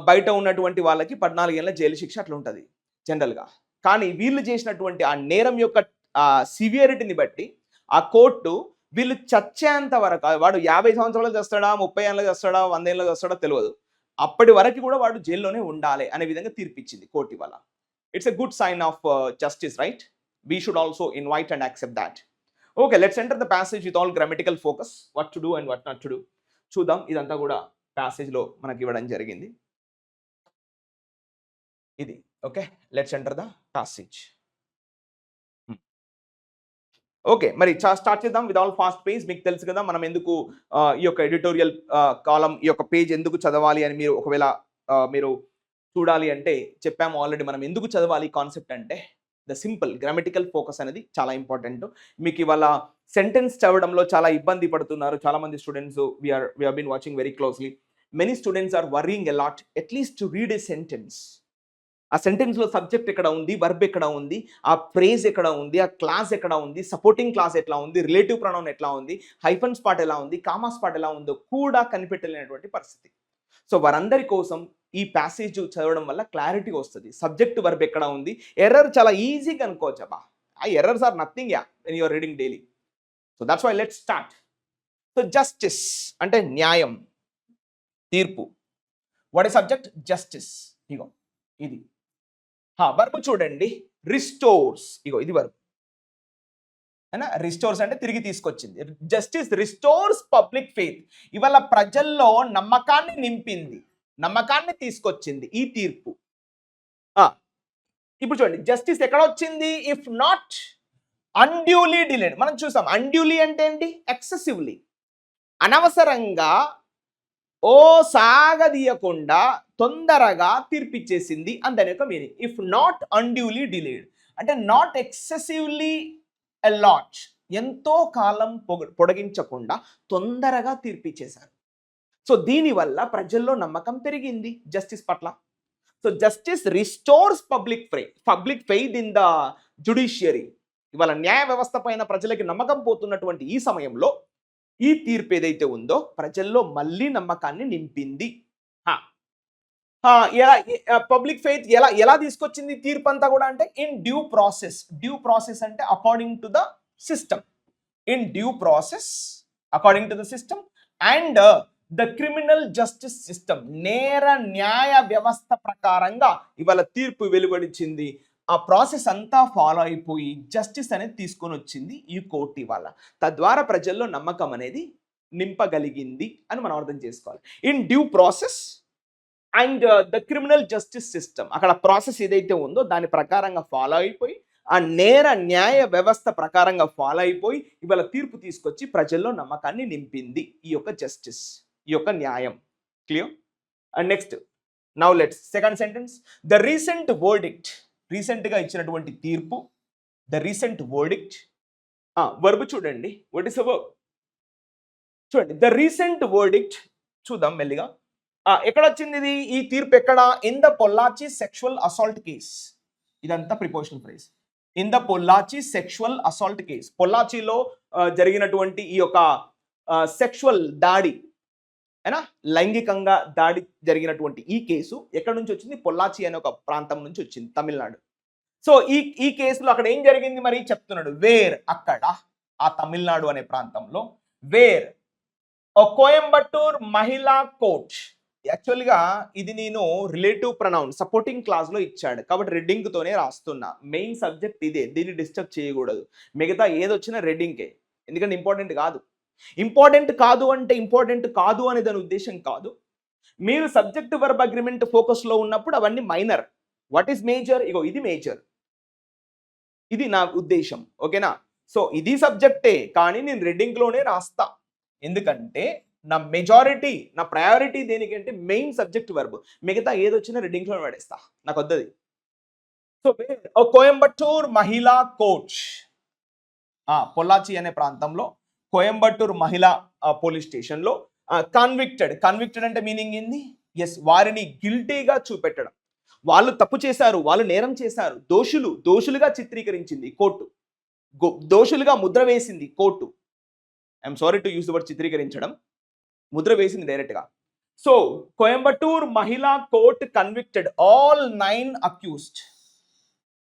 బయట ఉన్నటువంటి వాళ్ళకి 14 ఏళ్ళ జైలు శిక్ష అట్లా ఉంటుంది జనరల్గా. కానీ వీళ్ళు చేసినటువంటి ఆ నేరం యొక్క సివియరిటీని బట్టి ఆ కోర్టు వీళ్ళు చచ్చేంత వరకు, వాడు 50 సంవత్సరాలు చేస్తాడా, 30 ఏళ్ళు చేస్తాడా, 100 ఏళ్ళు చేస్తాడా తెలియదు, అప్పటి వరకు కూడా వాడు జైల్లోనే ఉండాలి అనే విధంగా తీర్పిచ్చింది కోర్టు ఇవాళ. It's a good sign of justice, right? We should also invite and accept that. Okay, let's enter the passage with all grammatical focus, what to do and what not to do. చూద్దాం, ఇదంతా కూడా ప్యాసేజ్లో మనకి ఇవ్వడం జరిగింది. ఇది okay, let's enter the passage. Okay, మరి స్టార్ట్ చేద్దాం విత్ ఆల్ ఫాస్ట్ పేజ్. మీకు తెలుసు కదా మనం ఎందుకు ఈ యొక్క ఎడిటోరియల్ కాలం, ఈ యొక్క పేజ్ ఎందుకు చదవాలి అని మీరు ఒకవేళ మీరు చూడాలి అంటే చెప్పాము ఆల్రెడీ. మనం ఎందుకు చదవాలి కాన్సెప్ట్ అంటే ద సింపుల్ గ్రామటికల్ ఫోకస్ అనేది చాలా ఇంపార్టెంట్. మీకు ఇవాళ సెంటెన్స్ చదవడంలో చాలా ఇబ్బంది పడుతున్నారు చాలా మంది students. We have been watching very closely. Many students are worrying a lot at least to read a sentence. ఆ సెంటెన్స్లో సబ్జెక్ట్ ఎక్కడ ఉంది, వర్బ్ ఎక్కడ ఉంది, ఆ ఫ్రేజ్ ఎక్కడ ఉంది, ఆ క్లాస్ ఎక్కడ ఉంది, సపోర్టింగ్ క్లాస్ ఎట్లా ఉంది, రిలేటివ్ ప్రొనౌన్ ఎట్లా ఉంది, హైఫన్ స్పాట్ ఎలా ఉంది, కామా స్పాట్ ఎలా ఉందో కూడా కనిపెట్టలేనటువంటి పరిస్థితి. సో వారందరి కోసం ఈ ప్యాసేజ్ చదవడం వల్ల క్లారిటీ వస్తుంది. సబ్జెక్ట్ వర్బ్ ఎక్కడ ఉంది, ఎర్రర్ చాలా ఈజీగా అనుకోవచ్చు. అబ్బా, ఆ errors are nothing yeah when you're reading daily. So that's why let's start. So justice అంటే న్యాయం, తీర్పు. What is subject, justice. ఇగో ఇది వర్బ్ చూడండి, రిస్టోర్స్. ఇగో ఇది వర్బ్ అయినా, రిస్టోర్స్ అంటే తిరిగి తీసుకొచ్చింది. Justice restores public faith. ఇవాళ ప్రజల్లో నమ్మకాన్ని నింపింది, నమ్మకాన్ని తీసుకొచ్చింది ఈ తీర్పు. ఇప్పుడు చూడండి, జస్టిస్ ఎక్కడ వచ్చింది, ఇఫ్ నాట్ అన్డ్యూలీ డిలేడ్. మనం చూసాం అన్డ్యూలీ అంటే ఏంటి, ఎక్సెసివ్లీ, అనవసరంగా ఓ సాగదీయకుండా తొందరగా తీర్పిచ్చేసింది అని దాని యొక్క మీనింగ్. ఇఫ్ నాట్ అన్డ్యూలీ డిలేడ్ అంటే నాట్ ఎక్సెసివ్లీ అలాట్, ఎంతో కాలం పొడిగించకుండా తొందరగా తీర్పిచ్చేశారు. సో దీనివల్ల ప్రజల్లో నమ్మకం పెరిగింది జస్టిస్ పట్ల. So justice restores public faith in the judiciary. ఇవాళ న్యాయ వ్యవస్థ పైన ప్రజలకి నమ్మకం పోతున్నటువంటి ఈ సమయంలో ఈ తీర్పు ఏదైతే ఉందో ప్రజల్లో మళ్ళీ నమ్మకాన్ని నింపింది. పబ్లిక్ ఫెయిత్ ఎలా తీసుకొచ్చింది తీర్పు అంతా కూడా అంటే ఇన్ డ్యూ ప్రాసెస్ అంటే according to the system, in due process according to the system and the criminal justice system, నేర న్యాయ వ్యవస్థ ప్రకారంగా ఇవాళ తీర్పు వెలువడించింది. ఆ ప్రాసెస్ అంతా ఫాలో అయిపోయి జస్టిస్ అనేది తీసుకొని వచ్చింది ఈ కోర్టు ఇవాళ. తద్వారా ప్రజల్లో నమ్మకం అనేది నింపగలిగింది అని మనం అర్థం చేసుకోవాలి. In due process and the criminal justice system, అక్కడ ప్రాసెస్ ఏదైతే ఉందో దాని ప్రకారంగా ఫాలో అయిపోయి ఆ నేర న్యాయ వ్యవస్థ ప్రకారంగా ఫాలో అయిపోయి ఇవాళ తీర్పు తీసుకొచ్చి ప్రజల్లో నమ్మకాన్ని నింపింది ఈ యొక్క జస్టిస్, ఈ యొక్క న్యాయం. Clear? And next now let's second sentence. The recent verdict, రీసెంట్గా ఇచ్చినటువంటి తీర్పు. ద రీసెంట్ వర్డిక్ట్ వర్బ్ చూడండి. What is the verb? చూడండి ద రీసెంట్ వర్డిక్ట్ చూద్దాం మెల్లిగా. ఎక్కడ వచ్చింది ఇది? ఈ తీర్పు ఎక్కడ? In the Pollachi sexual assault case. ఇదంతా prepositional phrase. In the Pollachi sexual assault case, పొల్లాచిలో జరిగినటువంటి ఈ యొక్క సెక్షువల్ దాడి అయినా లైంగికంగా దాడి జరిగినటువంటి ఈ కేసు ఎక్కడి నుంచి వచ్చింది? పొల్లాచి అనే ఒక ప్రాంతం నుంచి వచ్చింది, తమిళనాడు. సో ఈ కేసులో అక్కడ ఏం జరిగింది మరి చెప్తున్నాడు. వేర్, అక్కడ ఆ తమిళనాడు అనే ప్రాంతంలో వేర్ కోయంబత్తూర్ మహిళా కోర్ట్. యాక్చువల్గా ఇది నేను రిలేటివ్ ప్రొనౌన్ సపోర్టింగ్ క్లాస్లో ఇచ్చాడు కాబట్టి రెడ్డింగ్తోనే రాస్తున్నా. మెయిన్ సబ్జెక్ట్ ఇదే, దీన్ని డిస్టర్బ్ చేయకూడదు. మిగతా ఏదొచ్చినా రెడ్డింగ్కే, ఎందుకంటే ఇంపార్టెంట్ కాదు. ఇంపార్టెంట్ కాదు అంటే ఇంపార్టెంట్ కాదు అనే దాని ఉద్దేశం కాదు. మీరు సబ్జెక్ట్ వర్బ్ అగ్రిమెంట్ ఫోకస్లో ఉన్నప్పుడు అవన్నీ మైనర్. What is major? ఇగో ఇది మేజర్, ఇది నా ఉద్దేశం. ఓకేనా? సో ఇది సబ్జెక్టే కానీ నేను రెడ్డింగ్లోనే రాస్తా. ఎందుకంటే నా మెజారిటీ, నా ప్రయారిటీ దేనికంటే మెయిన్ సబ్జెక్ట్ వర్బ్. మిగతా ఏదొచ్చినా రెడ్డింగ్లో పడేస్తా, నాకు వద్దది. సో కోయంబత్తూర్ మహిళా కోర్ట్, పొల్లాచి అనే ప్రాంతంలో కోయంబత్తూర్ మహిళా పోలీస్ స్టేషన్లో కన్విక్టెడ్ అంటే మీనింగ్ ఏంది? ఎస్, వారిని గిల్టీగా చూపెట్టడం. వాళ్ళు తప్పు చేశారు, వాళ్ళు నేరం చేశారు, దోషులుగా చిత్రీకరించింది కోర్టు, దోషులుగా ముద్ర వేసింది court. I'm sorry to use the word చిత్రీకరించడం, ముద్ర వేసింది డైరెక్ట్గా. సో కోయంబత్తూర్ మహిళా కోర్ట్ కన్విక్టెడ్ ఆల్ 9 అక్యూజ్డ్.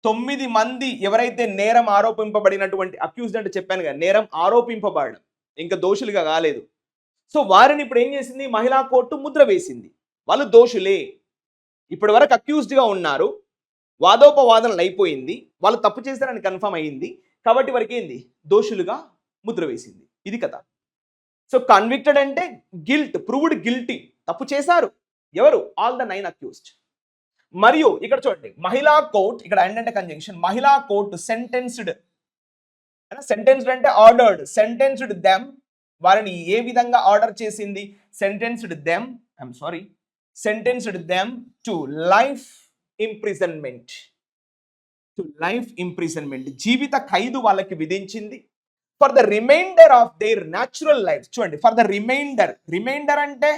9 మంది ఎవరైతే నేరం ఆరోపింపబడినటువంటి, అక్యూజ్డ్ అంటే చెప్పాను కదా, నేరం ఆరోపింపబడడం, ఇంకా దోషులుగా కాలేదు. సో వారిని ఇప్పుడు ఏం చేసింది? మహిళా కోర్టు ముద్ర వేసింది. వాళ్ళు దోషులే, ఇప్పటి వరకు అక్యూజ్డ్గా ఉన్నారు, వాదోపవాదనలు అయిపోయింది, వాళ్ళు తప్పు చేశారని కన్ఫర్మ్ అయ్యింది కాబట్టి వారికి ఏంది? దోషులుగా ముద్ర వేసింది. ఇది కథ. సో కన్విక్టెడ్ అంటే గిల్ట్, ప్రూవ్డ్ గిల్టీ, తప్పు చేశారు. ఎవరు? All the 9 accused. మరియు ఇక్కడ చూడండి మహిళా కోర్ట్, ఇక్కడ అంటే కంజంక్షన్, మహిళా కోర్ట్ సెంటెన్స్డ్ అంటే ఆర్డర్డ్, సెంటెన్స్డ్ దెమ్, వారిని ఏ విధంగా ఆర్డర్ చేసింది? Sentenced them to life imprisonment, జీవిత ఖైదు వాళ్ళకి విధించింది. For the reminder of their natural life. చూడండి, ఫర్ ద రిమైండర్ అంటే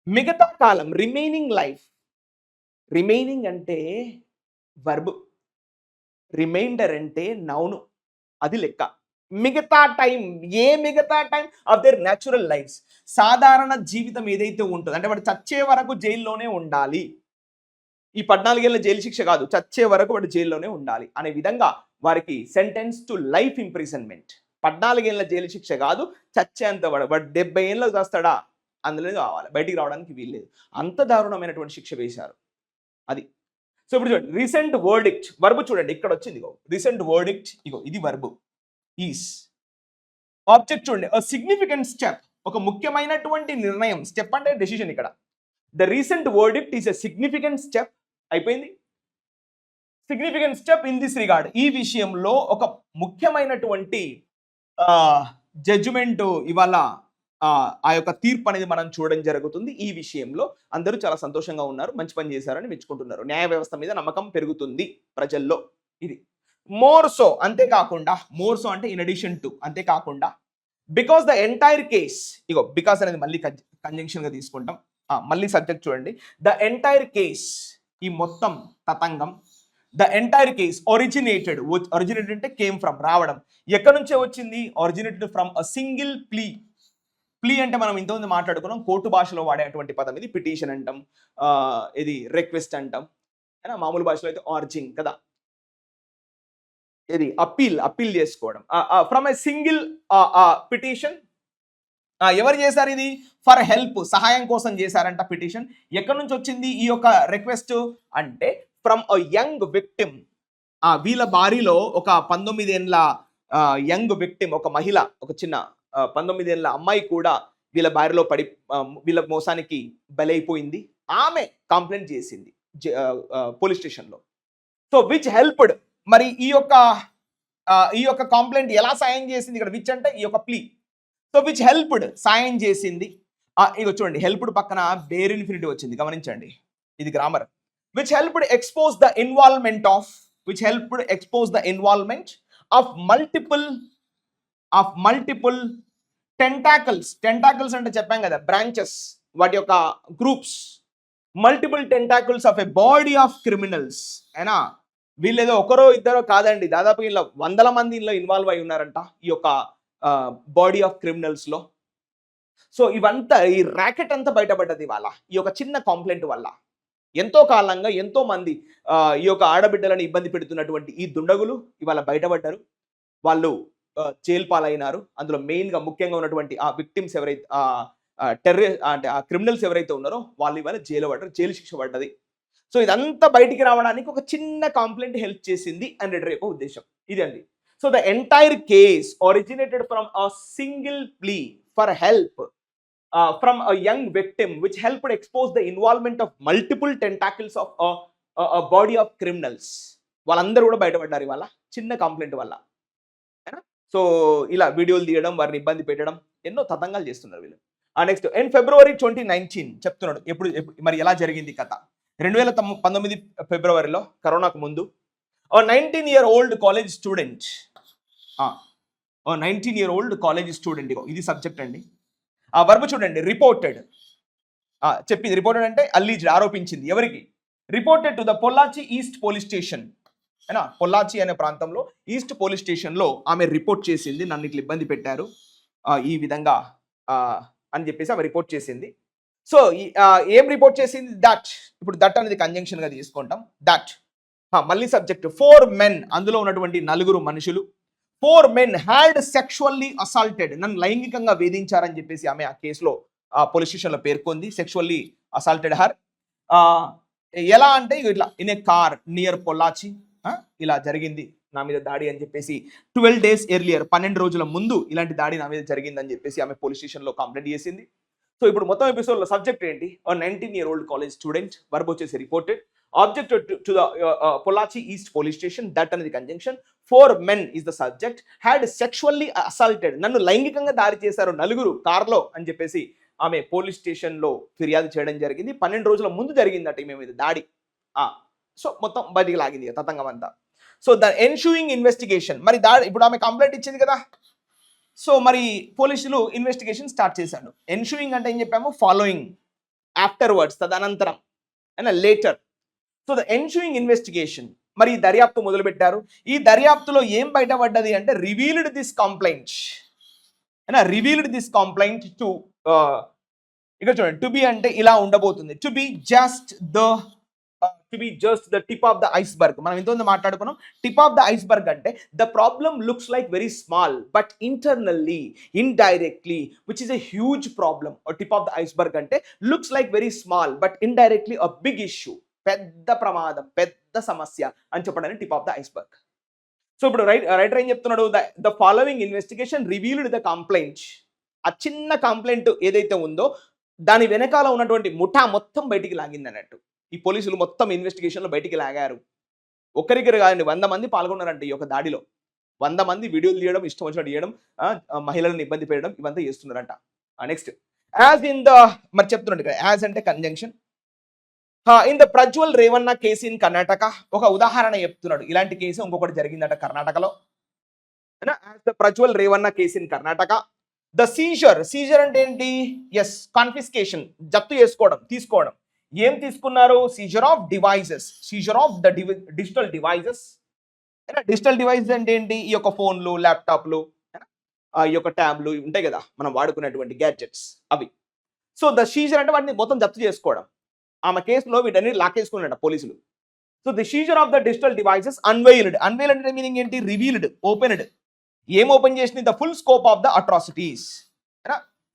మిగతా కాలం, రిమైనింగ్ లైఫ్. రిమైనింగ్ అంటే వర్బ్, రిమైండర్ అంటే నౌను, అది లెక్క. మిగతా time of their natural lifes, సాధారణ జీవితం ఏదైతే ఉంటుందో అంటే వాడు చచ్చే వరకు జైల్లోనే ఉండాలి. ఈ 14 ఏళ్ళ జైలు శిక్ష కాదు, చచ్చే వరకు వాడు జైల్లోనే ఉండాలి అనే విధంగా వారికి సెంటెన్స్ టు లైఫ్ ఇంప్రిజన్మెంట్. 14 ఏళ్ళ జైలు శిక్ష కాదు, చచ్చేంత వాడు 70 ఏళ్ళకు చేస్తాడా అందులో కావాలి, బయటికి రావడానికి వీల్లేదు. అంత దారుణమైనటువంటి శిక్ష వేశారు అది. సో ఇప్పుడు చూడండి రీసెంట్ వర్డిక్ట్, వర్బ్ చూడండి ఇక్కడ వచ్చింది. ఇగో రీసెంట్ వర్డిక్ట్, ఇగో ఇది వర్బ్. ఈస్ ఆబ్జెక్ట్ చూడండి, సిగ్నిఫికెంట్ స్టెప్, ఒక ముఖ్యమైనటువంటి నిర్ణయం. స్టెప్ అంటే డెసిషన్. ఇక్కడ the recent verdict is a significant step. అయిపోయింది. Significant step in this regard, ఈ విషయంలో ఒక ముఖ్యమైనటువంటి జడ్జిమెంట్ ఇవాళ ఆ యొక్క తీర్పు అనేది మనం చూడడం జరుగుతుంది. ఈ విషయంలో అందరూ చాలా సంతోషంగా ఉన్నారు. మంచి పని చేశారని మెచ్చుకుంటున్నారు. న్యాయ వ్యవస్థ మీద నమ్మకం పెరుగుతుంది ప్రజల్లో. ఇది. మోర్ సో అంతేకాకుండా మోర్ సో అంటే ఇన్ అడిషన్ టు అంతేకాకుండా because the entire case ego because అనేది మళ్ళీ కంజంక్షన్‌గా తీసుకుంటాం. మళ్ళీ సబ్జెక్ట్ చూడండి. ద ఎంటైర్ కేస్ ఈ మొత్తం తతంగం ద ఎంటైర్ కేస్ ఒరిజినేటెడ్ అంటే కేమ్ ఫ్రమ్ రావడం. ఎక్కడి నుంచే వచ్చింది? Originated from a single plea. Plea అంటే మనం ఇంతకుముందు మాట్లాడుకున్నాం. కోర్టు భాషలో వాడేటువంటి పదం ఇది. పిటిషన్ అంటాం. ఇది రిక్వెస్ట్ అంటాం. మామూలు భాషలో అయితే ఆర్జింగ్ కదా. ఇది అప్పీల్ చేసుకోవడం. From a single petition. ఎవరు చేశారు ఇది? ఫర్ హెల్ప్ సహాయం కోసం చేశారంట పిటిషన్. ఎక్కడి నుంచి వచ్చింది ఈ యొక్క రిక్వెస్ట్ అంటే ఫ్రమ్ అ యంగ్ విక్టిమ్. వీళ్ళ బారిలో ఒక 19 ఏళ్ల యంగ్ విక్టిమ్, ఒక మహిళ, ఒక చిన్న 19 ఏళ్ల అమ్మాయి కూడా వీళ్ళ బారిలో పడి వీళ్ళ మోసానికి బలైపోయింది. ఆమె కంప్లైంట్ చేసింది పోలీస్ స్టేషన్లో. So which helped. మరి ఈ యొక్క కంప్లైంట్ ఎలా సాయం చేసింది? ఇక్కడ విచ్ అంటే ఈ యొక్క ప్లీ. సో విచ్ హెల్ప్డ్ సాయం చేసింది. ఇక చూడండి, హెల్ప్డ్ పక్కన బేర్ ఇన్ఫినిటివ్ వచ్చింది, గమనించండి. ఇది grammar. Which helped expose the involvement of multiple tentacles. Tentacles అంటే చెప్పాం కదా, బ్రాంచెస్, వాటి యొక్క groups. Multiple tentacles of a body of criminals. అయినా వీళ్ళు ఏదో ఒకరో ఇద్దరో కాదండి, దాదాపు ఇలా 100 మంది ఇందులో ఇన్వాల్వ్ అయి ఉన్నారంట ఈ యొక్క బాడీ ఆఫ్ క్రిమినల్స్ లో. సో ఇవంతా, ఈ ర్యాకెట్ అంతా బయటపడ్డది ఇవాళ ఈ యొక్క చిన్న కంప్లైంట్ వల్ల. ఎంతో కాలంగా ఎంతో మంది ఈ యొక్క ఆడబిడ్డలను ఇబ్బంది పెడుతున్నటువంటి ఈ దుండగులు ఇవాళ బయటపడ్డారు. వాళ్ళు జైలు పాలైనారు. అందులో మెయిన్ గా ముఖ్యంగా ఉన్నటువంటి ఆ విక్టిమ్స్ ఎవరైతే అంటే ఆ క్రిమినల్స్ ఎవరైతే ఉన్నారో వాళ్ళు ఇవాళ జైలు పడ్డారు, జైలు శిక్ష పడ్డది. సో ఇదంతా బయటికి రావడానికి ఒక చిన్న కంప్లైంట్ హెల్ప్ చేసింది అనేది రేపు ఉద్దేశం. ఇదండి. So the entire case originated from a single plea for help from a young victim which helped expose the involvement of multiple tentacles of a body of criminals. వాళ్ళందరూ కూడా బయటపడ్డారు ఇవాళ చిన్న కంప్లైంట్ వల్ల. సో ఇలా వీడియోలు తీయడం, వారిని ఇబ్బంది పెట్టడం, ఎన్నో తతంగాలు చేస్తున్నారు వీళ్ళు. నెక్స్ట్ ఇన్ ఫిబ్రవరి 2019 చెప్తున్నాడు. ఎప్పుడు మరి ఎలా జరిగింది కథ? 2019 ఫిబ్రవరిలో, కరోనాకు ముందు, 19-year-old college student. 19-year-old college student. ఇది సబ్జెక్ట్ అండి. వర్బ్ చూడండి, రిపోర్టెడ్. చెప్పింది రిపోర్టెడ్ అంటే అల్లీజ్డ్, ఆరోపించింది. ఎవరికి? Reported to the Pollachi east police station. అయినా పొల్లాచి అనే ప్రాంతంలో ఈస్ట్ పోలీస్ స్టేషన్లో ఆమె రిపోర్ట్ చేసింది. నన్ను ఇట్లా ఇబ్బంది పెట్టారు ఈ విధంగా అని చెప్పేసి ఆమె రిపోర్ట్ చేసింది. సో ఏం రిపోర్ట్ చేసింది? దట్. ఇప్పుడు దట్ అనేది కంజంక్షన్ గా తీసుకుంటాం. దట్ మళ్ళీ సబ్జెక్ట్ 4 men, అందులో ఉన్నటువంటి 4 మనుషులు 4 men హ్యాడ్ సెక్షువల్లీ అసాల్టెడ్, నన్ను లైంగికంగా వేధించారని చెప్పేసి ఆమె ఆ కేసులో పోలీస్ స్టేషన్లో పేర్కొంది. Sexually assaulted her. ఎలా అంటే ఇట్లా in a car near Pollachi, ఇలా జరిగింది నా మీద దాడి అని చెప్పేసి 12 days ఎర్లియర్, 12 రోజుల ముందు ఇలాంటి దాడి నా మీద జరిగిందని చెప్పేసి ఆమె పోలీస్ స్టేషన్లో కంప్లైంట్ చేసింది. సో ఇప్పుడు మొత్తం ఎపిసోడ్లో సబ్జెక్ట్ ఏంటి? 19-year-old college student. వర్బ్ వచ్చేసి reported. Object to the Pollachi east police station. That అనేది conjunction. 4 men is the subject. Had sexually assaulted, నన్ను లైంగికంగా దాడి చేశారు 4 కార్లో అని చెప్పేసి ఆమె పోలీస్ స్టేషన్లో ఫిర్యాదు చేయడం జరిగింది. 12 రోజుల ముందు జరిగిందట ఈమె మీద దాడి. సో మొత్తం బయటికి లాగింది తతంగం అంతా. సో ద ఎన్షూయింగ్ ఇన్వెస్టిగేషన్, మరి ఇప్పుడు ఆమె కంప్లైంట్ ఇచ్చింది కదా, సో మరి పోలీసులు ఇన్వెస్టిగేషన్ స్టార్ట్ చేశాడు. ఎన్షూయింగ్ అంటే ఏం చెప్పాము? ఫాలోయింగ్, ఆఫ్టర్వర్డ్స్, తదనంతరం, అయినా లేటర్. సో ద ఎన్షూయింగ్ ఇన్వెస్టిగేషన్, మరి ఈ దర్యాప్తు మొదలుపెట్టారు. ఈ దర్యాప్తులో ఏం బయటపడ్డది అంటే రివీల్డ్ దిస్ కంప్లైంట్, అయినా రివీల్డ్ దిస్ కంప్లైంట్ టు, ఇక్కడ చూడండి, టు బి అంటే ఇలా ఉండబోతుంది. To be just the tip of the iceberg. మనం ఇంతకుముందు మాట్లాడుకున్నాం. టిప్ ఆఫ్ ద ఐస్బర్గ్ అంటే the problem looks like very small but internally, indirectly, which is a huge problem. Tip of the iceberg అంటే looks like very small but indirectly a big issue, పెద్ద ప్రమాదం, పెద్ద సమస్య అని చెప్పడానికి tip of the iceberg. So ఇప్పుడు రైటర్ ఏం చెప్తున్నాడు? The following investigation revealed the complaint. ఆ చిన్న కంప్లైంట్ ఏదైతే ఉందో దాని వెనకాల ఉన్నటువంటి ముఠా మొత్తం బయటికి లాగింది అన్నట్టు. ఈ పోలీసులు మొత్తం ఇన్వెస్టిగేషన్లో బయటికి లాగారు. ఒక్కరిద్దరు కాదండి, 100 మంది పాల్గొన్నారంట ఈ యొక్క దాడిలో. 100 మంది వీడియోలు తీయడం, ఇష్టం వచ్చినట్టు చేయడం, మహిళలను ఇబ్బంది పెట్టడం, ఇవంతా చేస్తున్నారంట. నెక్స్ట్ యాజ్ ఇన్ ద, మరి చెప్తున్నాడు ఇక్కడ యాజ్ అంటే conjunction. In the Prajwal Revanna case in Karnataka, ఒక ఉదాహరణ చెప్తున్నాడు. ఇలాంటి కేసు ఇంకొకటి జరిగిందట కర్ణాటకలో. As the Prajwal Revanna case in Karnataka, the seizure అంటే ఏంటి? ఎస్, కాన్ఫిస్కేషన్, జప్తు చేసుకోవడం, తీసుకోవడం. ఏం తీసుకున్నారు? Seizure of devices, seizure of the digital devices. Digital devices అంటే ఏంటి? ఈ యొక్క ఫోన్లు, ల్యాప్టాప్లు, ఈ యొక్క ట్యాబ్లు ఉంటాయి కదా మనం వాడుకునేటువంటి గ్యాడ్జెట్స్ అవి. సో ద సీజర్ అంటే వాటిని మొత్తం జప్తు చేసుకోవడం. ఆమె కేసులో వీటన్ని లాక్కేసుకున్నాడు పోలీసులు. So the Caesar of the digital devices unveiled. Unveiled అంటే మీనింగ్ ఏంటి? Revealed, opened. ఏం ఓపెన్ చేసింది? The full scope of the atrocities.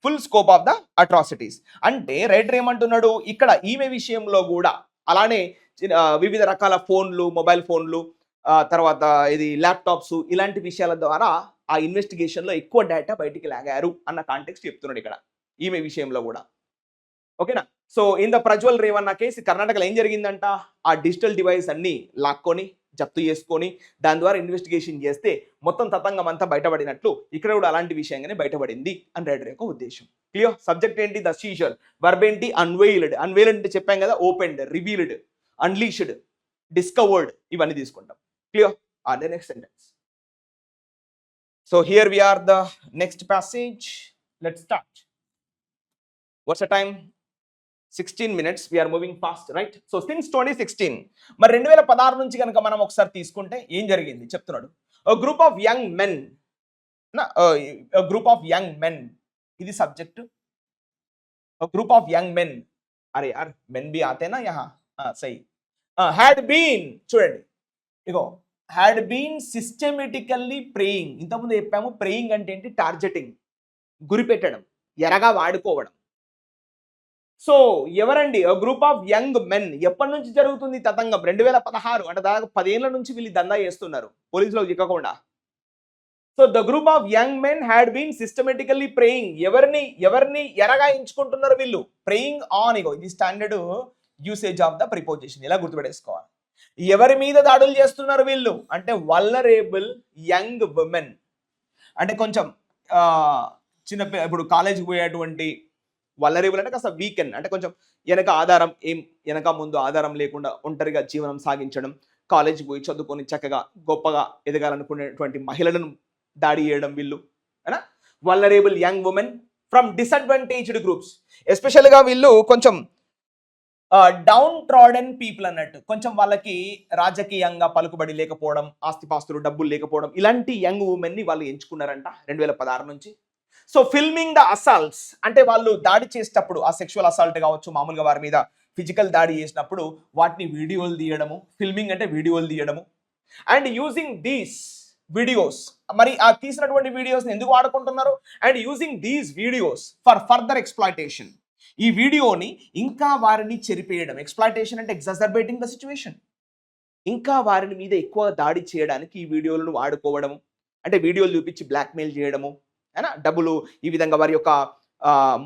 Full scope of the atrocities అంటే రైటర్ ఏమంటున్నాడు ఇక్కడ ఈమె విషయంలో కూడా అలానే వివిధ రకాల ఫోన్లు, మొబైల్ ఫోన్లు, తర్వాత ఇది ల్యాప్టాప్స్, ఇలాంటి విషయాల ద్వారా ఆ ఇన్వెస్టిగేషన్లో ఎక్కువ డేటా బయటికి లాగారు అన్న కాంటెక్స్ట్ చెప్తున్నాడు ఇక్కడ ఈమె విషయంలో కూడా. ఓకేనా? So in the Prajwal Revanna case కర్ణాటకలో ఏం జరిగిందంట? ఆ డిజిటల్ డివైస్ అన్ని లాక్కొని జప్తు చేసుకొని దాని ద్వారా ఇన్వెస్టిగేషన్ చేస్తే మొత్తం తతంగం అంతా బయటపడినట్లు ఇక్కడ కూడా అలాంటి విషయంగానే బయటపడింది అని రైటర్ యొక్క ఉద్దేశం. క్లియర్? సబ్జెక్ట్ ఏంటి? The seizure. వర్బ్ ఏంటి? అన్వెయిల్డ్. అన్వెయిల్డ్ అంటే చెప్పాం కదా, ఓపెన్డ్, రివీల్డ్, అన్లీష్డ్, డిస్కవర్డ్, ఇవన్నీ తీసుకుంటాం. Clear? The next sentence. So here we are the next passage. Let's start. What's the time? 16 minutes. We are moving fast, right? So since 2016, మరి 2016 నుంచి కనుక మనం ఒకసారి తీసుకుంటే ఏం జరిగింది చెప్తున్నాడు. A group of young men, a group of young men, ఇది subject. A group of young men, అరే యార్ men भी आते ना यहाँ, सही. Had been, చూడండి ఇగో, had been systematically praying. ఇంతకుముందు చెప్పాము ప్రేయింగ్ అంటే ఏంటి? టార్గెటింగ్, గురిపెట్టడం, ఎరగా వాడుకోవడం. సో ఎవరండి? Group of young men. ఎప్పటి నుంచి జరుగుతుంది తతంగం? 2016, అంటే దాదాపు 10 ఏళ్ల నుంచి వీళ్ళు దందా చేస్తున్నారు పోలీసులకు చిక్కకుండా. So the group of young men had been systematically preying. ఎవరిని ఎరగా ఎంచుకుంటున్నారు వీళ్ళు? Preying on. ఇగో ఇది standard usage of the preposition, ఇలా గుర్తుపెట్టేసుకోవాలి. ఎవరి మీద దాడులు చేస్తున్నారు వీళ్ళు అంటే వల్నరేబుల్ యంగ్ ఉమెన్. అంటే కొంచెం చిన్న, ఇప్పుడు కాలేజీకి పోయేటువంటి వల్నరేబుల్ అంటే కాస్త వీకెండ్, అంటే కొంచెం వెనక ముందు ఆధారం లేకుండా ఒంటరిగా జీవనం సాగించడం, కాలేజీకి పోయి చదువుకొని చక్కగా గొప్పగా ఎదగాలనుకునేటువంటి మహిళలను దాడి చేయడం వీళ్ళు. Vulnerable young women from disadvantaged groups. ఎస్పెషల్గా వీళ్ళు కొంచెం డౌన్ ట్రాడెన్ పీపుల్ అన్నట్టు, కొంచెం వాళ్ళకి రాజకీయంగా పలుకుబడి లేకపోవడం, ఆస్తిపాస్తులు, డబ్బులు లేకపోవడం, ఇలాంటి యంగ్ ఉమెన్ని వాళ్ళు ఎంచుకున్నారంట 2016 నుంచి. సో ఫిల్మింగ్ ద అసాల్ట్స్ అంటే వాళ్ళు దాడి చేసేటప్పుడు, ఆ సెక్షువల్ అసాల్ట్ కావచ్చు, మామూలుగా వారి మీద ఫిజికల్ దాడి చేసినప్పుడు వాటిని వీడియోలు తీయడము. ఫిల్మింగ్ అంటే వీడియోలు తీయడము. అండ్ యూజింగ్ దీస్ వీడియోస్, మరి ఆ తీసినటువంటి వీడియోస్ని ఎందుకు వాడుకుంటున్నారు? And using these videos for further exploitation. ఈ వీడియోని ఇంకా వారిని చెరిపేయడం. ఎక్స్ప్లాయిటేషన్ అంటే ఎగ్జాజర్బేటింగ్ ద సిచ్యువేషన్. ఇంకా వారిని మీద ఎక్కువ దాడి చేయడానికి ఈ వీడియోలను వాడుకోవడము. అంటే వీడియోలు చూపించి బ్లాక్మెయిల్ చేయడము, డబ్బులు ఈ విధంగా వారి యొక్క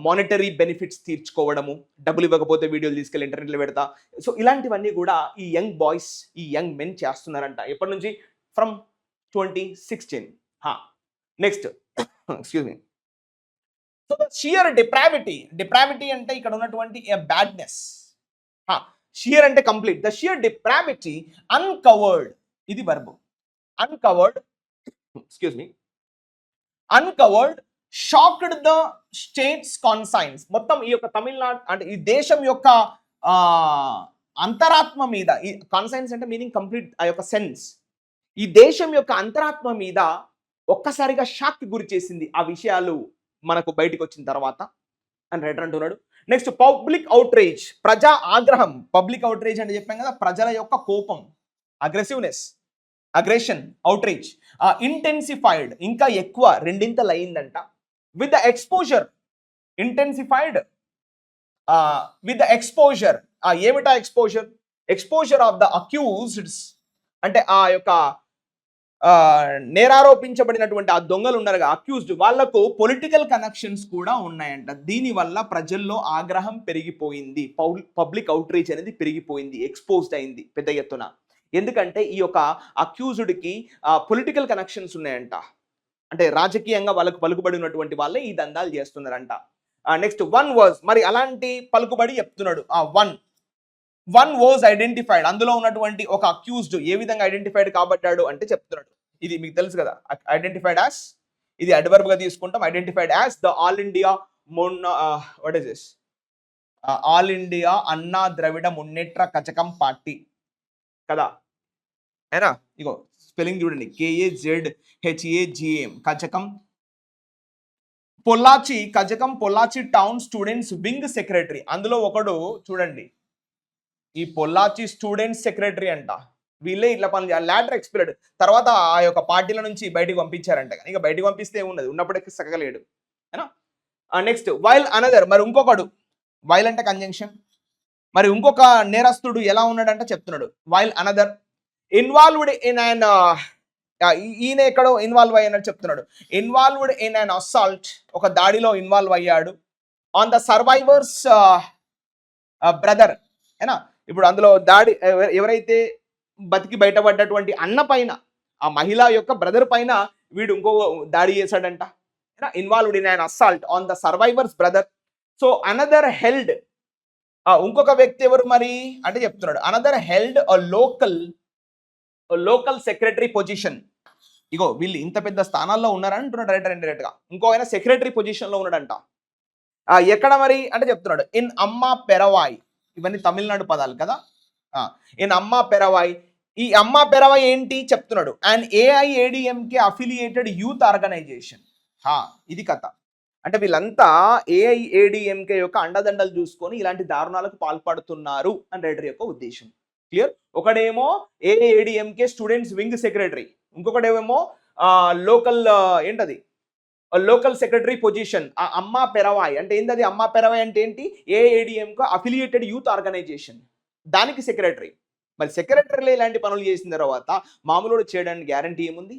మానిటరీ బెనిఫిట్స్ తీర్చుకోవడము, డబ్బులు ఇవ్వకపోతే వీడియోలు తీసుకెళ్ళి ఇంటర్నెట్లో పెడతా. సో ఇలాంటివన్నీ కూడా ఈ యంగ్ బాయ్స్, ఈ యంగ్ మెన్ చేస్తున్నారంట. ఎప్పటి నుంచి? From 2016. Next, excuse me. So sheer depravity అంటే ఇక్కడ ఉన్నటువంటి బ్యాడ్నెస్. షియర్ అంటే complete. The sheer depravity uncovered, ఇది verb. Uncovered, excuse me, uncovered shocked the state's conscience. మొత్తం ఈ యొక్క తమిళనాడు అంటే ఈ దేశం యొక్క అంతరాత్మ మీద, ఈ కాన్సైన్స్ అంటే మీనింగ్ కంప్లీట్, ఆ యొక్క సెన్స్, ఈ దేశం యొక్క అంతరాత్మ మీద ఒక్కసారిగా షాక్ గురి చేసింది ఆ విషయాలు మనకు బయటకు వచ్చిన తర్వాత అని రైటర్ అంటున్నాడు. నెక్స్ట్ పబ్లిక్ అవుట్రేజ్, ప్రజా ఆగ్రహం. పబ్లిక్ అవుట్రేజ్ అంటే చెప్పాం కదా, ప్రజల యొక్క కోపం, అగ్రెసివ్నెస్, అగ్రెషన్, అవుట్రేజ్. ఇంటెన్సిఫైడ్, ఇంకా ఎక్కువ, రెండింతలు అయిందంట. With the exposure, intensified with the exposure. ఏమిటా ఎక్స్పోజర్? ఎక్స్పోజర్ ఆఫ్ ద అక్యూజ్డ్స్ అంటే ఆ యొక్క నేరారోపించబడినటువంటి ఆ దొంగలు ఉన్నారు, అక్యూజ్డ్, వాళ్లకు పొలిటికల్ కనెక్షన్స్ కూడా ఉన్నాయంట. దీనివల్ల ప్రజల్లో ఆగ్రహం పెరిగిపోయింది, పబ్లిక్ అవుట్రీచ్ అనేది పెరిగిపోయింది, ఎక్స్పోజ్డ్ అయింది పెద్ద ఎత్తున. ఎందుకంటే ఈ యొక్క అక్యూజ్డ్కి పొలిటికల్ కనెక్షన్స్ ఉన్నాయంట. అంటే రాజకీయంగా వాళ్ళకు పలుకుబడి ఉన్నటువంటి వాళ్ళే ఈ దందాలు చేస్తున్నారంట. నెక్స్ట్ వన్ వాజ్, మరి అలాంటి పలుకుబడి చెప్తున్నాడు. వన్ వాజ్ ఐడెంటిఫైడ్, అందులో ఉన్నటువంటి ఒక అక్యూజ్డ్ ఏ విధంగా ఐడెంటిఫైడ్ కాబడ్డాడు అంటే చెప్తున్నాడు. ఇది మీకు తెలుసు కదా, ఐడెంటిఫైడ్ యాజ్, ఇది అడ్వర్బ్ గా తీసుకుంటాం. Identified as the all India what is this, all India Anna Dravida Munnetra Kazhagam party కదా, ఏనా? ఇగో స్పెల్లింగ్ చూడండి, KAZHAGM Kazhagam. Pollachi town students wing secretary, అందులో ఒకడు చూడండి, ఈ పొల్లాచి స్టూడెంట్స్ సెక్రటరీ అంట. వీళ్ళే ఇట్లా పనులు లాటర్ ఎక్స్పైర్డ్, తర్వాత ఆ యొక్క పార్టీల నుంచి బయటికి పంపించారంట. కానీ ఇక బయటికి పంపిస్తే ఉన్నది, ఉన్నప్పుడే సగలేడు. నెక్స్ట్ వైల్ అనదర్, మరి ఇంకొకడు, వైల్ అంటే కంజంక్షన్, మరి ఇంకొక నేరస్తుడు ఎలా ఉన్నాడంటే చెప్తున్నాడు. While another involved in and, ఈయన ఎక్కడో ఇన్వాల్వ్ అయ్యానని చెప్తున్నాడు. ఇన్వాల్వ్డ్ ఇన్ అన్ అసాల్ట్, ఒక దాడిలో ఇన్వాల్వ్ అయ్యాడు. ఆన్ ద సర్వైవర్స్ బ్రదర్, ఏనా? ఇప్పుడు అందులో దాడి ఎవరైతే బతికి బయటపడ్డటువంటి అన్న పైన, ఆ మహిళ యొక్క బ్రదర్ పైన వీడు ఇంకో దాడి చేశాడంట. Involved in an assault on the survivor's brother. So another held, ఇంకొక వ్యక్తి ఎవరు మరి అంటే చెప్తున్నాడు. Another held local secretary position. ఇగో వీళ్ళు ఇంత పెద్ద స్థానాల్లో ఉన్నారని అంటున్నాడు డైరెక్ట్ అండ్ డైరెక్ట్ గా. ఇంకో ఆయన సెక్రటరీ పొజిషన్ లో ఉన్నాడంట. ఎక్కడ మరి అంటే చెప్తున్నాడు. ఇన్ అమ్మా పెరవాయ్, ఇవన్నీ తమిళనాడు పదాలు కదా. ఇన్ అమ్మా పెరవాయ్, ఈ అమ్మా పెరవాయ్ ఏంటి చెప్తున్నాడు. And AIADMK affiliated youth organization. ఇది కథ. అంటే వీళ్ళంతా AIADMK యొక్క అండదండలు చూసుకొని ఇలాంటి దారుణాలకు పాల్పడుతున్నారు అని రైటర్ యొక్క ఉద్దేశం. క్లియర్? ఒకడేమో AIADMK స్టూడెంట్స్ వింగ్ సెక్రటరీ, ఇంకొకడేమో లోకల్ ఏంటది, local secretary position. Amma Peravai అంటే ఏంటది? అమ్మా పెరవాయ్ అంటే ఏంటి? AIADMK అఫిలియేటెడ్ యూత్ ఆర్గనైజేషన్, దానికి సెక్రటరీ. మరి సెక్రటరీలో ఇలాంటి పనులు చేసిన తర్వాత మామూలు చేయడానికి గ్యారంటీ ఏముంది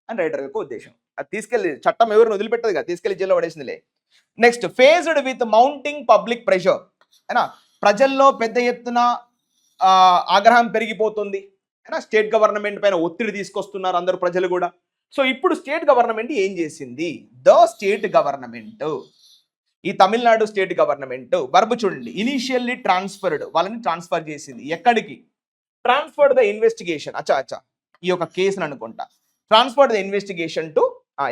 అని రైటర్ యొక్క ఉద్దేశం. అది తీసుకెళ్లి చట్టం ఎవరిని వదిలిపెట్టదు కదా, తీసుకెళ్లి జైల్లో పడేసిందిలే. Next faced with mounting public pressure, అయినా ప్రజల్లో పెద్ద ఎత్తున ఆగ్రహం పెరిగిపోతుంది. అయినా స్టేట్ గవర్నమెంట్ పైన ఒత్తిడి తీసుకొస్తున్నారు అందరూ ప్రజలు కూడా. సో ఇప్పుడు స్టేట్ గవర్నమెంట్ ఏం చేసింది? ద స్టేట్ గవర్నమెంట్, ఈ తమిళనాడు స్టేట్ గవర్నమెంట్ వర్బ్ చూడండి, ఇనిషియల్లీ ట్రాన్స్ఫర్డ్, వాళ్ళని ట్రాన్స్ఫర్ చేసింది. ఎక్కడికి? ట్రాన్స్ఫర్డ్ ద ఇన్వెస్టిగేషన్, అచ్చా ఈ యొక్క కేసును అనుకుంటా. ట్రాన్స్ఫర్డ్ ద ఇన్వెస్టిగేషన్ టు,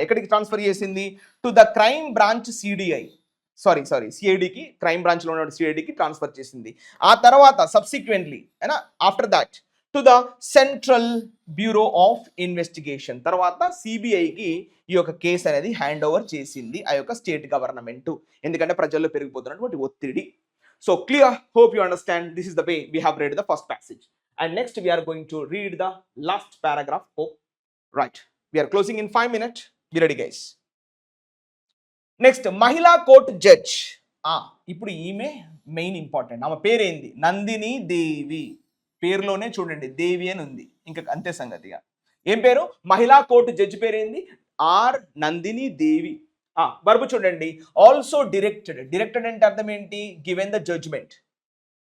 ఎక్కడికి ట్రాన్స్ఫర్ చేసింది? To the crime branch CID, CIDకి, క్రైమ్ బ్రాంచ్లో ఉన్న CIDకి ట్రాన్స్ఫర్ చేసింది. ఆ తర్వాత సబ్సిక్వెంట్లీ అయినా after that to the central bureau of investigation, తర్వాత CBIకి ఈ యొక్క కేసు అనేది హ్యాండ్ ఓవర్ చేసింది ఆ యొక్క స్టేట్ గవర్నమెంట్. ఎందుకంటే ప్రజల్లో పెరిగిపోతున్నటువంటి ఒత్తిడి. So clear? Hope you understand. This is the way we have read the first passage, and next we are going to read the last paragraph. Hope right, we are closing in 5 minutes. Be ready guys. Next మహిళా కోర్ట్ జడ్జ్. ఇప్పుడు ఈమె మెయిన్ ఇంపార్టెంట్. ఆమె పేరేంది? నందిని దేవి. పేరులోనే చూడండి దేవి అని ఉంది, ఇంకా అంతే సంగతిగా. ఏం పేరు? మహిళా కోర్టు జడ్జి పేరేంది? ఆర్ నందిని దేవి. వర్బ్ చూడండి, ఆల్సో డిరెక్టెడ్. డిరెక్టెడ్ అంటే అర్థం ఏంటి? గివెన్ ద జడ్జ్మెంట్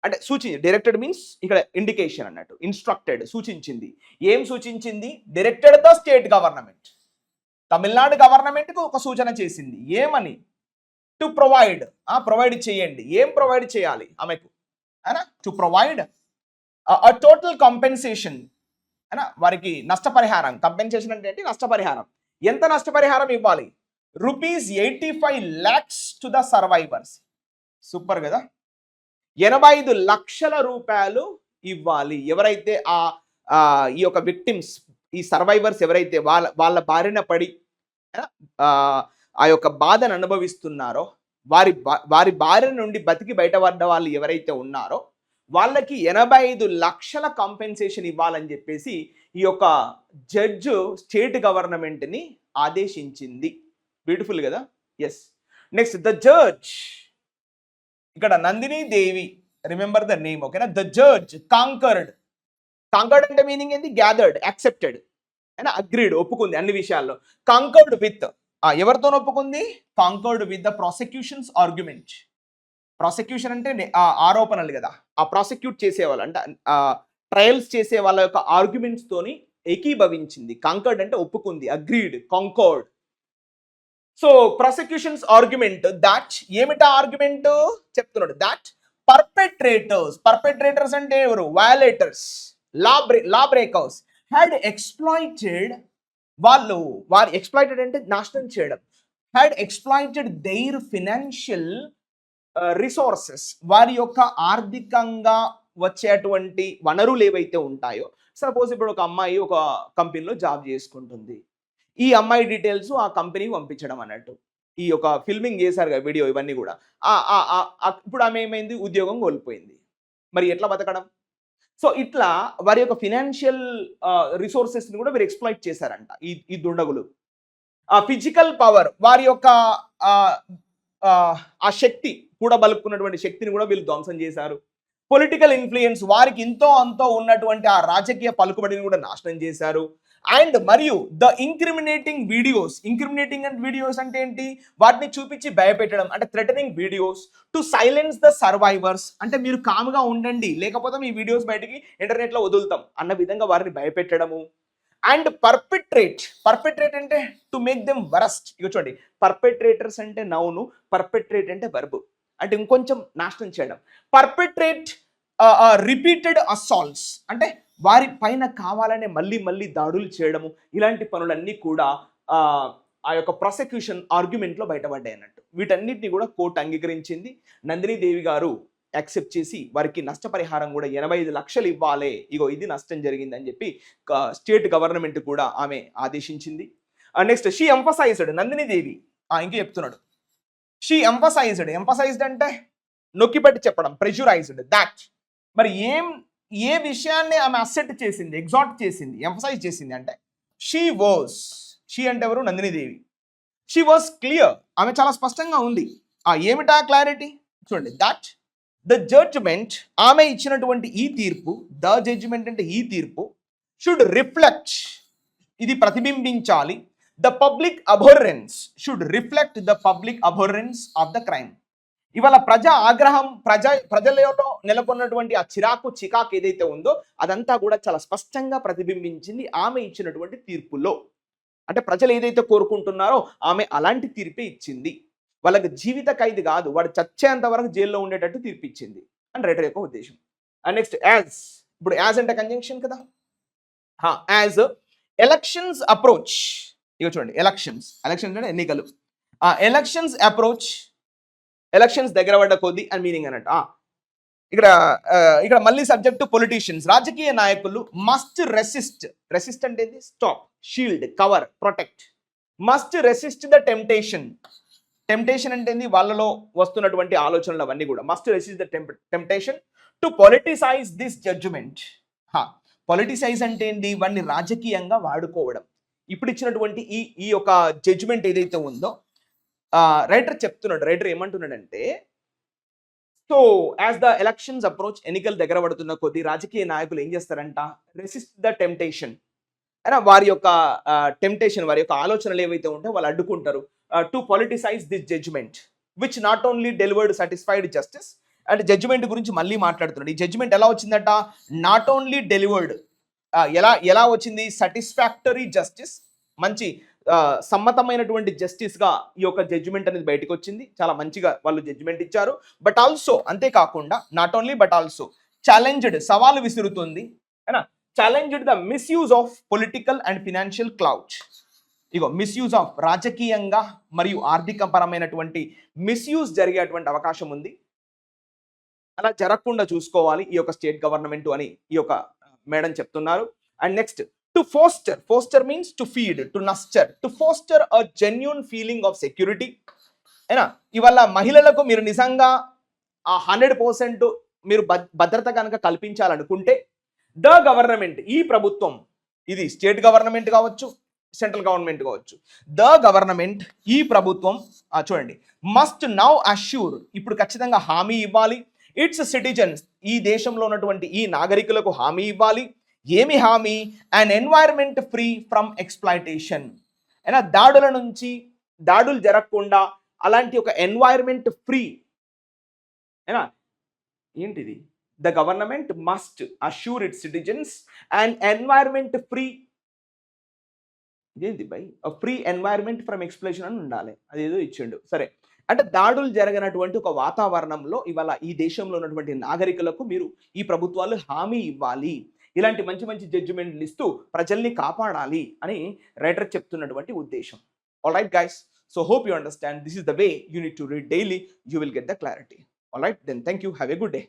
అంటే సూచించి. డైరెక్టెడ్ మీన్స్ ఇక్కడ ఇండికేషన్ అన్నట్టు. ఇన్స్ట్రక్టెడ్, సూచించింది. ఏం సూచించింది? Directed the state government, Tamil Nadu గవర్నమెంట్కు ఒక సూచన చేసింది. ఏమని? టు ప్రొవైడ్, ప్రొవైడ్ చేయండి. ఏం ప్రొవైడ్ చేయాలి ఆమెకు? అయినా టు ప్రొవైడ్ టోటల్ కాంపెన్సేషన్, అయినా వారికి నష్టపరిహారం. కంపెన్సేషన్ అంటే ఏంటి? నష్టపరిహారం. ఎంత నష్టపరిహారం ఇవ్వాలి? ₹85 lakhs to the survivors. Super కదా. 85 లక్షల రూపాయలు ఇవ్వాలి. ఎవరైతే ఈ యొక్క విక్టిమ్స్, ఈ సర్వైవర్స్ ఎవరైతే వాళ్ళ బారిన పడి ఆ యొక్క బాధను అనుభవిస్తున్నారో, వారి బారిన నుండి బతికి బయటపడ్డ వాళ్ళు ఎవరైతే ఉన్నారో వాళ్ళకి 85 లక్షల కాంపెన్సేషన్ ఇవ్వాలని చెప్పేసి ఈ యొక్క జడ్జు స్టేట్ గవర్నమెంట్ని ఆదేశించింది. బ్యూటిఫుల్ కదా. ఎస్. నెక్స్ట్ ద జడ్జ్, ఇక్కడ నందిని దేవి, రిమెంబర్ ద నేమ్, ఓకేనా. The judge conquered. కాంకర్డ్ అంటే మీనింగ్ ఏంటి? గ్యాదర్డ్, యాక్సెప్టెడ్, అయినా అగ్రీడ్, ఒప్పుకుంది అన్ని విషయాల్లో. కాంకర్డ్ విత్, ఎవరితో ఒప్పుకుంది? Conquered with the prosecutions argument. Prosecution అంటే ఆరోపణలు కదా. ఆ ప్రాసిక్యూట్ చేసేవాళ్ళు అంటే ట్రయల్స్ చేసే వాళ్ళ యొక్క ఆర్గ్యుమెంట్స్ తోని ఏకీభవించింది. కాంకర్డ్ అంటే ఒప్పుకుంది, agreed, conquered. So prosecutions argument that ఏమిటా ఆర్గ్యుమెంట్ చెప్తున్నాడు దట్ పర్పెట్రేటర్స్ అంటే ఎవరు వయలేటర్స్ లా బ్రేకర్స్ హ్యాడ్ ఎక్స్ప్లాయిటెడ్ వారు ఎక్స్ప్లాయిటెడ్ అంటే నాశనం చేయడం had exploited their financial resources వారి యొక్క ఆర్థికంగా వచ్చేటువంటి వనరులు ఏవైతే ఉంటాయో సపోజ్ ఇప్పుడు ఒక అమ్మాయి ఒక కంపెనీలో జాబ్ చేసుకుంటుంది ఈ అమ్మాయి డీటెయిల్స్ ఆ కంపెనీకి పంపించడం అన్నట్టు ఈ యొక్క ఫిల్మింగ్ చేశారు కదా వీడియో ఇవన్నీ కూడా ఇప్పుడు ఆమె ఏమైంది ఉద్యోగం కోల్పోయింది మరి ఎట్లా బతకడం సో ఇట్లా వారి యొక్క ఫినాన్షియల్ రిసోర్సెస్ని కూడా మీరు ఎక్స్ప్లాయిట్ చేశారంట ఈ దుండగులు ఫిజికల్ పవర్ వారి యొక్క ఆ శక్తి కూడా బలుక్కున్నటువంటి శక్తిని కూడా వీళ్ళు ధ్వంసం చేశారు పొలిటికల్ ఇన్ఫ్లుయెన్స్ వారికి ఇంతో అంతో ఉన్నటువంటి ఆ రాజకీయ పలుకుబడిని కూడా నాశనం చేశారు అండ్ మరియు ద ఇంక్రిమినేటింగ్ వీడియోస్ అంటే ఏంటి వాటిని చూపించి భయపెట్టడం అంటే threatening videos to silence the survivors అంటే మీరు కామ్గా ఉండండి లేకపోతే మీ వీడియోస్ బయటికి ఇంటర్నెట్లో వదులుతాం అన్న విధంగా వారిని భయపెట్టడము అండ్ పర్పెట్రేట్ అంటే టు మేక్ దెమ్ వరస్ట్ ఇక చూడండి పర్పెట్రేటర్స్ అంటే నౌను పర్పెట్రేట్ అంటే వర్బ్ అంటే ఇంకొంచెం నాశనం చేయడం పర్పెట్రేట్ రిపీటెడ్ అసాల్ట్స్ అంటే వారి పైన కావాలనే మళ్ళీ దాడులు చేయడము ఇలాంటి పనులన్నీ కూడా ఆ యొక్క ప్రాసిక్యూషన్ ఆర్గ్యుమెంట్లో బయటపడ్డాయి అన్నట్టు వీటన్నిటిని కూడా కోర్టు అంగీకరించింది నందిని దేవి గారు యాక్సెప్ట్ చేసి వారికి నష్టపరిహారం కూడా 85 లక్షలు ఇవ్వాలి ఇగో ఇది నష్టం జరిగింది అని చెప్పి స్టేట్ గవర్నమెంట్ కూడా ఆమె ఆదేశించింది నెక్స్ట్ షీ ఎంఫసైజ్డ్ నందిని దేవి ఇంకా చెప్తున్నాడు షీ ఎంఫసైజ్డ్ అంటే నొక్కిపెట్టి చెప్పడం ప్రెషరైజ్డ్ దాట్ మరి ఏ విషయాన్ని ఆమె అసెట్ చేసింది ఎగ్జాట్ చేసింది ఎంఫసైజ్ చేసింది అంటే షీ అంటే ఎవరు నందిని దేవి షీ వాజ్ క్లియర్ ఆమె చాలా స్పష్టంగా ఉంది ఏమిటా క్లారిటీ చూడండి దట్ ద జడ్జ్మెంట్ ఆమె ఇచ్చినటువంటి ఈ తీర్పు ద జడ్జ్మెంట్ అంటే ఈ తీర్పు షుడ్ రిఫ్లెక్ట్ ఇది ప్రతిబింబించాలి the public abhorrence should reflect the public abhorrence of the crime ఇవాళ ప్రజా ఆగ్రహం ప్రజలలో నెలకొన్నటువంటి ఆ చికాకు ఏదైతే ఉందో అదంతా కూడా చాలా స్పష్టంగా ప్రతిబింబించింది ఆమె ఇచ్చినటువంటి తీర్పులో అంటే ప్రజలు ఏదైతే కోరుకుంటున్నారో ఆమె అలాంటి తీర్పే ఇచ్చింది వాళ్ళకి జీవిత ఖైదు కాదు వాడు చచ్చేంత వరకు జైల్లో ఉండేటట్టు తీర్పు ఇచ్చింది అని రైటర్ యొక్క ఉద్దేశం అండ్ నెక్స్ట్ ఇప్పుడు యాజ్ అంటే కంజంక్షన్ కదా యాజ్ ఎలక్షన్స్ అప్రోచ్ ఇక చూడండి ఎలక్షన్స్ అంటే ఎన్నికలు ఎలక్షన్స్ దగ్గర పడ్డ కొద్ది అని మీనింగ్ అన్నట్టు ఇక్కడ మళ్ళీ సబ్జెక్టు పొలిటీషియన్స్ రాజకీయ నాయకులు మస్ట్ రెసిస్ట్ అంటే stop shield cover protect must resist the temptation అంటే వాళ్ళలో వస్తున్నటువంటి ఆలోచనలు అవన్నీ కూడా must resist the temptation to politicise this judgement పొలిటిసైజ్ అంటే ఏంటి వాడిని రాజకీయంగా వాడుకోవడం ఇప్పుడు ఇచ్చినటువంటి ఈ యొక్క జడ్జిమెంట్ ఏదైతే ఉందో రైటర్ ఏమంటున్నాడంటే so as the elections approach ఎన్నికలు దగ్గర పడుతున్న కొద్ది రాజకీయ నాయకులు ఏం చేస్తారంట రెసిస్ట్ ద టెంప్టేషన్ అయినా వారి యొక్క టెంప్టేషన్ వారి యొక్క ఆలోచనలు ఏవైతే ఉంటాయో వాళ్ళు అడ్డుకుంటారు to politicise this judgment which not only delivered satisfied justice అంటే జడ్జిమెంట్ గురించి మళ్ళీ మాట్లాడుతున్నాడు ఈ జడ్జిమెంట్ ఎలా వచ్చిందట నాట్ ఓన్లీ డెలివర్డ్ ఎలా వచ్చింది సాటిస్ఫాక్టరీ జస్టిస్ మంచి సమ్మతమైనటువంటి జస్టిస్గా ఈ యొక్క జడ్జిమెంట్ అనేది బయటకు వచ్చింది చాలా మంచిగా వాళ్ళు జడ్జిమెంట్ ఇచ్చారు బట్ ఆల్సో అంతేకాకుండా not only but also challenged సవాలు విసురుతుంది అయినా challenged the misuse of political and financial cloud misuse of రాజకీయంగా మరియు ఆర్థిక పరమైనటువంటి మిస్యూజ్ జరిగేటువంటి అవకాశం ఉంది అలా జరగకుండా చూసుకోవాలి ఈ యొక్క స్టేట్ గవర్నమెంట్ అని ఈ యొక్క మేడం చెప్తున్నారు and next to foster means to feed to nurture to foster a genuine feeling of security అయినా ఇవాళ మహిళలకు మీరు నిజంగా 100% మీరు భద్రత కనుక కల్పించాలనుకుంటే ద గవర్నమెంట్ ఈ ప్రభుత్వం ఇది స్టేట్ గవర్నమెంట్ కావచ్చు సెంట్రల్ గవర్నమెంట్ కావచ్చు ద గవర్నమెంట్ ఈ ప్రభుత్వం చూడండి మస్ట్ నౌ అష్యూర్ ఇప్పుడు ఖచ్చితంగా హామీ ఇవ్వాలి ఇట్స్ సిటిజన్స్ ఈ దేశంలో ఉన్నటువంటి ఈ నాగరికులకు హామీ ఇవ్వాలి ఏమి హామీ and environment free from exploitation అయినా దాడులు జరగకుండా అలాంటి ఒక ఎన్వైరన్మెంట్ ఫ్రీ అయినా ఏంటిది the government must assure its citizens and environment free ఇదేంది by free environment from explosion అని ఉండాలి. అదేదో ఇచ్చిండు. సరే. అంటే దాడులు జరగనటువంటి ఒక వాతావరణంలో ఇవాళ ఈ దేశంలో ఉన్నటువంటి నాగరికులకు మీరు ఈ ప్రభుత్వాలు హామీ ఇవ్వాలి. ఇలాంటి మంచి మంచి జడ్జిమెంట్‌లు ఇస్తూ ప్రజల్ని కాపాడాలి అని రైటర్ చెప్తున్నటువంటి ఉద్దేశ్యం. Alright guys. So hope you understand. This is the way you need to read daily. You will get the clarity. Alright. Then thank you. Have a good day.